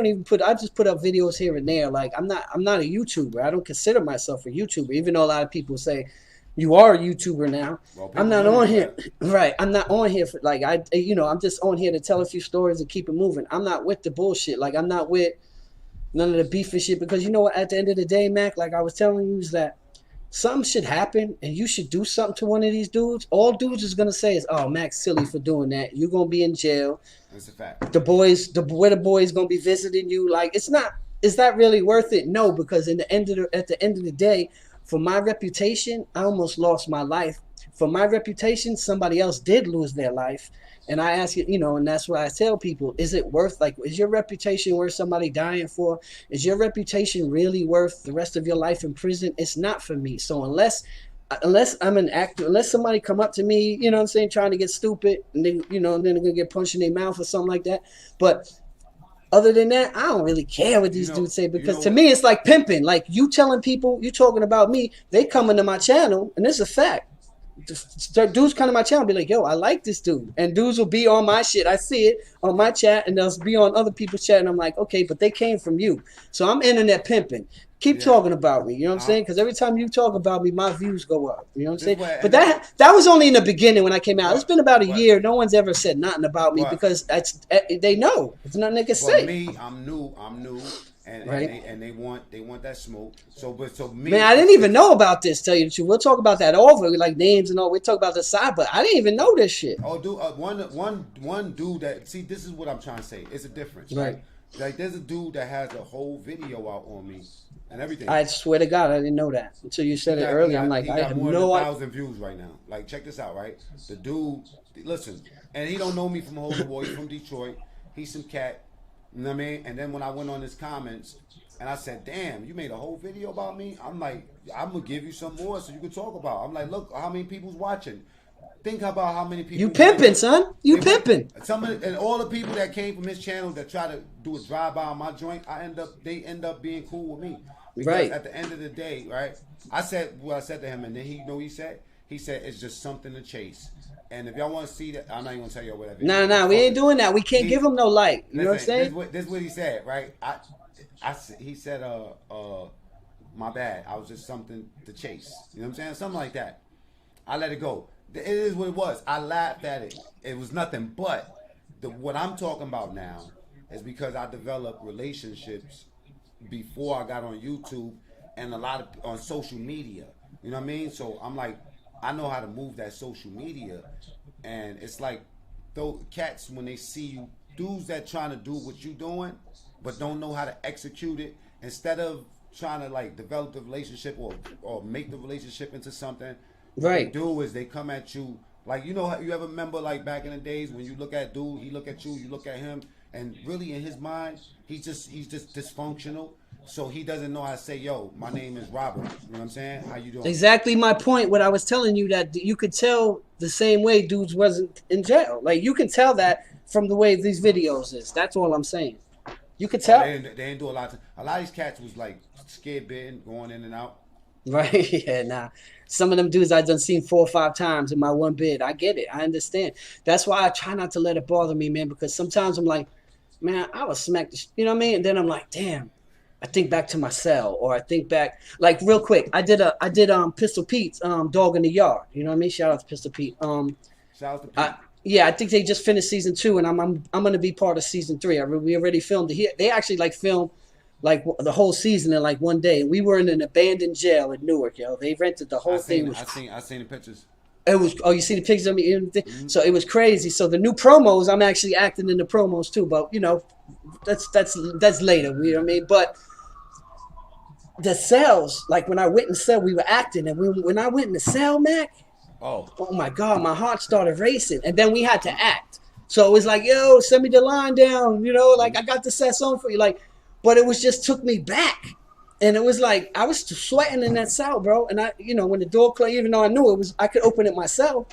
just put up videos here and there. Like I'm not a YouTuber. I don't consider myself a YouTuber, even though a lot of people say you are a YouTuber now. Well, I'm not on here. Right. I'm not on here for like I'm just on here to tell a few stories and keep it moving. I'm not with the bullshit. Like I'm not with none of the beef and shit, because you know what, at the end of the day, Mac, like I was telling you, is that something should happen and you should do something to one of these dudes. All dudes is gonna say is, "Oh, Mac's silly for doing that. You're gonna be in jail. That's a fact. The boys gonna be visiting you." Like it's not. Is that really worth it? No, because at the end of the day, for my reputation, I almost lost my life. For my reputation, somebody else did lose their life. And I ask you, you know, and that's why I tell people, is it worth, like, is your reputation worth somebody dying for? Is your reputation really worth the rest of your life in prison? It's not for me. So unless I'm an actor, unless somebody come up to me, you know what I'm saying, trying to get stupid, and then, you know, then they're going to get punched in their mouth or something like that. But other than that, I don't really care what these dudes say, because to me, it's like pimping. Like you telling people, you talking about me, they come into my channel, and it's a fact. Dudes come to my channel and be like, yo, I like this dude. And dudes will be on my shit. I see it on my chat, and they'll be on other people's chat, and I'm like, okay, but they came from you. So I'm internet pimping. Keep talking about me. You know what I'm saying? Because every time you talk about me, my views go up. You know what I'm saying? But that was only in the beginning when I came out. It's been about a year. No one's ever said nothing about me, because they know. It's nothing they can say. For me, I'm new. And, right. and they want that smoke. So me, man, I didn't even know about this. Tell you the truth, we'll talk about that over, like names and all. We'll talk about the side, but I didn't even know this shit. Oh, dude, one dude that, see, this is what I'm trying to say. It's a difference, right? Like there's a dude that has a whole video out on me and everything. I swear to God, I didn't know that until you said it earlier. I'm like, I have more no than 1,000 views right now. Like, check this out, right? The dude, listen, and he don't know me from Holden Boy. He's from Detroit. He's some cat. You know what I mean? And then when I went on his comments, and I said, damn, you made a whole video about me? I'm like, I'm going to give you some more so you can talk about. I'm like, look, how many people's watching? Think about how many people. You pimping, son. You pimping. And all the people that came from his channel that try to do a drive-by on my joint, they end up being cool with me. Because right. At the end of the day, right, I said what I said to him, and then he said it's just something to chase. And if y'all want to see that, I'm not even going to tell y'all whatever. Nah, we ain't doing that. We can't give him no light. You know what I'm saying? This is what he said, right? He said, my bad. I was just something to chase. You know what I'm saying? Something like that. I let it go. It is what it was. I laughed at it. It was nothing but what I'm talking about now is because I developed relationships before I got on YouTube and a lot of on social media. You know what I mean? So I'm like, I know how to move that social media, and it's like those cats when they see you, dudes that trying to do what you doing, but don't know how to execute it. Instead of trying to like develop the relationship or make the relationship into something, what they do is they come at you like, you know, you ever remember like back in the days when you look at dude, he look at you, you look at him, and really in his mind he's just dysfunctional. So he doesn't know how to say, yo, my name is Robert. You know what I'm saying? How you doing? Exactly my point. What I was telling you, that you could tell the same way dudes wasn't in jail. Like you can tell that from the way these videos is. That's all I'm saying. You could tell. They didn't do a lot of these cats was like scared bitten, going in and out. Right? Yeah, nah. Some of them dudes I done seen 4 or 5 times in my one bid. I get it. I understand. That's why I try not to let it bother me, man, because sometimes I'm like, man, I was smacked, you know what I mean? And then I'm like, damn, I think back to my cell, or I think back like real quick. I did Pistol Pete's Dog in the Yard. You know what I mean? Shout out to Pistol Pete. Shout out to Pete. Yeah, I think they just finished season 2, and I'm gonna be part of season 3. We already filmed it. They actually like filmed like the whole season in like one day. We were in an abandoned jail in Newark, yo. They rented the whole thing. I seen the pictures. It was, oh, you see the pictures of me? Mm-hmm. So it was crazy. So the new promos, I'm actually acting in the promos too, but you know, that's later. You know what I mean? But the cells, like when I went in the cell, we were acting, and when I went in the cell, Mac, oh my God, my heart started racing, and then we had to act. So it was like, yo, send me the line down, you know, like I got the set song for you, like, but it was just took me back. And it was like, I was sweating in that cell, bro. And I, you know, when the door closed, even though I knew it was, I could open it myself.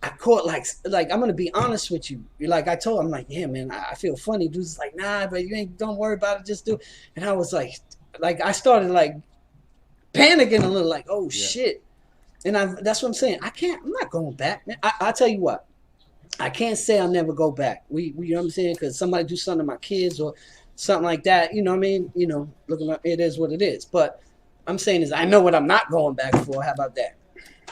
I caught like I'm going to be honest with you. Like I told him, like, yeah, man, I feel funny. Dude's like, nah, but don't worry about it. Just do it. And I was like I started like panicking a little, like, oh shit. And that's what I'm saying. I'm not going back, man. I'll tell you what, I can't say I'll never go back. You know what I'm saying? Because somebody do something to my kids or something like that, you know what I mean? You know, looking up, it is what it is. But I'm saying is I know what I'm not going back for. How about that?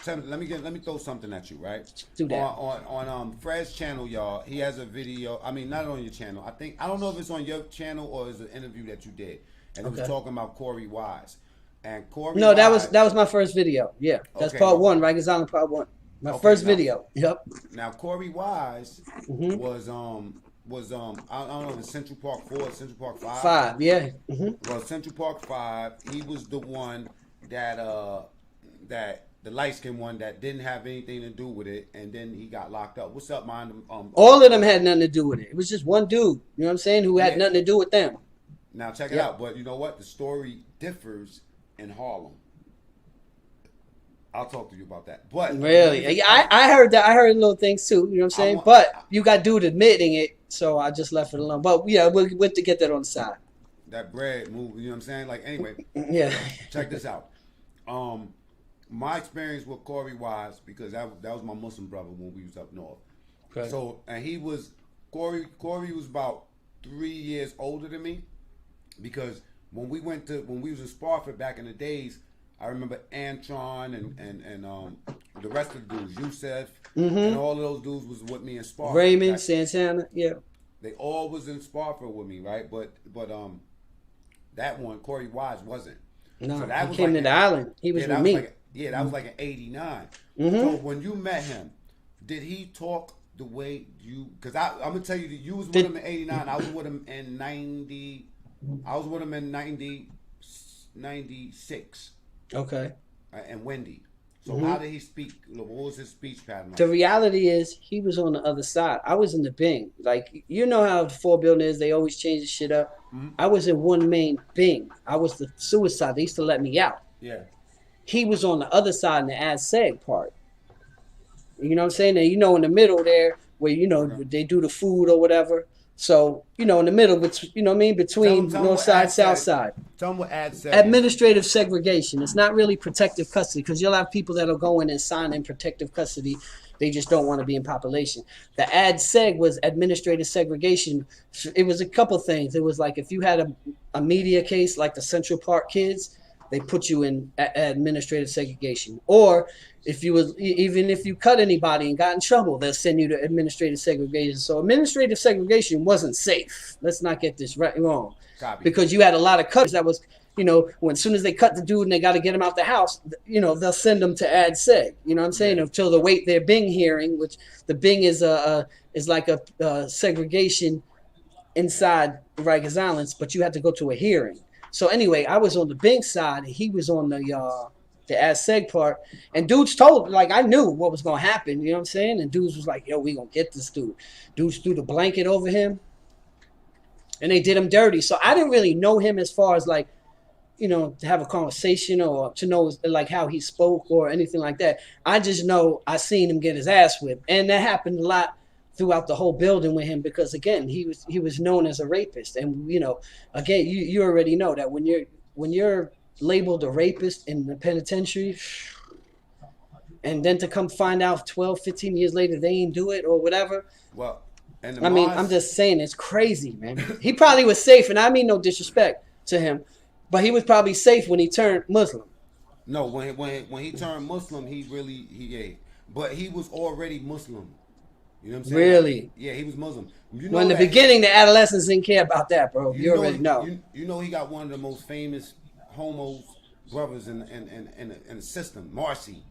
Let me throw something at you, right? Do that. On Fred's channel, y'all, he has a video. I mean, not on your channel. I don't know if it's on your channel or it's an interview that you did, and it was talking about Corey Wise. And Corey. No, Wise, that was my first video. Yeah, that's part 1. Rikers Island part 1. My first video. Yep. Now Corey Wise was I don't know if it's Central Park 4 or Central Park 5. 5, yeah. Mm-hmm. Well, Central Park 5, he was the one that the light skinned one that didn't have anything to do with it, and then he got locked up. What's up, man? All of them had nothing to do with it. It was just one dude, you know what I'm saying, who had nothing to do with them. Now check it out. But you know what? The story differs in Harlem. I'll talk to you about that. But really, I heard that. I heard little things too. You know what I'm saying? But you got dude admitting it, so I just left it alone. But yeah, we'll to get that on the side. That bread move. You know what I'm saying? Like anyway. Yeah. Check this out. My experience with Corey Wise, because that was my Muslim brother when we was up north. Okay. So and he was Corey was about 3 years older than me, because when we was in Sparford back in the days. I remember Antron and the rest of the dudes, Yusef, and all of those dudes was with me in Sparford. Raymond, Santana, yeah. They all was in Sparford with me, right? But that one, Corey Wise, wasn't. No, so he came to the island. He was with me. That was like an 89. So when you met him, did he talk the way you? Because I'm gonna tell you that you was with him in 89. I was with him in 90. I was with him in 96. Okay. And Wendy. So how did he speak? What was his speech pattern like? The reality is he was on the other side. I was in the Bing. Like, you know how the 4 building is. They always change the shit up. I was in one main Bing. I was the suicide. They used to let me out. Yeah. He was on the other side in the ad seg part. You know what I'm saying? And you know, in the middle there where, you know, they do the food or whatever. So, you know, in the middle, you know what I mean? Between north side, south side. Tell them what ad seg. Administrative segregation. It's not really protective custody, because you'll have people that'll go in and sign in protective custody. They just don't want to be in population. The ad seg was administrative segregation. It was a couple things. It was like if you had a media case like the Central Park kids, they put you in administrative segregation. Or if you cut anybody and got in trouble, they'll send you to administrative segregation. So administrative segregation wasn't safe. Let's not get this wrong. Copy. Because you had a lot of cuts that was, you know, as soon as they cut the dude and they got to get him out the house, you know, they'll send them to ad seg. You know what I'm saying? Yeah. Until they wait their Bing hearing, which the Bing is like a segregation inside Rikers Islands, but you have to go to a hearing. So anyway, I was on the Bing side and he was on the ad seg part, and dudes told, like, I knew what was gonna happen, you know what I'm saying? And dudes was like, yo, we gonna get this dude. Dudes threw the blanket over him and they did him dirty. So I didn't really know him as far as, like, you know, to have a conversation or to know like how he spoke or anything like that. I just know I seen him get his ass whipped, and that happened a lot throughout the whole building with him, because again, he was known as a rapist. And you know, again, you already know that when you're labeled a rapist in the penitentiary, and then to come find out 12, 15 years later they ain't do it or whatever. Well, and I'm just saying, it's crazy, man. He probably was safe, and I mean no disrespect, to him, but he was probably safe when he turned Muslim. No, when he turned Muslim, yeah, but he was already Muslim. You know what I'm saying? Like, Really? yeah, he was Muslim. You Well, know in the that beginning, the adolescents didn't care about that, bro. you You know already know. you know he got one of the most famous homos brothers in the system, Marcy.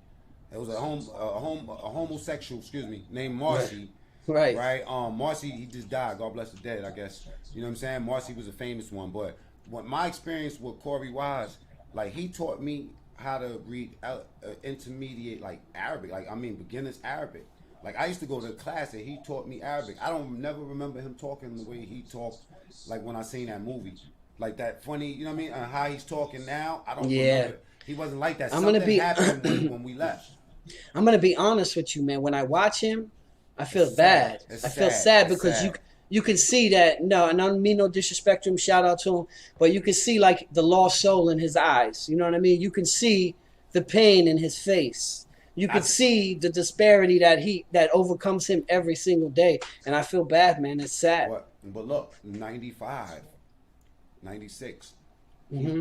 It was a homosexual, excuse me, named Marcy. Right. Right? Marcy, he just died. God bless the dead, I guess. You know what I'm saying? Marcy was a famous one, but what my experience with Corey Wise, like he taught me how to read intermediate, like Arabic, like I mean beginners Arabic. Like I used to go to class and he taught me Arabic. I don't never remember him talking the way he talked, like when I seen that movie, like that funny, you know what I mean? And how he's talking now, I don't remember. He wasn't like that. I'm Something gonna be. happened when we left. I'm gonna be honest with you, man. When I watch him, I feel It's bad. sad. I feel sad because you can see that. No, and I don't mean no disrespect to him. Shout out to him, but you can see like the lost soul in his eyes. You know what I mean? You can see the pain in his face. You can see the disparity that overcomes him every single day, and I feel bad, man. It's sad. But look, 95, 96,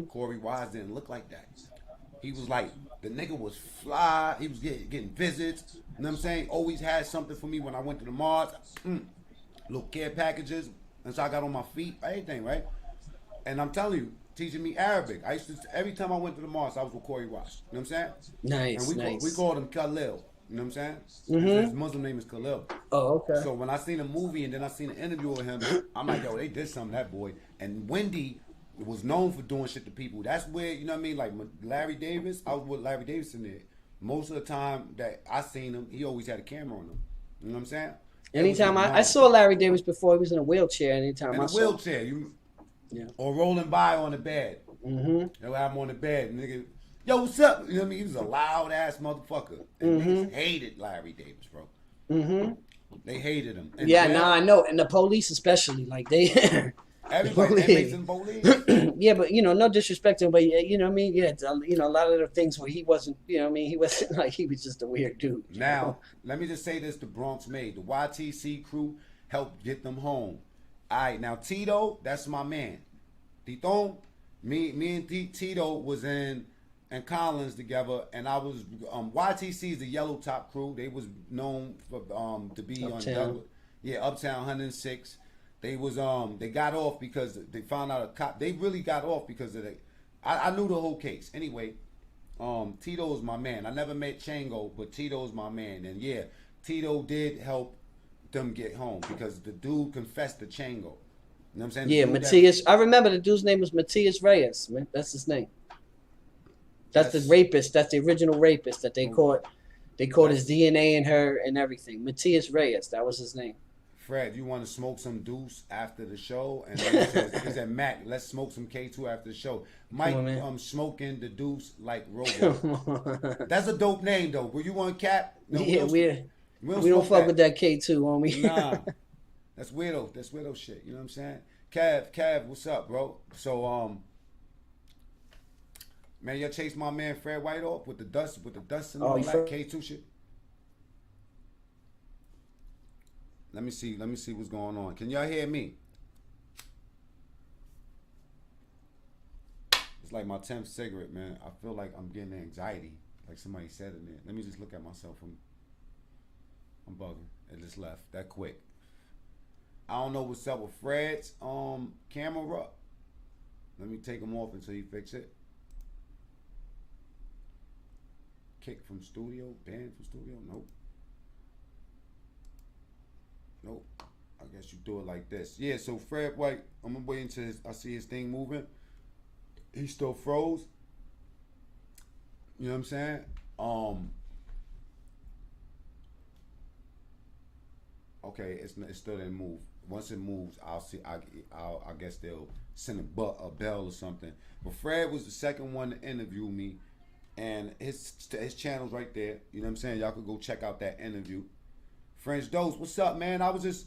Corey Wise didn't look like that. He was like, the nigga was fly. He was getting visits. You know what I'm saying? Always had something for me when I went to the Mars. Little care packages. And so I got on my feet, everything, right? And I'm telling you, teaching me Arabic. I used to, every time I went to the Mars, I was with Corey Wise. You know what I'm saying? Nice, and we called him Khalil. You know what I'm saying? His Muslim name is Khalil. Oh, okay. So when I seen a movie and then I seen an interview with him, I'm like, yo, they did something to that boy. And Wendy was known for doing shit to people. That's where, you know what I mean? Like Larry Davis, I was with Larry Davis in there. Most of the time that I seen him, he always had a camera on him. You know what I'm saying? Anytime I saw Larry Davis before, he was in a wheelchair. Anytime in I a saw wheelchair, or rolling by on the bed. Mm-hmm. They'll have him on the bed, nigga. Yo, what's up? You know what I mean? He was a loud ass motherfucker. And niggas hated Larry Davis, bro. Mm-hmm. They hated him. And I know. And the police especially, like they. Everybody, inmates in police. Yeah, but no disrespect to him, but you know what I mean. Yeah, a lot of the things where he wasn't, you know what I mean. He wasn't like he was just a weird dude. Now, let me just say this: the Bronx made the YTC crew helped get them home. All right, now Tito, that's my man. Tito, me and Tito was in Collins together, and I was YTC is the Yellow Top crew. They was known for to be Uptown. on Douglas, Uptown 106. They was they got off because they found out a cop. They really got off because of I knew the whole case. Anyway, Tito is my man. I never met Chango, but Tito is my man. And yeah, Tito did help them get home because the dude confessed to Chango. You know what I'm saying? Yeah, Matias. I remember the dude's name was Matias Reyes. Man, that's his name. That's the rapist. That's the original rapist that they caught. They caught his DNA in her and everything. Matias Reyes. That was his name. Fred, you want to smoke some deuce after the show? And then he said, Mac, let's smoke some K2 after the show. Mike, smoking the deuce like Robo. That's a dope name, though. Will you want Cap? No, yeah, we don't fuck with that K2, homie. Nah. That's weirdo. That's weirdo shit. You know what I'm saying? Cav, what's up, bro? So, man, y'all chased my man Fred White off with the dust and all that K2 shit. Let me see what's going on. Can y'all hear me? It's like my 10th cigarette, man. I feel like I'm getting anxiety, like somebody said in there. Let me just look at myself. I'm bugging. It just left that quick. I don't know what's up with Fred's camera. Let me take him off until he fix it. Kick from studio, banned from studio. Nope. I guess you do it like this. Yeah, so Fred White, I'm gonna wait until I see his thing moving. He still froze. You know what I'm saying? Okay, it still didn't move. Once it moves, I'll see. I guess they'll send a bell or something. But Fred was the second one to interview me, and his channel's right there. You know what I'm saying? Y'all could go check out that interview. French Dose, what's up, man? I was just,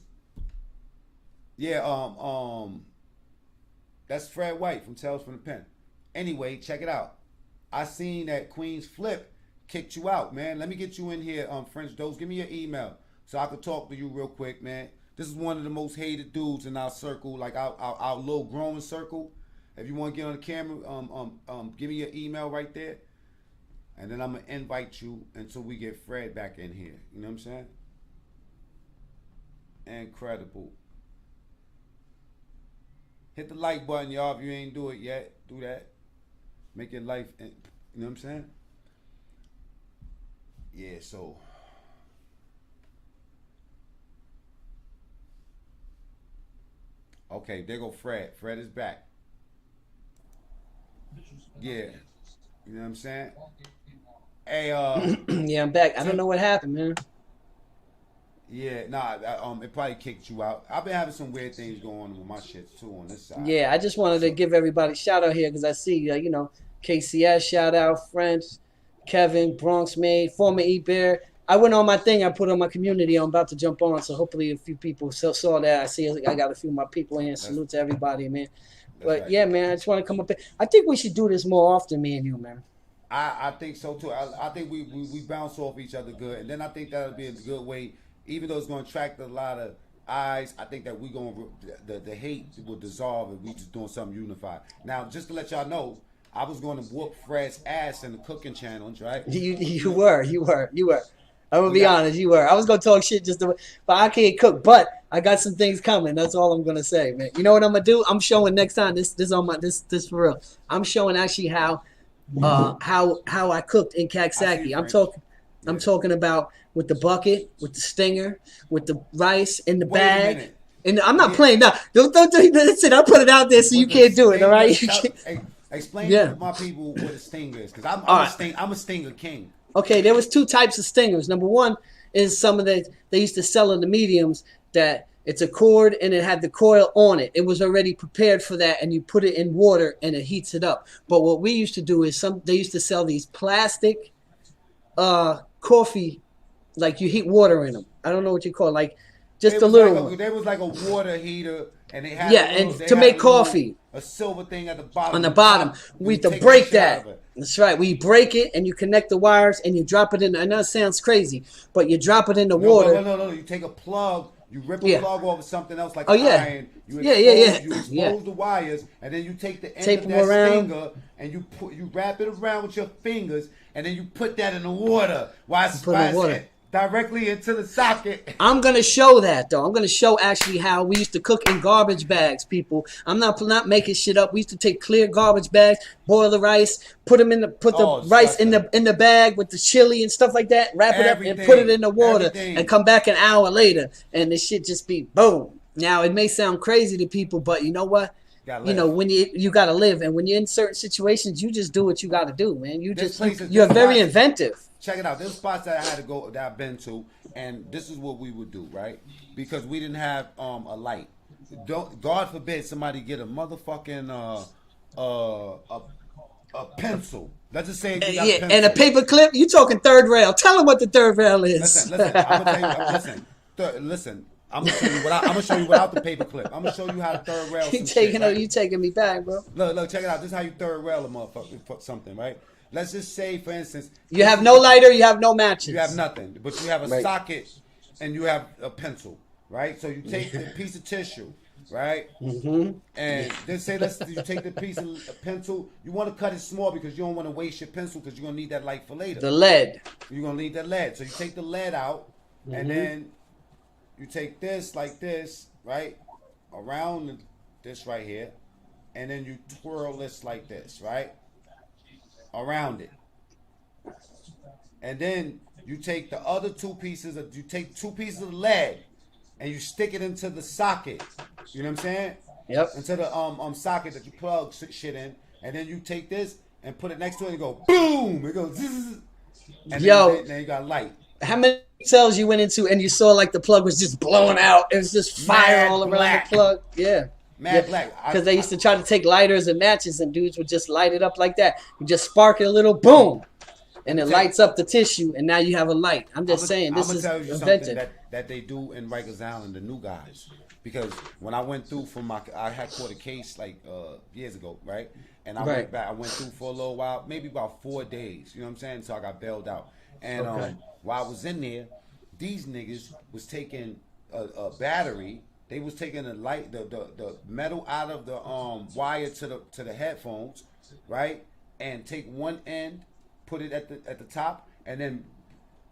that's Fred White from Tales from the Pen. Anyway, check it out. I seen that Queen's Flip kicked you out, man. Let me get you in here, French Dose. Give me your email so I could talk to you real quick, man. This is one of the most hated dudes in our circle, like our little growing circle. If you want to get on the camera, give me your email right there, and then I'm gonna invite you until we get Fred back in here. You know what I'm saying? Incredible. Hit the like button, y'all. If you ain't do it yet, do that. Make your life, you know what I'm saying? Yeah, so. Okay, there go Fred. Fred is back. Yeah. You know what I'm saying? Hey, Yeah, I'm back. I don't know what happened, man. yeah, nah, it probably kicked you out. I've been having some weird things going on with my shit too on this side. Yeah, I just wanted to give everybody a shout out here because I see, KCS shout out, French, Kevin, Bronx made, former E Bear. I went on my thing. I put on my community. I'm about to jump on, so hopefully a few people saw that. I see I got a few of my people in. Salute to everybody, man. But right. yeah, man, I just want to come up here. I think we should do this more often, me and you, man. I think so too. I think we bounce off each other good, and then I think that'll be a good way. Even though it's going to attract a lot of eyes, I think that we going the hate will dissolve if we just doing something unified. Now, just to let y'all know, I was going to whoop Fred's ass in the cooking challenge, right? You were. I'm gonna be honest, you were. I was gonna talk shit but I can't cook. But I got some things coming. That's all I'm gonna say, man. You know what I'm gonna do? I'm showing next time. This for real. I'm showing actually how I cooked in Kaksaki. I'm talking about with the bucket, with the stinger, with the rice in the bag. And I'm not playing now. Don't listen. I'll put it out there so you can't do it. All right? Explain to my people what a stinger is, because I'm a stinger king. Okay, there was two types of stingers. Number one is some of they used to sell in the mediums that it's a cord and it had the coil on it. It was already prepared for that, and you put it in water and it heats it up. But what we used to do is they used to sell these plastic coffee, like you heat water in them. I don't know what you call it, like just a little one. There was like a water heater, and they had and to make coffee. A silver thing at the bottom. On the bottom, we have to break that. That's right. We break it and you connect the wires and you drop it in. I know it sounds crazy, but you drop it in the water. No. You take a plug, you rip a plug off of something else like iron. You expose the wires, and then you take the end of that stinger and you wrap it around with your fingers, and then you put that in the water. Directly into the socket. I'm going to show that, though. I'm going to show actually how we used to cook in garbage bags, people. I'm not making shit up. We used to take clear garbage bags, boil the rice, put the rice in the bag with the chili and stuff like that, wrap it up and put it in the water and come back an hour later, and the shit just be boom. Now, it may sound crazy to people, but you know what? When you got to live, and when you're in certain situations, you just do what you got to do, man. You're very inventive. Check it out. There's spots that I had to go that I've been to, and this is what we would do, right? Because we didn't have a light. God forbid somebody get a motherfucking a pencil. Let's just say you got a pencil. And a paper clip. You talking third rail? Tell them what the third rail is. Listen. I'm gonna tell you. Listen. I'm gonna show you without the paper clip. I'm gonna show you how to third rail. You taking me back, bro? Look, check it out. This is how you third rail a motherfucker something, right? Let's just say, for instance, you have no lighter, you have no matches. You have nothing, but you have a socket and you have a pencil, right? So you take the piece of tissue, right? Mm-hmm. And then say, you take the piece of pencil. You want to cut it small because you don't want to waste your pencil because you're gonna need that light for later. The lead. You're gonna need that lead. So you take the lead out, and then you take this like this, right, around this right here, and then you twirl this like this, right, around it. And then you take the other two pieces of lead and you stick it into the socket. You know what I'm saying? Yep. Into the socket that you plug shit in, and then you take this and put it next to it and go boom. It goes zzz, and then you got light. How many cells you went into and you saw like the plug was just blowing out? It was just fire all around the plug. Yeah. Mad black. Because they used to try to take lighters and matches, and dudes would just light it up like that. You just spark it a little, boom, and it lights up the tissue, and now you have a light. I'm just saying, this is inventive. Something that they do in Rikers Island, the new guys. Because when I went through I had caught a case like years ago, right? And I went back. I went through for a little while, maybe about 4 days. You know what I'm saying? So I got bailed out. And while I was in there, these niggas was taking a battery. they was taking the light, the metal out of the wire to the headphones, right? And take one end, put it at the top, and then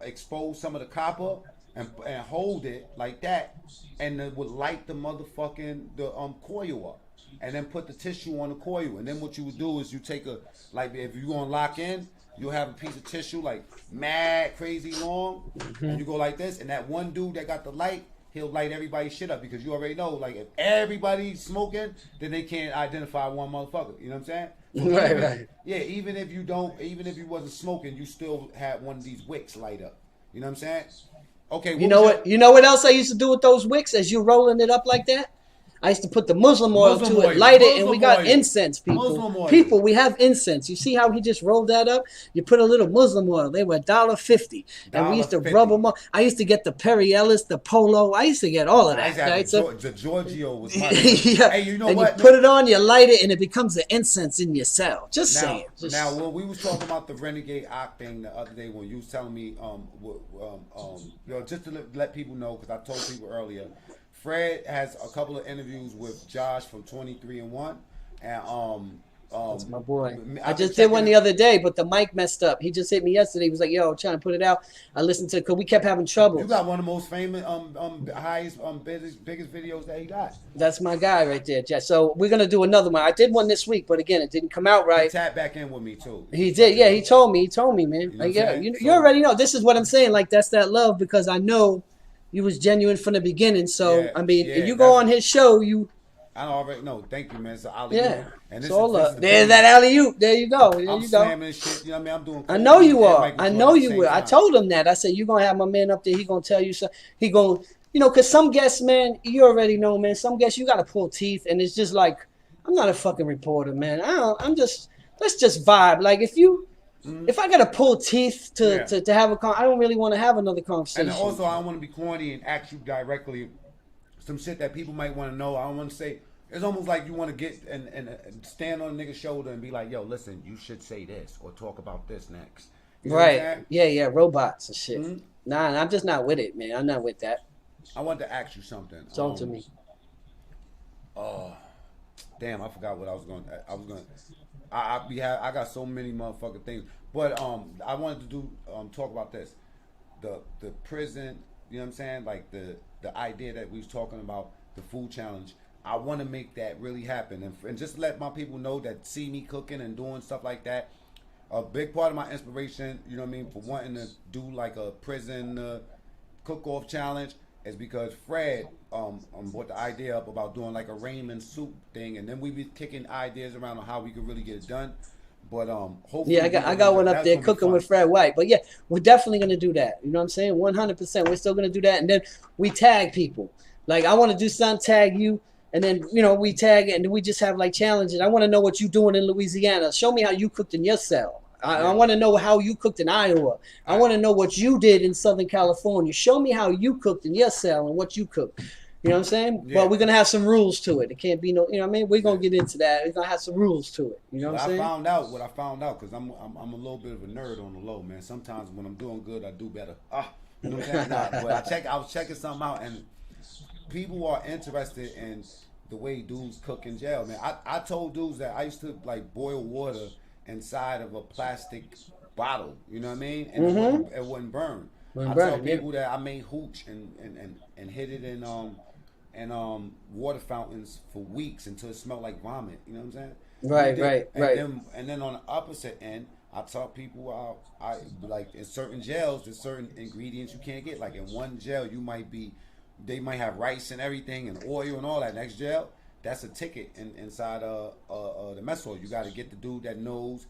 expose some of the copper and hold it like that, and it would light the motherfucking coil up, and then put the tissue on the coil. And then what you would do is you take like if you gonna lock in, you'll have a piece of tissue like mad crazy long, and you go like this, and that one dude that got the light, he'll light everybody's shit up, because you already know, like, if everybody's smoking, then they can't identify one motherfucker. You know what I'm saying? So right. Yeah, even if you wasn't smoking, you still had one of these wicks light up. You know what I'm saying? Okay. You know what? You know what else I used to do with those wicks? As you rolling it up like that, I used to put the Muslim oil to it, light it, and we got incense, people. People, we have incense. You see how he just rolled that up? You put a little Muslim oil. They were $1.50, and we used to rub them up. I used to get the Perry Ellis, the Polo. I used to get all of that. Exactly. Right? So, the Giorgio was my yeah. Hey, you know and what? You put it on, you light it, and it becomes an incense in your cell. Just saying. Now, when we was talking about the Renegade Ock thing the other day, when you was telling me, just to let people know, because I told people earlier, Fred has a couple of interviews with Josh from 23 and 1, and that's my boy. I just did one the other day, but the mic messed up. He just hit me yesterday. He was like, "Yo, I'm trying to put it out." I listened to it because we kept having trouble. You got one of the most famous, highest, biggest videos that he got. That's my guy right there, Jess. So we're gonna do another one. I did one this week, but again, it didn't come out right. He tapped back in with me too. He did, yeah. He told me, man. Like, yeah, you already know. This is what I'm saying. Like, that's that love, because I know you was genuine from the beginning. So I mean, if you go on his show, I already know. Thank you, man. So and this there's that alley-oop. There you go. There I'm you go. slamming this shit. You know what I mean? I'm doing. I know you are. I know you will. I told him that. I said, you're gonna have my man up there. He gonna tell you something. He gonna, because some guests, man, you already know, man. Some guests you gotta pull teeth, and it's just like, I'm not a fucking reporter, man. Let's just vibe. Like, if I gotta pull teeth to have I don't really want to have another conversation. And also, I don't want to be corny and ask you directly some shit that people might want to know. I don't want to say. It's almost like you want to get and stand on a nigga's shoulder and be like, "Yo, listen, you should say this or talk about this next." You know right? Yeah, robots and shit. Mm-hmm. Nah, I'm just not with it, man. I'm not with that. I wanted to ask you something. Talk to me. Damn, I forgot what I was going. I got so many motherfucking things, but I wanted to talk about this, the prison. You know what I'm saying? Like the idea that we was talking about, the food challenge. I want to make that really happen, and just let my people know that see me cooking and doing stuff like that. A big part of my inspiration, you know what I mean, for wanting to do like a prison cook-off challenge is because Fred brought the idea up about doing like a ramen soup thing, and then we be kicking ideas around on how we could really get it done. But hopefully, I got one up there cooking with Fred White. But yeah, we're definitely gonna do that. You know what I'm saying? 100%. We're still gonna do that, and then we tag people. Like, I want to do something, tag you. And then, we tag it, and we just have like challenges. I want to know what you're doing in Louisiana. Show me how you cooked in your cell. I want to know how you cooked in Iowa. I want to know what you did in Southern California. Show me how you cooked in your cell and what you cooked. You know what I'm saying? Yeah. But we're going to have some rules to it. It can't be no, you know what I mean? We're going to get into that. We're going to have some rules to it. You know what I'm saying? What I found out, because I'm a little bit of a nerd on the low, man. Sometimes when I'm doing good, I do better. You know what I'm saying? But I was checking something out, and people are interested in the way dudes cook in jail, man. I told dudes that I used to like boil water inside of a plastic bottle, you know what I mean? And it wouldn't burn. I tell people that I made hooch and hid it in water fountains for weeks until it smelled like vomit, you know what I'm saying? Right. And then on the opposite end, I taught people I like in certain jails there's certain ingredients you can't get. Like in one jail they might have rice and everything and oil and all that. Next jail, that's a ticket inside the mess hall. You got to get the dude that knows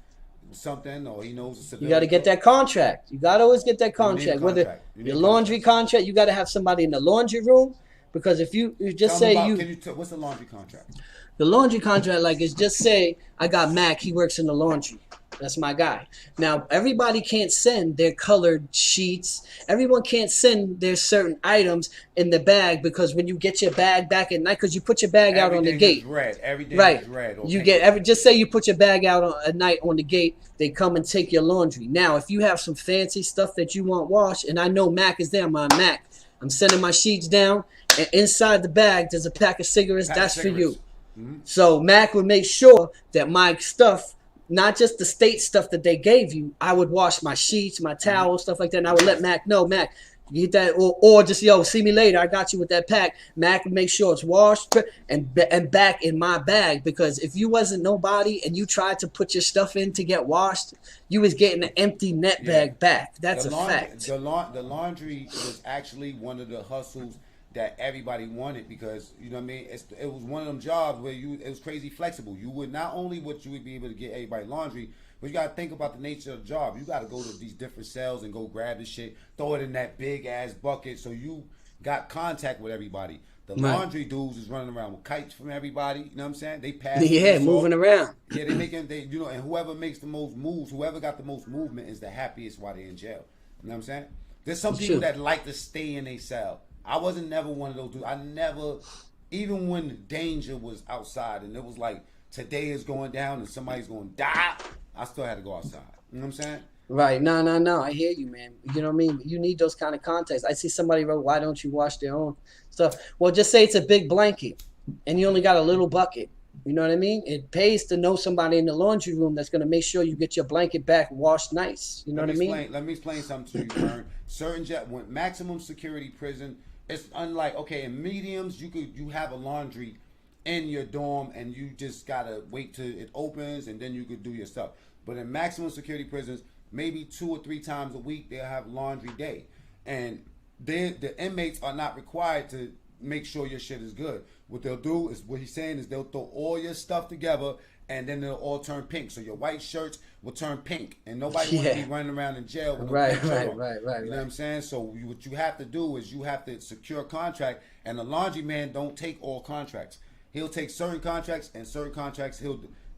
something, or he knows a civilian. You got to get that contract. You got to always get that contract. Whether your laundry contract, you got to have somebody in the laundry room, because if you just say what's the laundry contract? The laundry contract, like, is just say I got Mac. He works in the laundry. That's my guy. Now, everybody can't send their colored sheets. Everyone can't send their certain items in the bag, because when you get your bag back at night, because you put your bag out on the gate. Everything is red. Okay. You get just say you put your bag out at night on the gate. They come and take your laundry. Now, if you have some fancy stuff that you want washed, and I know Mac is there, my Mac, I'm sending my sheets down, and inside the bag there's a pack of cigarettes. That's for you. So Mac would make sure that my stuff, not just the state stuff that they gave you, I would wash my sheets, my towels, stuff like that, and I would let Mac know, Mac, you get that, or just, yo, see me later, I got you with that pack. Mac would make sure it's washed and back in my bag, because if you wasn't nobody and you tried to put your stuff in to get washed, you was getting an empty net bag back. That's a fact. The laundry was actually one of the hustles that everybody wanted, because you know what I mean. It was one of them jobs where it was crazy flexible. You would not only you would be able to get everybody laundry, but you got to think about the nature of the job. You got to go to these different cells and go grab the shit, throw it in that big ass bucket, so you got contact with everybody. The laundry dudes is running around with kites from everybody. You know what I'm saying? They pass. Yeah, moving around. Yeah, and whoever makes the most moves, whoever got the most movement is the happiest while they're in jail. You know what I'm saying? There's some people that like to stay in a cell. I wasn't never one of those dudes. I never, even when danger was outside and it was like today is going down and somebody's going to die, I still had to go outside. You know what I'm saying? Right. No. I hear you, man. You know what I mean? You need those kind of contacts. I see somebody wrote, why don't you wash their own stuff? Well, just say it's a big blanket and you only got a little bucket. You know what I mean? It pays to know somebody in the laundry room that's going to make sure you get your blanket back washed nice. You know what I mean? Let me explain something to you, Vern. When maximum security prison, it's unlike, okay, in mediums, you have a laundry in your dorm and you just got to wait till it opens and then you could do your stuff. But in maximum security prisons, maybe 2 or 3 times a week, they'll have laundry day. And the inmates are not required to make sure your shit is good. What they'll do is, what he's saying is they'll throw all your stuff together and then they'll all turn pink. So your white shirts will turn pink. And nobody wants to be running around in jail with right. You know what I'm saying? So what you have to do is you have to secure a contract, and the laundry man don't take all contracts. He'll take certain contracts, and certain contracts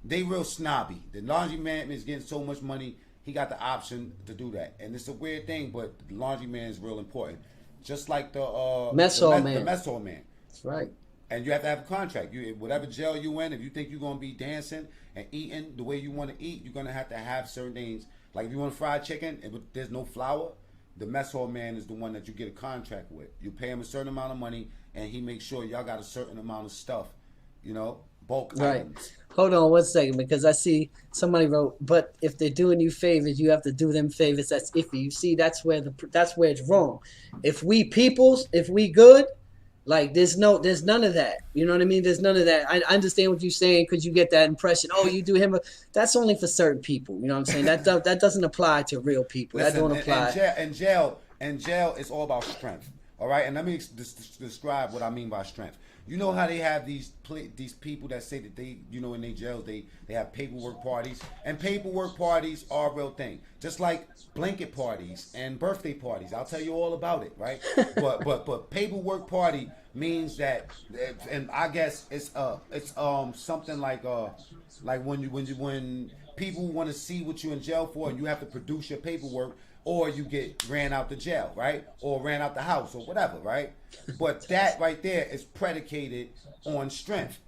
they real snobby. The laundry man is getting so much money, he got the option to do that. And it's a weird thing, but the laundry man is real important. Just like the mess hall man. That's right. And you have to have a contract. Whatever jail you in, if you think you're gonna be dancing and eating the way you want to eat, you're gonna have to have certain things. Like if you want fried chicken and there's no flour, the mess hall man is the one that you get a contract with. You pay him a certain amount of money, and he makes sure y'all got a certain amount of stuff. You know, bulk items. Hold on 1 second, because I see somebody wrote, but if they're doing you favors, you have to do them favors. That's iffy. You see, that's where it's wrong. If we good, like there's none of that. You know what I mean? There's none of that. I understand what you're saying, because you get that impression. Oh, you do him. That's only for certain people. You know what I'm saying? That doesn't apply to real people. Listen, that don't apply. In jail, it's all about strength. All right, and let me describe what I mean by strength. You know how they have these people that say that they, you know, in their jails they have paperwork parties, and paperwork parties are a real thing. Just like blanket parties and birthday parties. I'll tell you all about it, right? but paperwork party means that, and I guess it's something like when people want to see what you're in jail for, and you have to produce your paperwork, or you get ran out the jail, right? Or ran out the house, or whatever, right? But that right there is predicated on strength.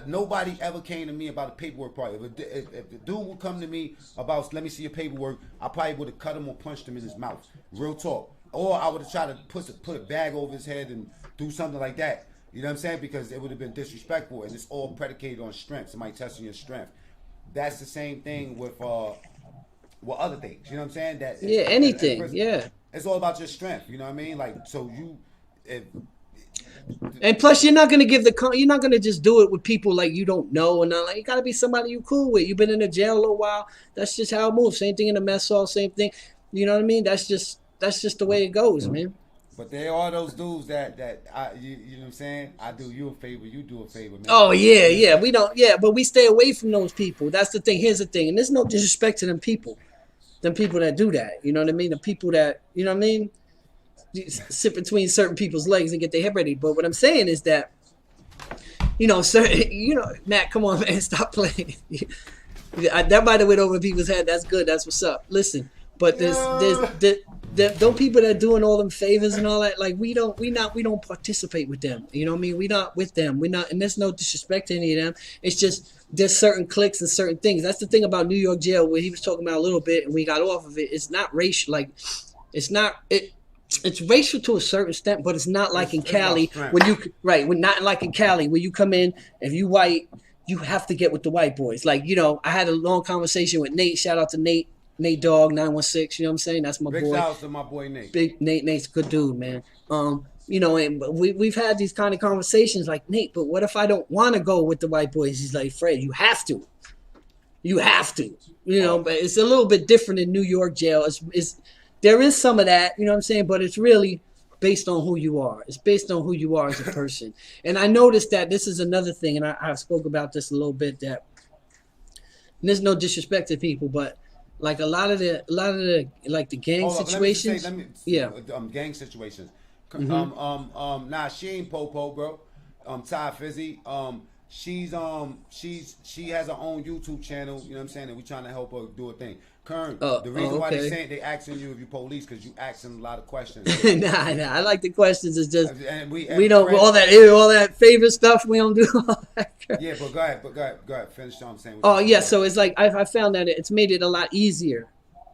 Nobody ever came to me about a paperwork party. If the dude would come to me about, let me see your paperwork, I probably would have cut him or punched him in his mouth. Real talk. Or I would have tried to put a bag over his head and do something like that. You know what I'm saying? Because it would have been disrespectful, and it's all predicated on strength. Somebody testing your strength. That's the same thing with other things. You know what I'm saying? Anything. It's all about your strength. You know what I mean? Like, so and plus, you're not gonna you're not gonna just do it with people like you don't know, and like, you gotta be somebody you cool with. You've been in the jail a little while. That's just how it moves. Same thing in the mess hall. Same thing. You know what I mean? That's just the way it goes, man. But there are those dudes that you know what I'm saying? I do you a favor, you do a favor, man. Oh yeah. We don't. Yeah, but we stay away from those people. That's the thing. Here's the thing, and there's no disrespect to them people. Them people that do that, you know what I mean? The people that, you know what I mean, sit between certain people's legs and get their head ready. But what I'm saying is that, Matt, come on, man, stop playing. That might have went over people's head. That's good. That's what's up. Listen, but there's those people that are doing all them favors and all that. Like we don't participate with them. You know what I mean? We not with them. We're not, and there's no disrespect to any of them. It's just there's certain cliques and certain things. That's the thing about New York jail, where he was talking about a little bit, and we got off of it. It's not racial. Like it's not it. it's racial to a certain extent, but it's not like in It's about Cali strength. when you when not like in Cali where you come in, if you white, you have to get with the white boys. Like, you know, I had a long conversation with Nate. Shout out to Nate Dog 916. You know what I'm saying? That's my Big boy. shout out to my boy Nate. Big Nate's a good dude, man. You know, and we've had these kind of conversations like, Nate, but what if I don't want to go with the white boys? He's like, Fred, you have to. You have to. You know, but it's a little bit different in New York jail. There is some of that, you know what I'm saying? But it's really based on who you are. It's based on who you are as a person. And I noticed that this is another thing, and I spoke about this a little bit, that there's no disrespect to people, but like a lot of the like the gang situations. Gang situations. Mm-hmm. Nah, she ain't Popo, bro. Ty Fizzy. She has her own YouTube channel, you know what I'm saying, and we trying to help her do a thing. Kern, the reason why they asking you if you police, because you asking a lot of questions. Nah, I like the questions. It's just and we don't all that favorite stuff. We don't do all that. Yeah, but go ahead. Finish what I'm saying. Oh yeah, so it's like I found that it's made it a lot easier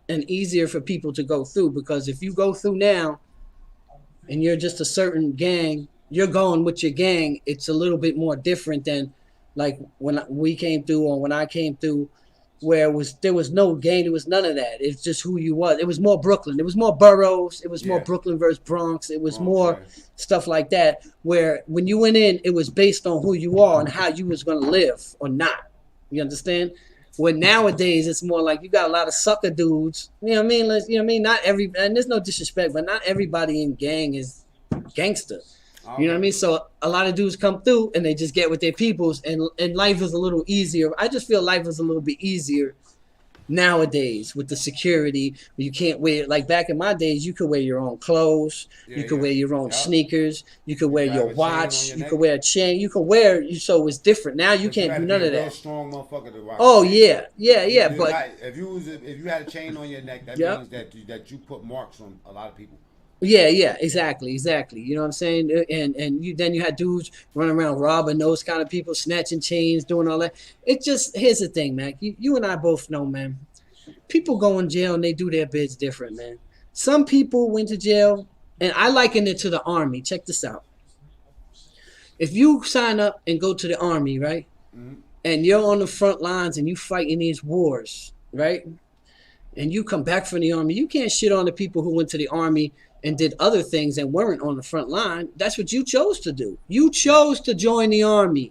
for people to go through, because if you go through now, and you're just a certain gang, you're going with your gang. It's a little bit more different than like when we came through or when I came through, where there was no gang, there was none of that. It's just who you was. It was more Brooklyn. It was more boroughs. It was more Brooklyn versus Bronx. It was more stuff like that, where when you went in, it was based on who you are and how you was going to live or not. You understand? When nowadays it's more like you got a lot of sucker dudes. You know what I mean? You know what I mean? Not every, and there's no disrespect, but not everybody in gang is gangster. You know what I mean? So a lot of dudes come through and they just get with their peoples, and life is a little easier. I just feel life is a little bit easier nowadays with the security. You can't wear, like back in my days, you could wear your own clothes, you could wear your own sneakers, you could wear your watch, you could wear a chain, you could wear, so it's different. Now you can't do none of that. Strong motherfucker to rock. Oh yeah. But if you had a chain on your neck, that means that you put marks on a lot of people. Yeah, exactly. You know what I'm saying? And then you had dudes running around robbing those kind of people, snatching chains, doing all that. It just, here's the thing, man. You and I both know, man. People go in jail and they do their bids different, man. Some people went to jail, and I liken it to the army. Check this out. If you sign up and go to the army, right, and you're on the front lines and you fighting these wars, right, and you come back from the army, you can't shit on the people who went to the army and did other things and weren't on the front line. That's what you chose to do. You chose to join the army.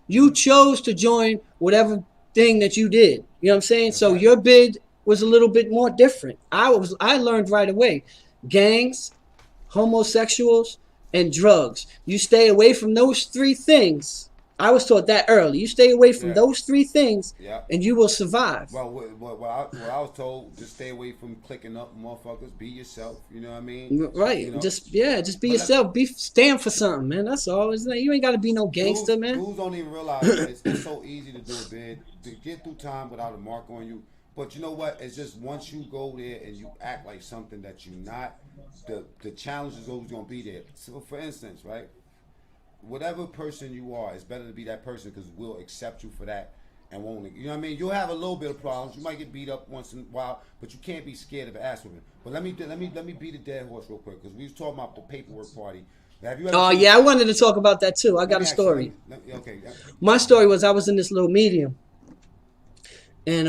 You chose to join whatever thing that you did. You know what I'm saying? So your bid was a little bit more different. I learned right away. Gangs, homosexuals, and drugs. You stay away from those three things. I was taught that early. You stay away from those three things, and you will survive. Well, what I was told, just stay away from clicking up motherfuckers. Be yourself. You know what I mean? Right. You know? Just be yourself. Stand for something, man. That's all. You ain't got to be no gangster, man. Dudes don't even realize that it's so easy to do a bid, to get through time without a mark on you. But you know what? It's just once you go there and you act like something that you're not, the challenge is always going to be there. So, for instance, right? Whatever person you are, it's better to be that person, because we'll accept you for that and won't. You know what I mean? You'll have a little bit of problems. You might get beat up once in a while, but you can't be scared of ass whipping. But let me beat a dead horse real quick, because we was talking about the paperwork party. Have you ever I wanted to talk about that too. I got a story. My story was, I was in this little medium in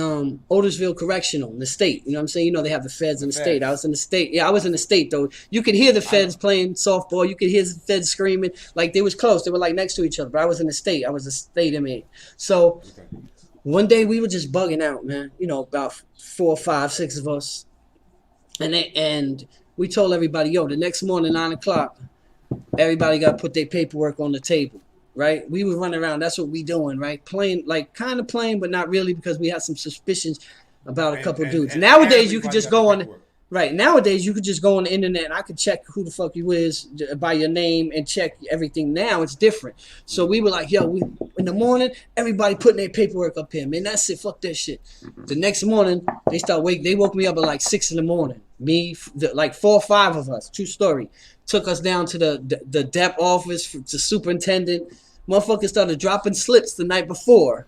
Otisville Correctional in the state. You know what I'm saying? You know, they have the feds in the state. I was in the state. Yeah, I was in the state though. You could hear the feds playing softball. You could hear the feds screaming. Like, they was close. They were like next to each other. But I was in the state. I was a state inmate. So one day we were just bugging out, man. You know, about 4, 5, 6 of us. And we told everybody, yo, the next morning, 9 o'clock, everybody got to put their paperwork on the table. Right, we would run around. That's what we doing, right? Playing, like kind of playing, but not really, because we had some suspicions about a couple dudes. Nowadays, you could just go on. Right, nowadays you could just go on the internet and I could check who the fuck you is by your name and check everything. Now it's different. So we were like, yo, in the morning, everybody putting their paperwork up here, man. That's it. Fuck that shit. The next morning, they woke me up at like 6 in the morning. Like 4 or 5 of us. True story. Took us down to the DEP office, to superintendent. Motherfuckers started dropping slips the night before.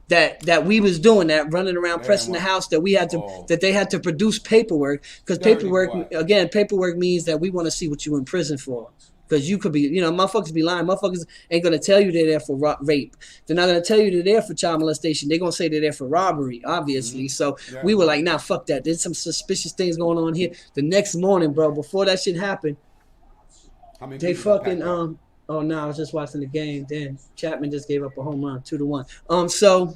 that we was doing that, running around pressing the house, that we had to that they had to produce paperwork, because paperwork means that we want to see what you in prison for. Because you could be, motherfuckers be lying. Motherfuckers ain't going to tell you they're there for rape. They're not going to tell you they're there for child molestation. They're going to say they're there for robbery, obviously. So we were like, nah, fuck that. There's some suspicious things going on here. The next morning, bro, before that shit happened, they fucking, oh, no, I was just watching the game. Damn, Chapman just gave up a home run, 2-1. So...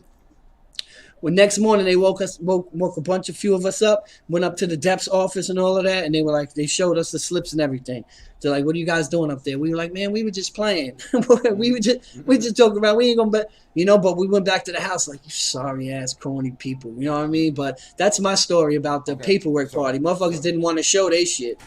Well, next morning they woke a few of us up, went up to the depth's office and all of that, and they were like, they showed us the slips and everything. They're like, "What are you guys doing up there?" We were like, "Man, we were just playing. we just joking around. We ain't gonna bet, But we went back to the house like, you sorry ass corny people, you know what I mean? But that's my story about the paperwork party. Motherfuckers didn't want to show they shit.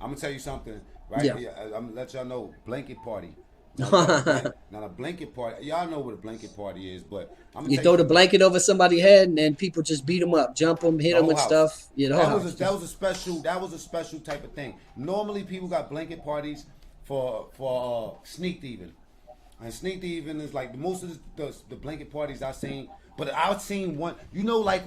I'm gonna tell you something, right? Yeah. I'm gonna let y'all know, blanket party. Now the blanket party, y'all know what a blanket party is, but I'm gonna throw the blanket over somebody's head and people just beat them up, jump them, hit them with stuff. Yeah, that was a special type of thing. Normally people got blanket parties for sneak thieving, and sneak thieving is like most of the blanket parties I've seen. But I've seen one, like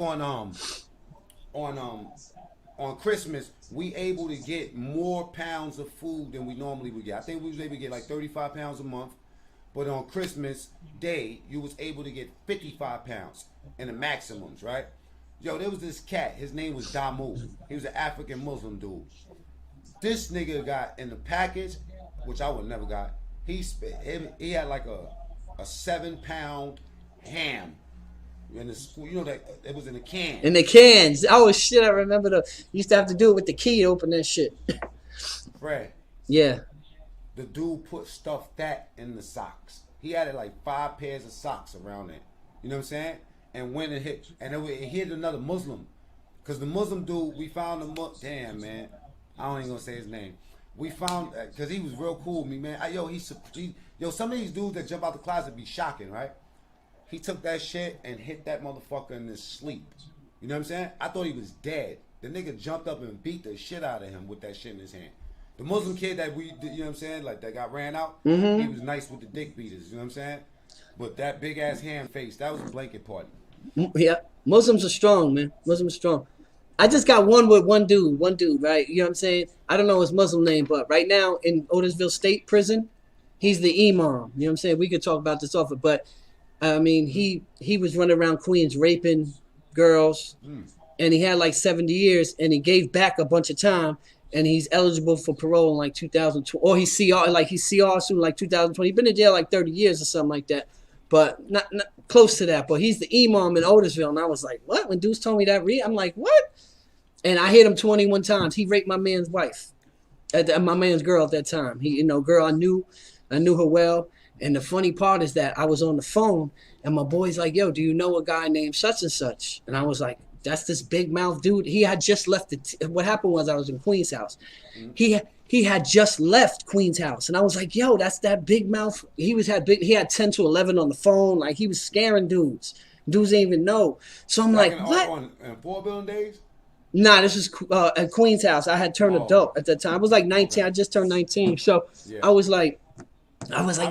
on Christmas, we able to get more pounds of food than we normally would get. I think we was able to get like 35 pounds a month. But on Christmas Day, you was able to get 55 pounds in the maximums, right? Yo, there was this cat. His name was Damu. He was an African Muslim dude. This nigga got in the package, which I would never got. He had like a 7-pound ham. In the school, that it was in a can. In the cans. Oh shit! I remember used to have to do it with the key to open that shit. Fred. Yeah. The dude put stuff that in the socks. He had like 5 pairs of socks around it. You know what I'm saying? And when it hit, and it hit another Muslim, because the Muslim dude, we found damn man, I don't even gonna say his name. We found because he was real cool with me, man. Some of these dudes that jump out the closet be shocking, right? He took that shit and hit that motherfucker in his sleep. You know what I'm saying? I thought he was dead. The nigga jumped up and beat the shit out of him with that shit in his hand. The Muslim kid that you know what I'm saying, like that got ran out, he was nice with the dick beaters, you know what I'm saying? But that big ass hand face, that was a blanket party. Yeah, Muslims are strong, man. Muslims are strong. I just got one with one dude, right? You know what I'm saying? I don't know his Muslim name, but right now in Otisville State Prison, he's the imam. You know what I'm saying? We could talk about this often, but I mean, he was running around Queens raping girls, and he had like 70 years, and he gave back a bunch of time, and he's eligible for parole in like 2020, or he's CR soon, like 2020. He's been in jail like 30 years or something like that, but not close to that. But he's the imam in Otisville, and I was like, what? When dudes told me that, I'm like, what? And I hit him 21 times. He raped my man's wife, my man's girl at that time. Girl I knew her well. And the funny part is that I was on the phone and my boy's like, yo, do you know a guy named such and such? And I was like, that's this big mouth dude. He had just left what happened was I was in Queen's house. He had just left Queen's house. And I was like, yo, that's that big mouth. He had 10 to 11 on the phone. Like he was scaring dudes. Dudes didn't even know. So I'm like, what? In 4 building days? Nah, this is at Queen's house. I had turned adult at that time. I was like 19. I just turned 19. So I was like,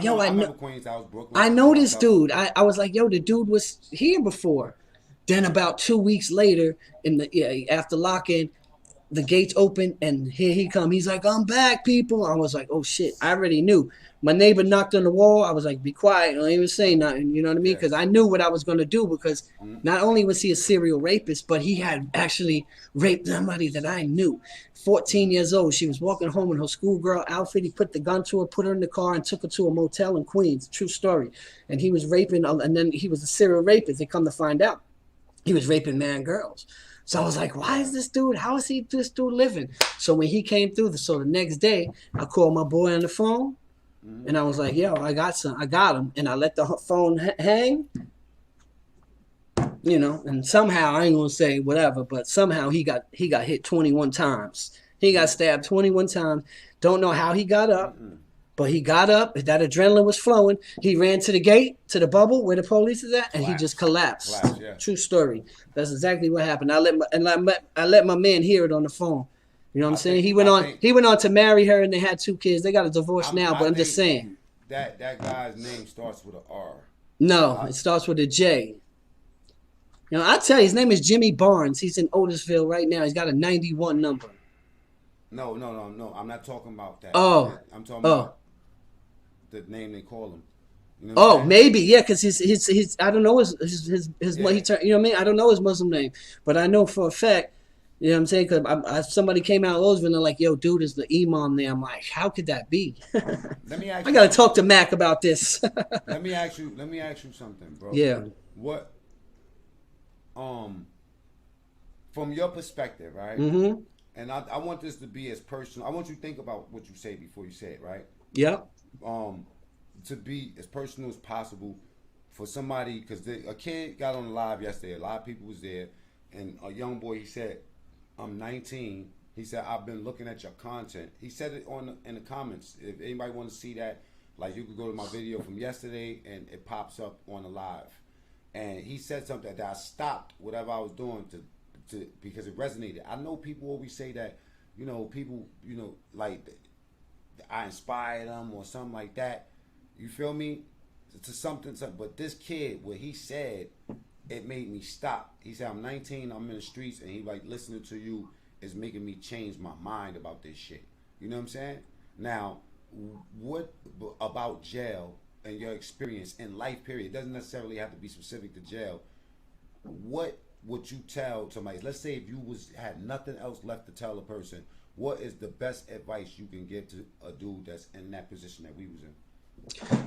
yo, I know Queens House, Brooklyn. I know this dude. I was like, yo, the dude was here before. Then about 2 weeks later, after lock-in, the gates open and here he come. He's like, I'm back, people. I was like, oh shit, I already knew. My neighbor knocked on the wall. I was like, be quiet. Don't even say nothing. You know what I mean? Because I knew what I was going to do, because not only was he a serial rapist, but he had actually raped somebody that I knew. 14 years old. She was walking home in her schoolgirl outfit. He put the gun to her, put her in the car, and took her to a motel in Queens. True story. And he was raping, and then he was a serial rapist. They come to find out he was raping man girls. So I was like, why is this dude, how is this dude living? So when he came through, the next day, I called my boy on the phone, and I was like, yo, I got him. And I let the phone hang, and somehow, I ain't gonna say whatever, but somehow he got hit 21 times. He got stabbed 21 times. Don't know how he got up, but he got up. That adrenaline was flowing. He ran to the gate, to the bubble where the police is at, and he just collapsed. True story. That's exactly what happened. I let my man hear it on the phone. You know what I'm saying? He went on to marry her, and they had 2 kids. They got a divorce now, but I'm just saying. That guy's name starts with an R. No, it starts with a J. You know, I tell you, his name is Jimmy Barnes. He's in Otisville right now. He's got a 91 number. No. I'm not talking about that. Oh, I'm talking oh, about the name they call him. You know what I'm oh, saying? maybe, yeah, because his I don't know his Yeah. he turned, you know what I mean? I don't know his Muslim name, but I know for a fact, you know what I'm saying? Because somebody came out of Otisville and they're like, "Yo, dude, is the imam there?" I'm like, "How could that be?" Let me ask I you gotta something. talk to Mac about this. Let me ask you something, bro. Yeah. What from your perspective, right? Mm-hmm. And I want this to be as personal. I want you to think about what you say before you say it, right? Yep. To be as personal as possible for somebody, because a kid got on the live yesterday. A lot of people was there, and a young boy, he said, "I'm 19." He said, "I've been looking at your content." He said it in the comments. If anybody want to see that, like, you could go to my video from yesterday, and it pops up on the live. And he said something that I stopped whatever I was doing to because it resonated. I know people always say that, people, like, I inspired them or something like that. You feel me? To something. But this kid, what he said, it made me stop. He said, "I'm 19, I'm in the streets," and he like, "Listening to you is making me change my mind about this shit." You know what I'm saying? Now, what about jail and your experience in life, period? It doesn't necessarily have to be specific to jail. What would you tell somebody? Let's say if you had nothing else left to tell a person, what is the best advice you can give to a dude that's in that position that we was in?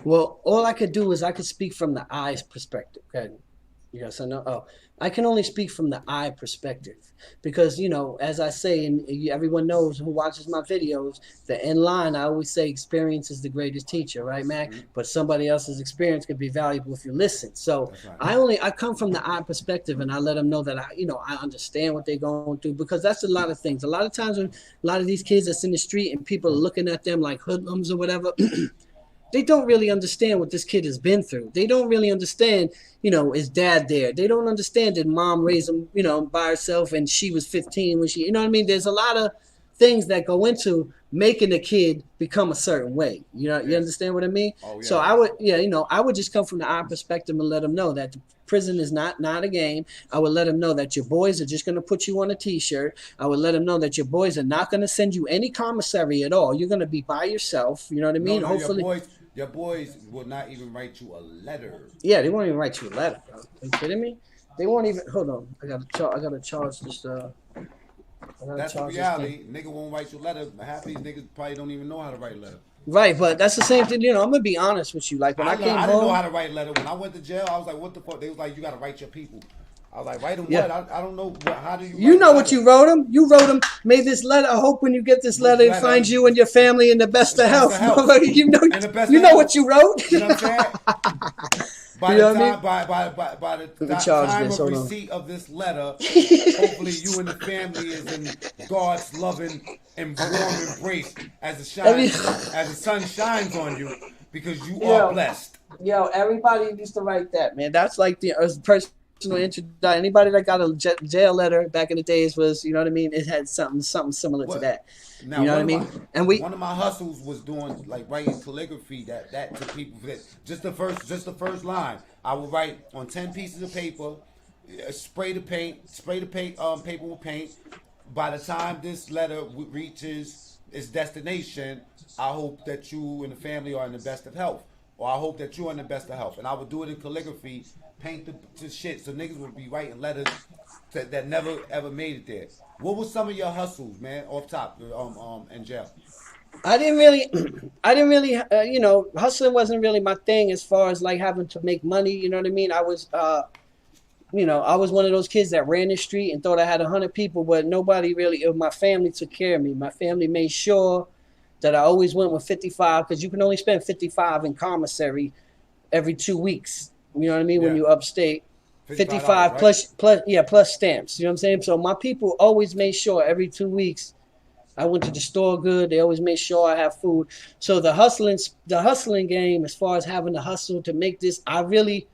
Well, all I could do is I could speak from the eyes perspective. Okay. Yes, I know. Oh, I can only speak from the eye perspective because, as I say, and everyone knows who watches my videos, the end line, I always say experience is the greatest teacher, right, Mac? Mm-hmm. But somebody else's experience could be valuable if you listen. So That's right. I come from the eye perspective and I let them know that I understand what they're going through because that's a lot of things. A lot of times when a lot of these kids that's in the street and people are looking at them like hoodlums or whatever, they don't really understand what this kid has been through. They don't really understand, his dad there. They don't understand that mom raised him, by herself and she was 15 when she, you know what I mean? There's a lot of things that go into making a kid become a certain way. You understand what I mean? Oh, yeah. So I would just come from the eye perspective and let them know that the prison is not a game. I would let them know that your boys are just going to put you on a t-shirt. I would let them know that your boys are not going to send you any commissary at all. You're going to be by yourself. You know what I mean? No, Hopefully. your boys will not even write you a letter. Yeah, they won't even write you a letter, bro. Are you kidding me? They won't even. Hold on, I gotta charge this. That's the reality. Nigga won't write you a letter. Half these niggas probably don't even know how to write a letter. Right, but that's the same thing. I'm gonna be honest with you. Like when I came I home, didn't know how to write a letter. When I went to jail, I was like, "What the fuck?" They was like, "You gotta write your people." I was like, "Write them what?" I don't know. How do you? You know what you wrote them? You wrote them. Made this letter. I hope when you get this letter, it finds you and your family in the best of health. You know what you wrote. You know what I'm saying? By the time of receipt of this letter, hopefully you and the family is in God's loving and warm embrace as the sun shines on you because you are blessed. Yo, everybody used to write that, man. That's like the personal introduction. Anybody that got a jail letter back in the days was, you know what I mean? It had something similar to that. Now, you know what I mean? One of my hustles was doing like writing calligraphy that to people. Just the first line. I would write on 10 pieces of paper, spray the paper with paint. By the time this letter reaches its destination, I hope that you and the family are in the best of health, or I hope that you're in the best of health. And I would do it in calligraphy, paint the shit, so niggas would be writing letters that never ever made it there. What was some of your hustles, man, off top, in jail? I didn't really, hustling wasn't really my thing as far as like having to make money. You know what I mean? I was, I was one of those kids that ran the street and thought I had 100 people, but nobody really, my family took care of me. My family made sure that I always went with 55 because you can only spend 55 in commissary every 2 weeks. You know what I mean? Yeah. When you upstate. 55 right? plus stamps. You know what I'm saying? So my people always made sure every 2 weeks I went to the store good. They always made sure I have food. So the hustling game, as far as having to hustle to make this, I really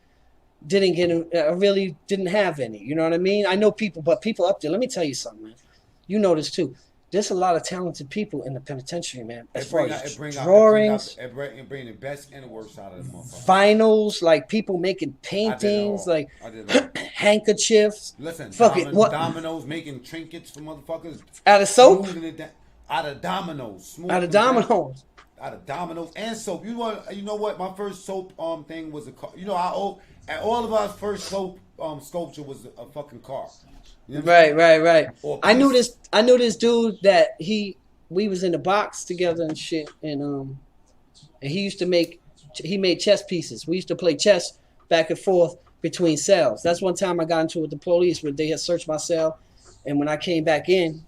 didn't have any. You know what I mean? I know people, but people up there, let me tell you something, man. You know this too. there's a lot of talented people in the penitentiary, man. As It far bring out, as it bring out, it bring out, drawings, it bring the best and the worst out of the motherfucker. vinyls, like people making I did it paintings, all. like I did it all. handkerchiefs. Listen, Fuck it, what dominoes, making trinkets for motherfuckers, out of soap, smoothing it down, out of dominoes, smoothing out of them down. dominoes. Out of dominoes and soap. You know what? My first soap thing was a car. You know, all of our first soap sculpture was a fucking car. You know what I'm saying? Right. Or I knew piece. this dude that we was in the box together and shit, and he made chess pieces. We used to play chess back and forth between cells. That's one time I got into it with the police where they had searched my cell, and when I came back in,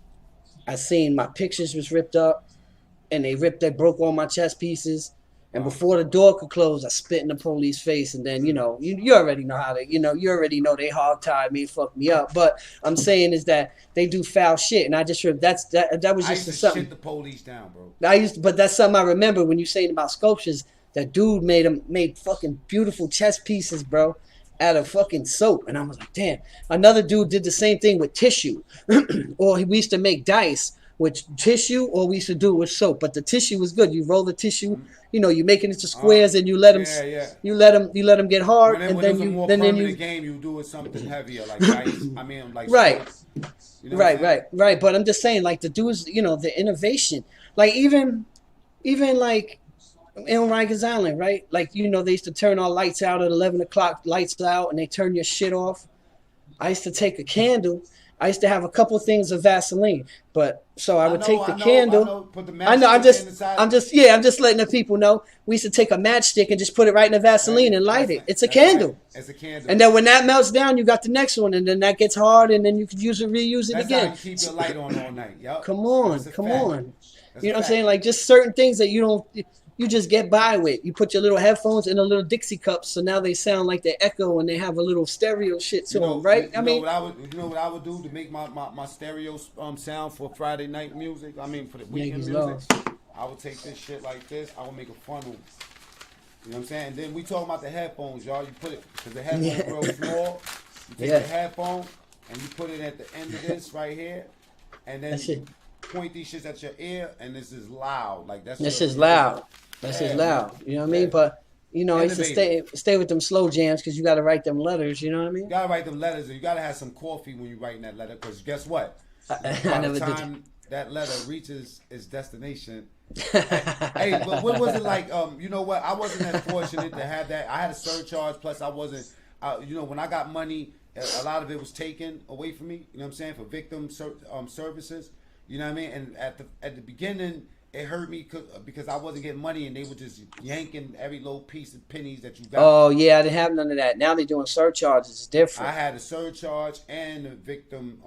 I seen my pictures was ripped up, and they broke all my chess pieces. And before the door could close, I spit in the police face, and then you already know how they you already know they hog-tied me, fucked me up. But I'm saying is that they do foul shit, and I just that was I just used to something. shit the police down, bro. But that's something I remember when you saying about sculptures. That dude made fucking beautiful chess pieces, bro, out of fucking soap, and I was like, damn. Another dude did the same thing with tissue, or we used to make dice with tissue, or we used to do it with soap. But the tissue was good. You roll the tissue, you make it into squares, and you let them, you let them get hard, When and it then was a you more then permanent you game, you do it something heavier like dice. I mean, like right. soap. You know what I'm saying? Right. But I'm just saying, like the dudes, the innovation, like even like in Rikers Island, right? Like they used to turn our lights out at 11 o'clock, lights out, and they turn your shit off. I used to take a candle. I used to have a couple things of Vaseline, but so I would take the candle. Put the I know. inside. I'm just letting the people know. We used to take a matchstick and just put it right in the Vaseline and light it. It's a candle. Right. It's a candle. And then when that melts down, you got the next one, and then that gets hard, and then you could reuse it That's again. how you keep your light on all night. Yep. Come on. That's You know what I'm fact. saying? Like just certain things that you just get by with. You put your little headphones in a little Dixie cups, so now they sound like they echo and they have a little stereo shit to them, right? You know what I would do to make my stereo sound for Friday night music? I mean for the weekend music. I would take this shit like this. I would make a funnel. You know what I'm saying? And then we talking about the headphones, y'all. You put it because the headphones real small. You take the headphone and you put it at the end of this right here, and then you point these shits at your ear, and this is loud. Like that's just loud. That's just loud. You know what I mean? But I used to stay with them slow jams because you got to write them letters. You know what I mean? You gotta write them letters, and you gotta have some coffee when you writing that letter. Because guess what? I By never the did. time that letter reaches its destination, hey, but what was it like? You know what? I wasn't as fortunate to have that. I had a surcharge. Plus, I wasn't. When I got money, a lot of it was taken away from me. You know what I'm saying? For victim services. You know what I mean? And at the beginning, it hurt me because I wasn't getting money, and they were just yanking every little piece of pennies that you got. Oh yeah, I didn't have none of that. Now they're doing surcharges. It's different. I had a surcharge and a victim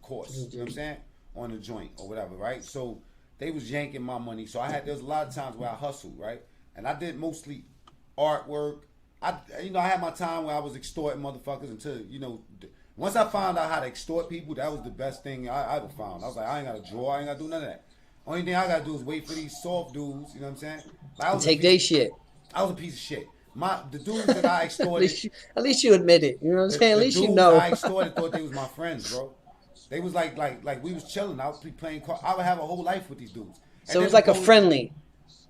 course. You know what I'm saying? On the joint or whatever, right? So they was yanking my money. So there was a lot of times where I hustled, right? And I did mostly artwork. I had my time where I was extorting motherfuckers until once I found out how to extort people, that was the best thing I ever found. I was like, I ain't got to draw, I ain't got to do none of that. Only thing I got to do is wait for these soft dudes, you know what I'm saying? Take their shit. I was a piece of shit. The dudes that I extorted. at least you admit it. You know what I'm saying? At least the you dudes know. I extorted thought they was my friends, bro. They was like we was chilling. I would be playing cards. I would have a whole life with these dudes. So it was like a friendly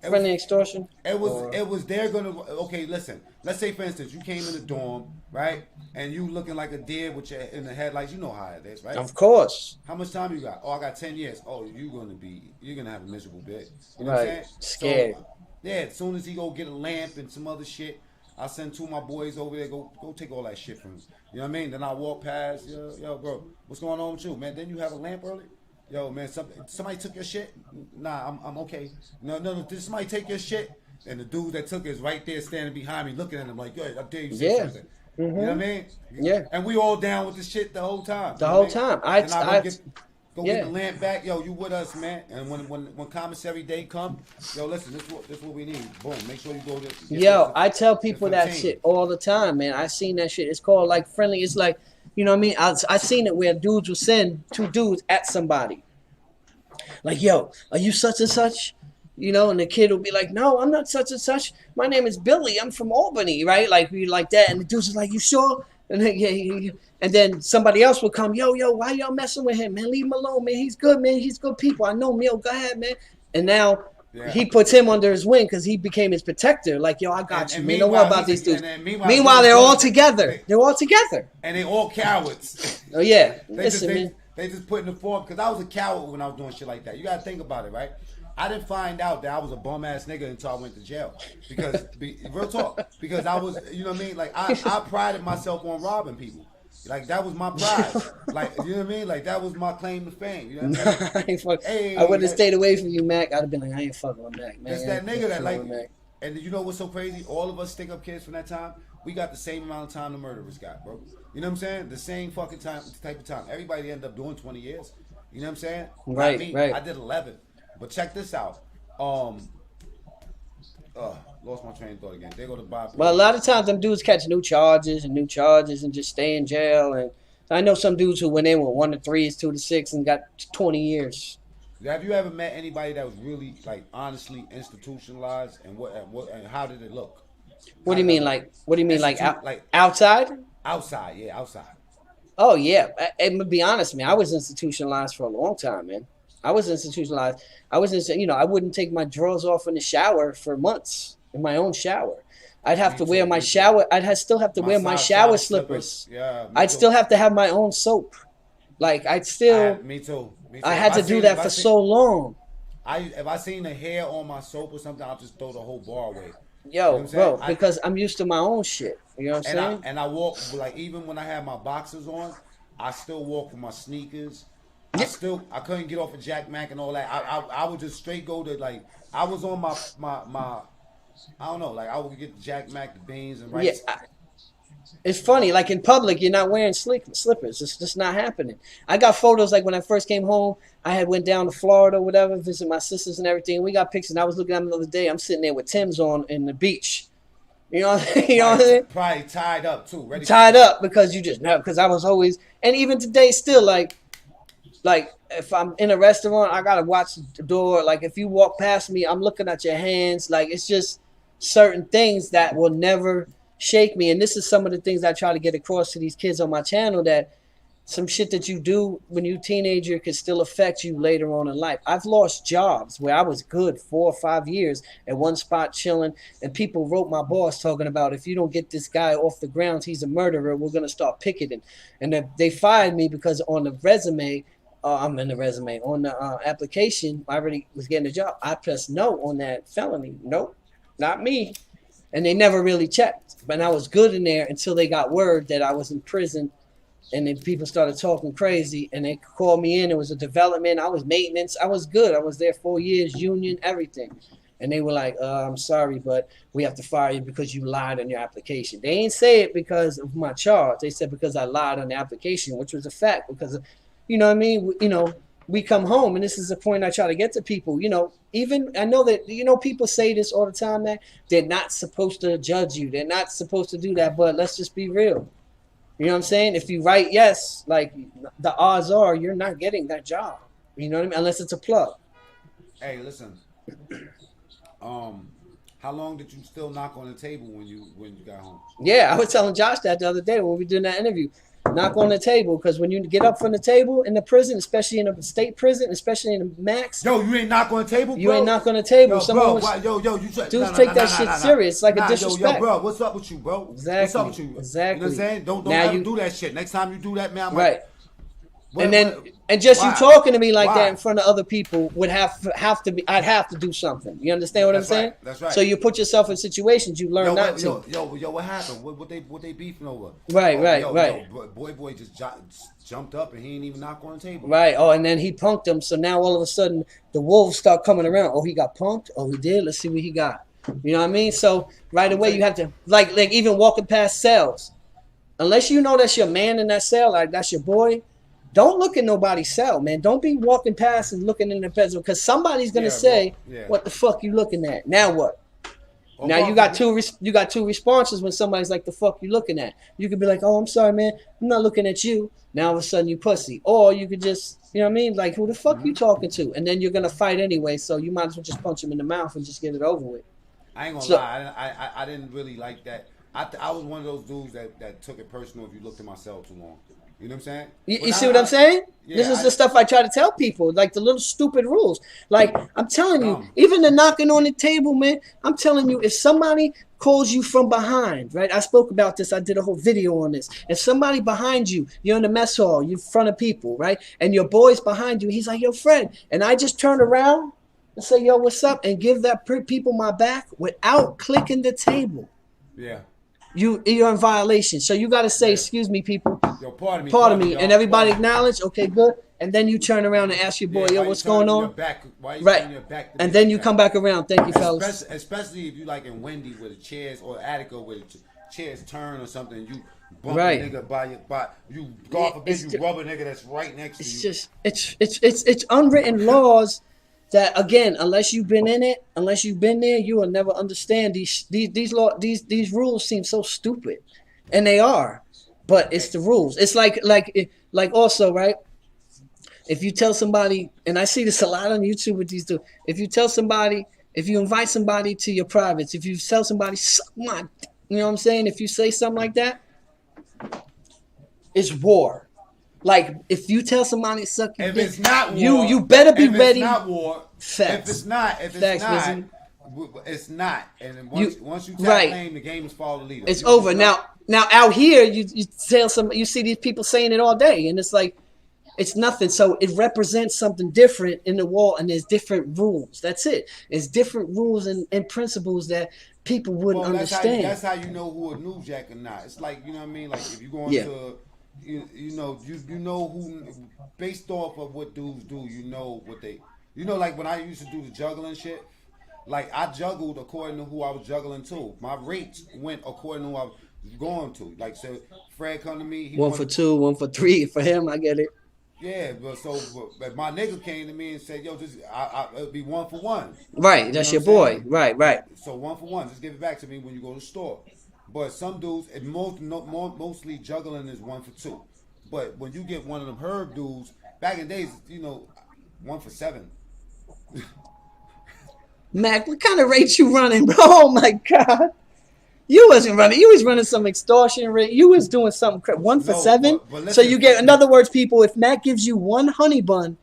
extortion? It was they're gonna listen. Let's say for instance you came in the dorm, right? And you looking like a deer with your in the headlights, you know how it is, right? Of course. How much time you got? Oh, I got 10 years. Oh, you're gonna have a miserable bit. You know right. what I'm saying? Scared. So, yeah, as soon as he go get a lamp and some other shit, I'll send two of my boys over there, go take all that shit from him. You know what I mean? Then I walk past, yo, bro, what's going on with you, man? Didn't you have a lamp early? Yo, man, somebody took your shit? Nah, I'm okay. No, did somebody take your shit? And the dude that took it is right there standing behind me looking at him like, yo, I dare you say something. Mm-hmm. You know what I mean? Yeah. And we all down with the shit the whole time. The whole time. Get the lamp back. Yo, you with us, man. And when commissary day come, yo, listen, this is what we need. Boom, make sure you go to. Yo, I tell people that shit all the time, man. I seen that shit. It's called like friendly. It's like, you know what I mean? I seen it where dudes will send two dudes at somebody. Like, yo, are you such and such? And the kid will be like, no, I'm not such and such. My name is Billy. I'm from Albany, right? Like that. And the dude's is like, you sure? And then, And then somebody else would come, yo, why y'all messing with him, man? Leave him alone, man. He's good, man. He's good people. I know him. Yo, go ahead, man. And now he puts him under his wing because he became his protector. Like, yo, I got you, man. Don't worry about these dudes. Meanwhile, they're all together. They're all together. And they all cowards. Oh, yeah. They just put in the form, because I was a coward when I was doing shit like that. You got to think about it, right? I didn't find out that I was a bum ass nigga until I went to jail. Because, real talk, because I was, you know what I mean? Like, I prided myself on robbing people. Like, that was my pride. Like, you know what I mean? Like, that was my claim to fame. You know what I mean? I wouldn't have stayed away from you, Mac. I'd have been like, I ain't fucking with Mac, man. It's that nigga that, like, and you know what's so crazy? All of us stick up kids from that time, we got the same amount of time the murderers got, bro. You know what I'm saying? The same fucking type of time. Everybody ended up doing 20 years. You know what I'm saying? Right, Not me. right. I did 11. But check this out. Lost my train of thought again. They go to Bob. Well, a lot of times them dudes catch new charges and just stay in jail. And I know some dudes who went in with 1 to 3s, 2 to 6, and got 20 years. Have you ever met anybody that was really, like, honestly institutionalized, and and how did it look? What do you mean, like? What do you mean, like outside? Outside, yeah, outside. Oh yeah, and to be honest, man, I was institutionalized for a long time, man. I was institutionalized. I wouldn't take my drawers off in the shower for months in my own shower. I'd have to wear my shower. Still have to wear my shower slippers. Yeah, I'd still have to have my own soap. Like Me too. I had to do that for so long. If I seen the hair on my soap or something, I'll just throw the whole bar away. Yo, you know bro, because I'm used to my own shit. You know what I'm saying? And I walk, like, even when I had my boxers on, I still walk with my sneakers. I couldn't get off of Jack Mac and all that. I would just straight go to, like, I was on my I don't know, like, I would get Jack Mac, the beans and rice. Yeah, it's funny, like in public, you're not wearing slippers. It's just not happening. I got photos, like when I first came home, I had went down to Florida or whatever, visit my sisters and everything. We got pictures, and I was looking at them the other day. I'm sitting there with Tim's on in the beach. You know what I'm saying? Probably tied up too. Tied up because you just know, because I was always, and even today still, like if I'm in a restaurant, I gotta watch the door. Like if you walk past me, I'm looking at your hands. Like it's just certain things that will never shake me. And this is some of the things I try to get across to these kids on my channel, that some shit that you do when you're a teenager could still affect you later on in life. I've lost jobs where I was good 4 or 5 years at one spot chilling, and people wrote my boss talking about, if you don't get this guy off the ground, he's a murderer, we're going to start picketing. And they fired me because on the resume, on the application, I already was getting a job. I pressed no on that felony. Nope, not me. And they never really checked. But I was good in there until they got word that I was in prison. And then people started talking crazy, and they called me in. It was a development. I was maintenance. I was good. I was there 4 years, union, everything. And they were like, I'm sorry, but we have to fire you because you lied on your application. They ain't say it because of my charge. They said because I lied on the application, which was a fact. Because, you know what I mean? We come home, and this is the point I try to get to people. Even I know that, people say this all the time, that they're not supposed to judge you. They're not supposed to do that. But let's just be real. You know what I'm saying? If you write yes, like the odds are you're not getting that job. You know what I mean? Unless it's a plug. Hey, listen. How long did you still knock on the table when you got home? Yeah, I was telling Josh that the other day when we were doing that interview. Knock on the table, because when you get up from the table in the prison, especially in a state prison, especially in the max. Yo, you ain't knock on the table, bro? You ain't knock on the table. Dudes take that shit serious. It's like a disrespect. Yo, bro, what's up with you, bro? Exactly. What's up with you? Exactly. You know what I'm saying? Don't ever do that shit. Next time you do that, man, I'm right. Like, you talking to me like that in front of other people would have to be. I'd have to do something. You understand what I'm saying? That's right. So you put yourself in situations you learn not to. Yo, what happened? What they beefing over? Right. Boy just jumped up and he ain't even knock on the table. Right. Oh, and then he punked him. So now all of a sudden the wolves start coming around. Oh, he got punked. Oh, he did. Let's see what he got. You know what I mean? So right away you have to like even walking past cells, unless you know that's your man in that cell, like that's your boy. Don't look at nobody's cell, man. Don't be walking past and looking in the bedroom, because somebody's gonna say, "What the fuck you looking at?" Now what? Now you got two responses when somebody's like, "The fuck you looking at?" You could be like, "Oh, I'm sorry, man. I'm not looking at you." Now all of a sudden you pussy, or you could just, you know what I mean? Like, who the fuck you talking to? And then you're gonna fight anyway, so you might as well just punch him in the mouth and just get it over with. I ain't gonna lie, I didn't really like that. I was one of those dudes that took it personal if you looked at my cell too long. You know what I'm saying? You see what I'm saying? Yeah, this is the stuff I try to tell people, like the little stupid rules. Like I'm telling you, even the knocking on the table, man. I'm telling you, if somebody calls you from behind, right? I spoke about this. I did a whole video on this. If somebody behind you, you're in the mess hall, you're in front of people, right? And your boy's behind you, he's like, yo, friend. And I just turn around and say, yo, what's up? And give that people my back without clicking the table. Yeah. You're in violation. So you got to say, excuse me, people. Yo, pardon me. Pardon me. And everybody acknowledge, okay, good. And then you turn around and ask your boy, yo, what's going on? Why you right. Your back and then you come back around. Thank you, fellas. Especially if you like in Wendy where the chairs or Attica where the chairs turn or something, you bump right. a nigga by you God forbid you rub a nigga that's right next to you. It's unwritten laws that, again, unless you've been in it, unless you've been there, you will never understand these rules seem so stupid, and they are, but it's the rules. It's like also, right? If you tell somebody, and I see this a lot on YouTube with these dudes, if you invite somebody to your privates, if you tell somebody, suck my, you know what I'm saying? If you say something like that, it's war. Like, if you tell somebody to suck your dick, it's not war, you better be ready. It's not war. Facts. If it's not, it's not. And then once you tap right. name, the game is follow the leader. It's over. Now out here, you see these people saying it all day, and it's like, it's nothing. So it represents something different in the wall, and there's different rules. That's it. It's different rules and principles that people wouldn't understand. That's how you know who a new jack or not. It's like, you know what I mean? Like if you go into you know who, based off of what dudes do, you know what they, like when I used to do the juggling shit, like I juggled according to who I was juggling to. My rates went according to who I was going to. Like, so Fred come to me, he 1 for 2, 1 for 3 for him. I get it. Yeah, but my nigga came to me and said, yo, just it'll be 1 for 1. Right, that's your boy. Right. So 1 for 1, just give it back to me when you go to the store. But some dudes, and mostly juggling is 1 for 2. But when you get one of them herb dudes, back in the days, 1 for 7. Mac, what kind of rate you running, bro? Oh my God. You wasn't running. You was running some extortion rate. You was doing something 1 for 7. But listen, so you get, in other words, people, if Mac gives you 1 honey bun,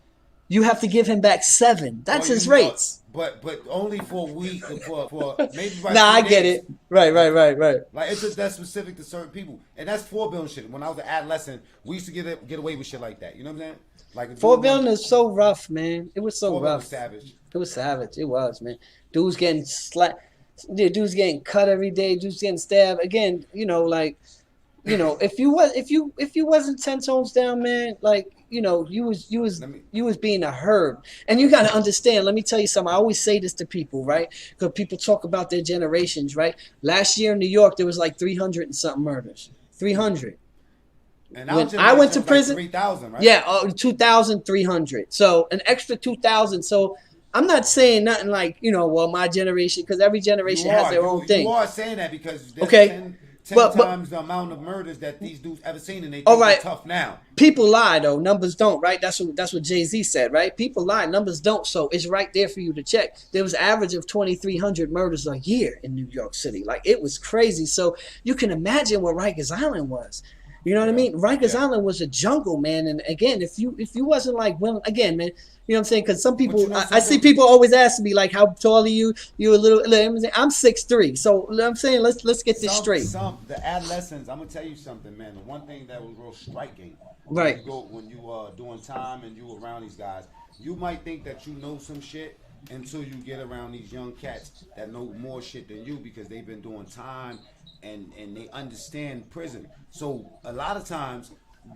you have to give him back 7. That's his rates. But only for a week, for maybe. I get it. Right. Like that's specific to certain people, and that's 4 billion shit. When I was an adolescent, we used to get away with shit like that. You know what I'm saying? Like 4 billion is so rough, man. It was so rough. Was savage. It was savage. It was, man. Dudes getting slapped. Dudes getting cut every day. Dudes getting stabbed again. If you wasn't 10 tones down, man, like you was being a herb. And you got to understand. Let me tell you something. I always say this to people, right? Because people talk about their generations, right? Last year in New York, there was like 300 and something murders. 300. And when I went to prison, 3,000, right? Yeah, 2,300. So an extra 2,000. So I'm not saying nothing like, my generation, because every generation has their own thing. You are saying that because there's 10 times the amount of murders that these dudes ever seen, and they think they're tough now. People lie, though. Numbers don't, right? That's what Jay-Z said, right? People lie. Numbers don't. So it's right there for you to check. There was an average of 2,300 murders a year in New York City. Like, it was crazy. So you can imagine what Rikers Island was. You know what I mean? Rikers Island was a jungle, man. And again, if you wasn't like, well, again, man, you know what I'm saying? Because some people, I see people always asking me, like, how tall are you? You a little, I'm 6'3". So I'm saying, let's get this straight. The adolescents, I'm going to tell you something, man. The one thing that was real striking, right? When you doing time and you around these guys, you might think that you know some shit until you get around these young cats that know more shit than you because they've been doing time and they understand prison. So a lot of times,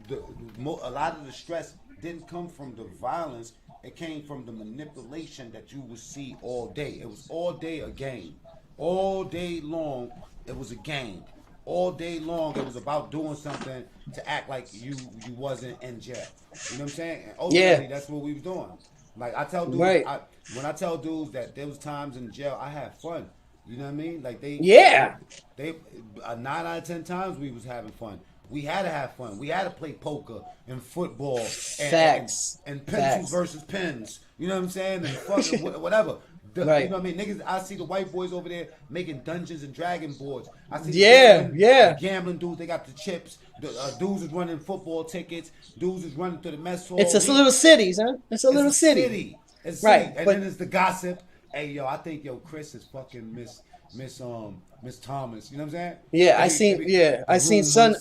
a lot of the stress didn't come from the violence. It came from the manipulation that you would see all day. It was all day a game. All day long, it was a game. All day long, it was about doing something to act like you wasn't in jail. You know what I'm saying? And ultimately, that's what we was doing. Like I tell dudes, when I tell dudes that there was times in jail, I had fun. You know what I mean? Like they 9 out of 10 times we was having fun. We had to have fun. We had to play poker and football and pencils versus pens. You know what I'm saying? And fucking whatever. Right. You know what I mean? Niggas, I see the white boys over there making Dungeons and Dragon boards. I see the gambling dudes. They got the chips. The dudes is running football tickets. Dudes is running to the mess hall. It's just little cities, huh? It's a little city. It's a right. city. And But then it's the gossip. Hey, yo, I think Chris is fucking Miss Thomas. You know what I'm saying? yeah, I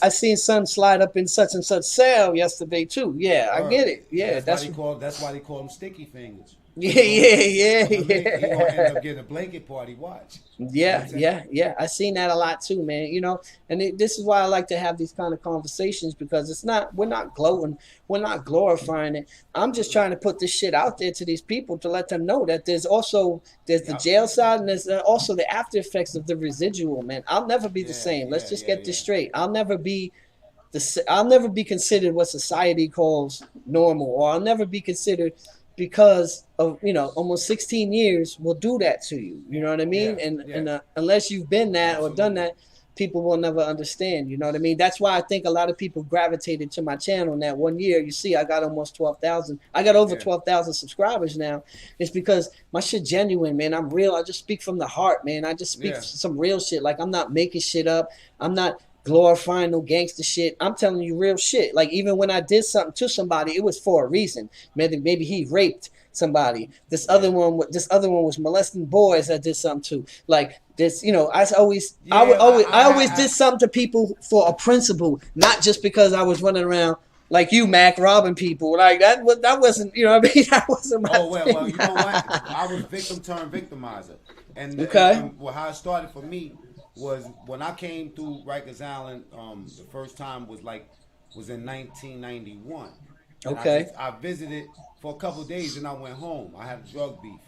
seen son slide up in such and such cell yesterday too. Yeah, I get it. Yeah, that's why they call them sticky fingers. Yeah. He gonna end up getting a blanket party. Watch. Yeah. I seen that a lot too, man. You know, and this is why I like to have these kind of conversations because we're not gloating, we're not glorifying it. I'm just trying to put this shit out there to these people to let them know that there's the jail side and there's also the after effects of the residual, man. I'll never be the same. Let's just get this straight. I'll never be considered what society calls normal, or I'll never be considered because of almost 16 years will do that to you. You know what I mean? And unless you've been that or done that, people will never understand. You know what I mean? That's why I think a lot of people gravitated to my channel in that 1 year. You see, I got almost 12,000. I got over 12,000 subscribers now. It's because my shit genuine, man. I'm real. I just speak from the heart, man. I just speak some real shit. Like, I'm not making shit up. I'm not glorifying no gangster shit. I'm telling you real shit. Like, even when I did something to somebody, it was for a reason. Maybe he raped somebody. This other one was molesting boys I did something to. Like this, I always did something to people for a principle, not just because I was running around like you, Mac, robbing people. Like that wasn't, you know what I mean? That wasn't my thing. Well, you know what? I was victim turned victimizer. And how it started for me was when I came through Rikers Island. The first time was in 1991. Okay. I visited for a couple of days and I went home. I had a drug beef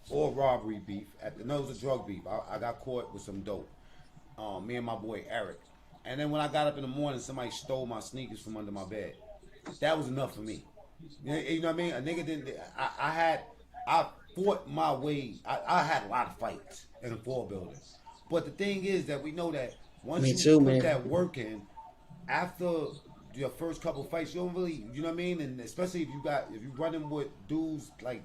or robbery beef. It was a drug beef. I got caught with some dope. Me and my boy Eric. And then when I got up in the morning, somebody stole my sneakers from under my bed. That was enough for me. You know what I mean? A nigga didn't. I fought my way. I had a lot of fights in the 4 building. But the thing is that we know that once you put that work in, after your first couple fights, you don't really, you know what I mean? And especially if you running with dudes, like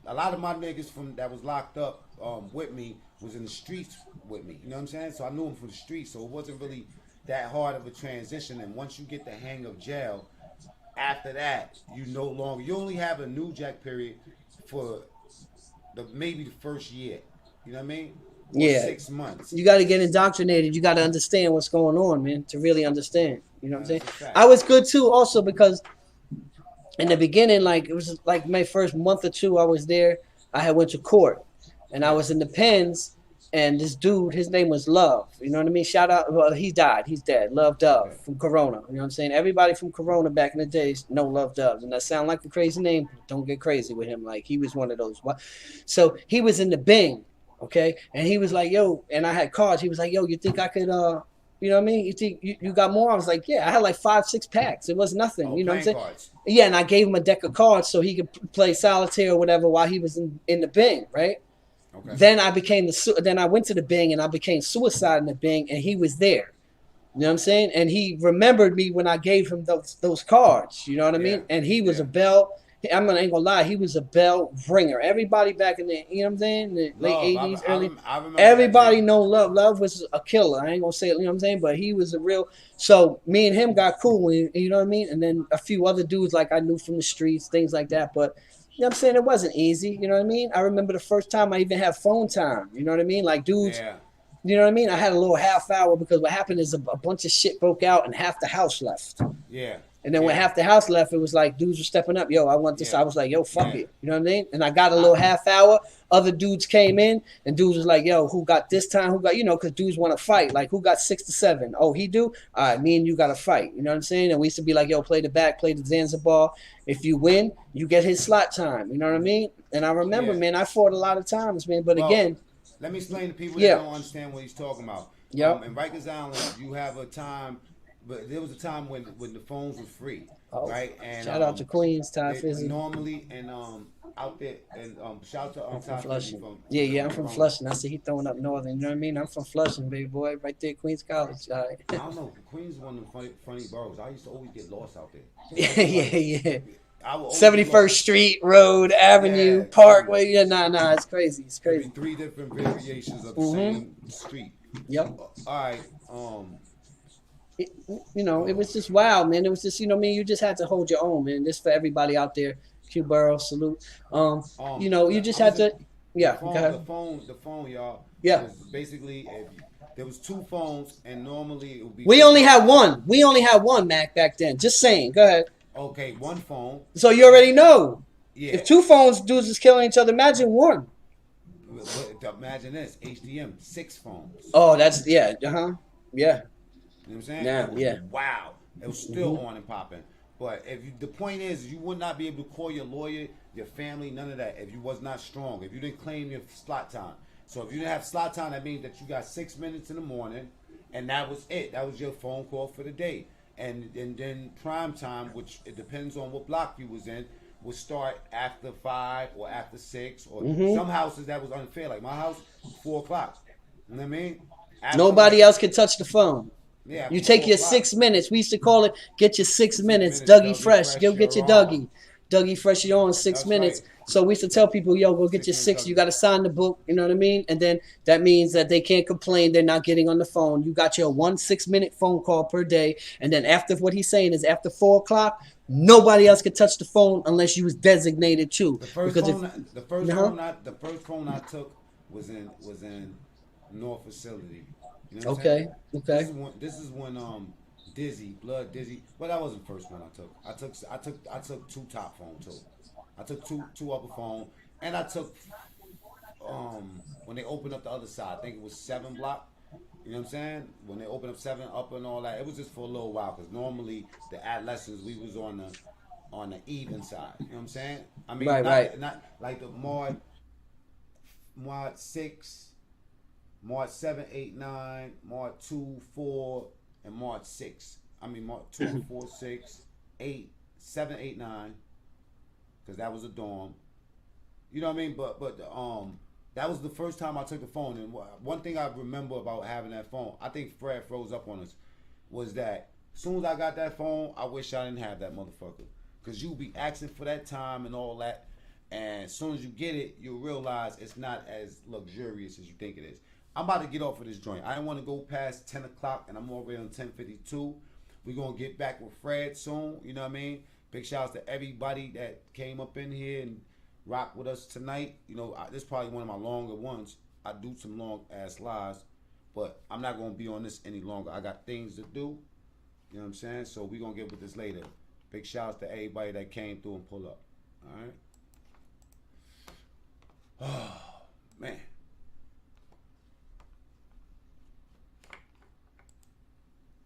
a lot of my niggas that was locked up with me was in the streets with me. You know what I'm saying? So I knew them from the streets, so it wasn't really that hard of a transition. And once you get the hang of jail, after that, you only have a new jack period for maybe the first year. You know what I mean? Or 6 months. You got to get indoctrinated. You got to understand what's going on, man, to really understand. You know what I'm saying? I was good too, also because in the beginning, like it was like my first month or two I was there, I had went to court and I was in the pens, and this dude, his name was Love. You know what I mean? Shout out. Well, he died. He's dead. Love Dove from Corona. You know what I'm saying? Everybody from Corona back in the days know Love Dove. And that sound like a crazy name. Don't get crazy with him. Like, he was one of those. So he was in the Bing. Okay. And he was like, yo, and I had cards. He was like, yo, you think I could, you know what I mean? You think you got more? I was like, yeah, I had like 5-6 packs. It was nothing. You know what I'm saying? Cards. Yeah. And I gave him a deck of cards so he could play solitaire or whatever while he was in the Bing. Right. Okay. Then I went to the Bing and I became suicide in the Bing, and he was there. You know what I'm saying? And he remembered me when I gave him those cards. You know what I mean? And he was a bell. I ain't gonna lie, he was a bell ringer. Everybody back in the, you know what I'm saying, the late 80s, early. I remember everybody know Love. Love was a killer. I ain't gonna say it, you know what I'm saying, but he was a real. So me and him got cool, you know what I mean? And then a few other dudes like I knew from the streets, things like that. But you know what I'm saying, it wasn't easy. You know what I mean? I remember the first time I even had phone time. You know what I mean? Like dudes. Yeah. You know what I mean? I had a little half hour because what happened is a bunch of shit broke out and half the house left. Yeah. And then when half the house left, it was like dudes were stepping up. Yo, I want this. I was like, yo, fuck it. You know what I mean? And I got a little half hour. Other dudes came in, and dudes was like, yo, who got this time? Who got, because dudes want to fight. Like, who got 6 to 7? Oh, he do? All right, me and you got to fight. You know what I'm saying? And we used to be like, yo, play the back, play the Zanzibar. If you win, you get his slot time. You know what I mean? And I remember, man, I fought a lot of times, man. But again. Let me explain to people that don't understand what he's talking about. Yeah. In Rikers Island, you have a time, but there was a time when the phones were free. Right, and shout out to Queens, Ty Fizzy. Normally, and out there, and shout out to Ty Fizzy from. I'm from Flushing. I see he throwing up Northern. You know what I mean? I'm from Flushing, baby boy, right there, Queens College. All right. I don't know. Queens is one of the funny boroughs. I used to always get lost out there. Yeah. I will 71st Street, Road, Avenue, Parkway. Yeah, nah, it's crazy. It's There'll be crazy. 3 different variations of the Mm-hmm. same street. Yep. All right. It, it was just wild, man. It was just, you just had to hold your own, man. This for everybody out there. Q Burrow, salute. You just I was had in to, yeah. Go ahead. the phone, y'all. Yeah. Was basically there was 2 phones, and normally it would be. We only had one. We only had one, Mac, back then. Just saying. Go ahead. Okay, 1 phone. So you already know. Yeah. If 2 phones, dudes is killing each other. Imagine one. But imagine this: HDM 6 phones. Oh, that's yeah. Yeah. You know what I'm saying? Yeah. Wow. It was still on and popping. But the point is, you would not be able to call your lawyer, your family, none of that, if you was not strong, if you didn't claim your slot time. So if you didn't have slot time, that means that you got 6 minutes in the morning, and that was it. That was your phone call for the day. And then prime time, which it depends on what block you was in, would start after 5 or after 6. Or some houses that was unfair. Like my house, 4 o'clock. You know what I mean? Nobody else can touch the phone. Yeah, you take your 6 minutes. We used to call it, get your 6 minutes. Dougie Fresh. Go get your Dougie. Dougie Fresh, you're on 6 minutes. Right. So we used to tell people, yo, go get your 6. You got to sign the book. You know what I mean? And then that means that they can't complain. They're not getting on the phone. You got your 1 6-minute phone call per day. And then after what he's saying is after 4 o'clock, nobody else could touch the phone unless you was designated to. The first phone I took was in North Facility. You know okay. This is when Dizzy, Blood Dizzy. Well, that wasn't the first one I took. I took 2 top phone too. I took two upper phone, and I took when they opened up the other side. I think it was 7 block. You know what I'm saying? When they opened up 7 up and all that, it was just for a little while because normally the adolescents we was on the even side. You know what I'm saying? I mean, not like the Mod 6. March 7, 8, 9, March 2, 4, and March 6. I mean, March 2, 4, 6, 8, 7, 8, 9, because that was a dorm. You know what I mean? But that was the first time I took the phone. And one thing I remember about having that phone, I think Fred froze up on us, was that as soon as I got that phone, I wish I didn't have that motherfucker. Because you be asking for that time and all that, and as soon as you get it, you'll realize it's not as luxurious as you think it is. I'm about to get off of this joint. I didn't want to go past 10 o'clock, and I'm already on 10:52. We're going to get back with Fred soon, you know what I mean? Big shouts to everybody that came up in here and rocked with us tonight. You know, this is probably one of my longer ones. I do some long-ass lives, but I'm not going to be on this any longer. I got things to do, you know what I'm saying? So we're going to get with this later. Big shouts to everybody that came through and pulled up, all right? Oh, man.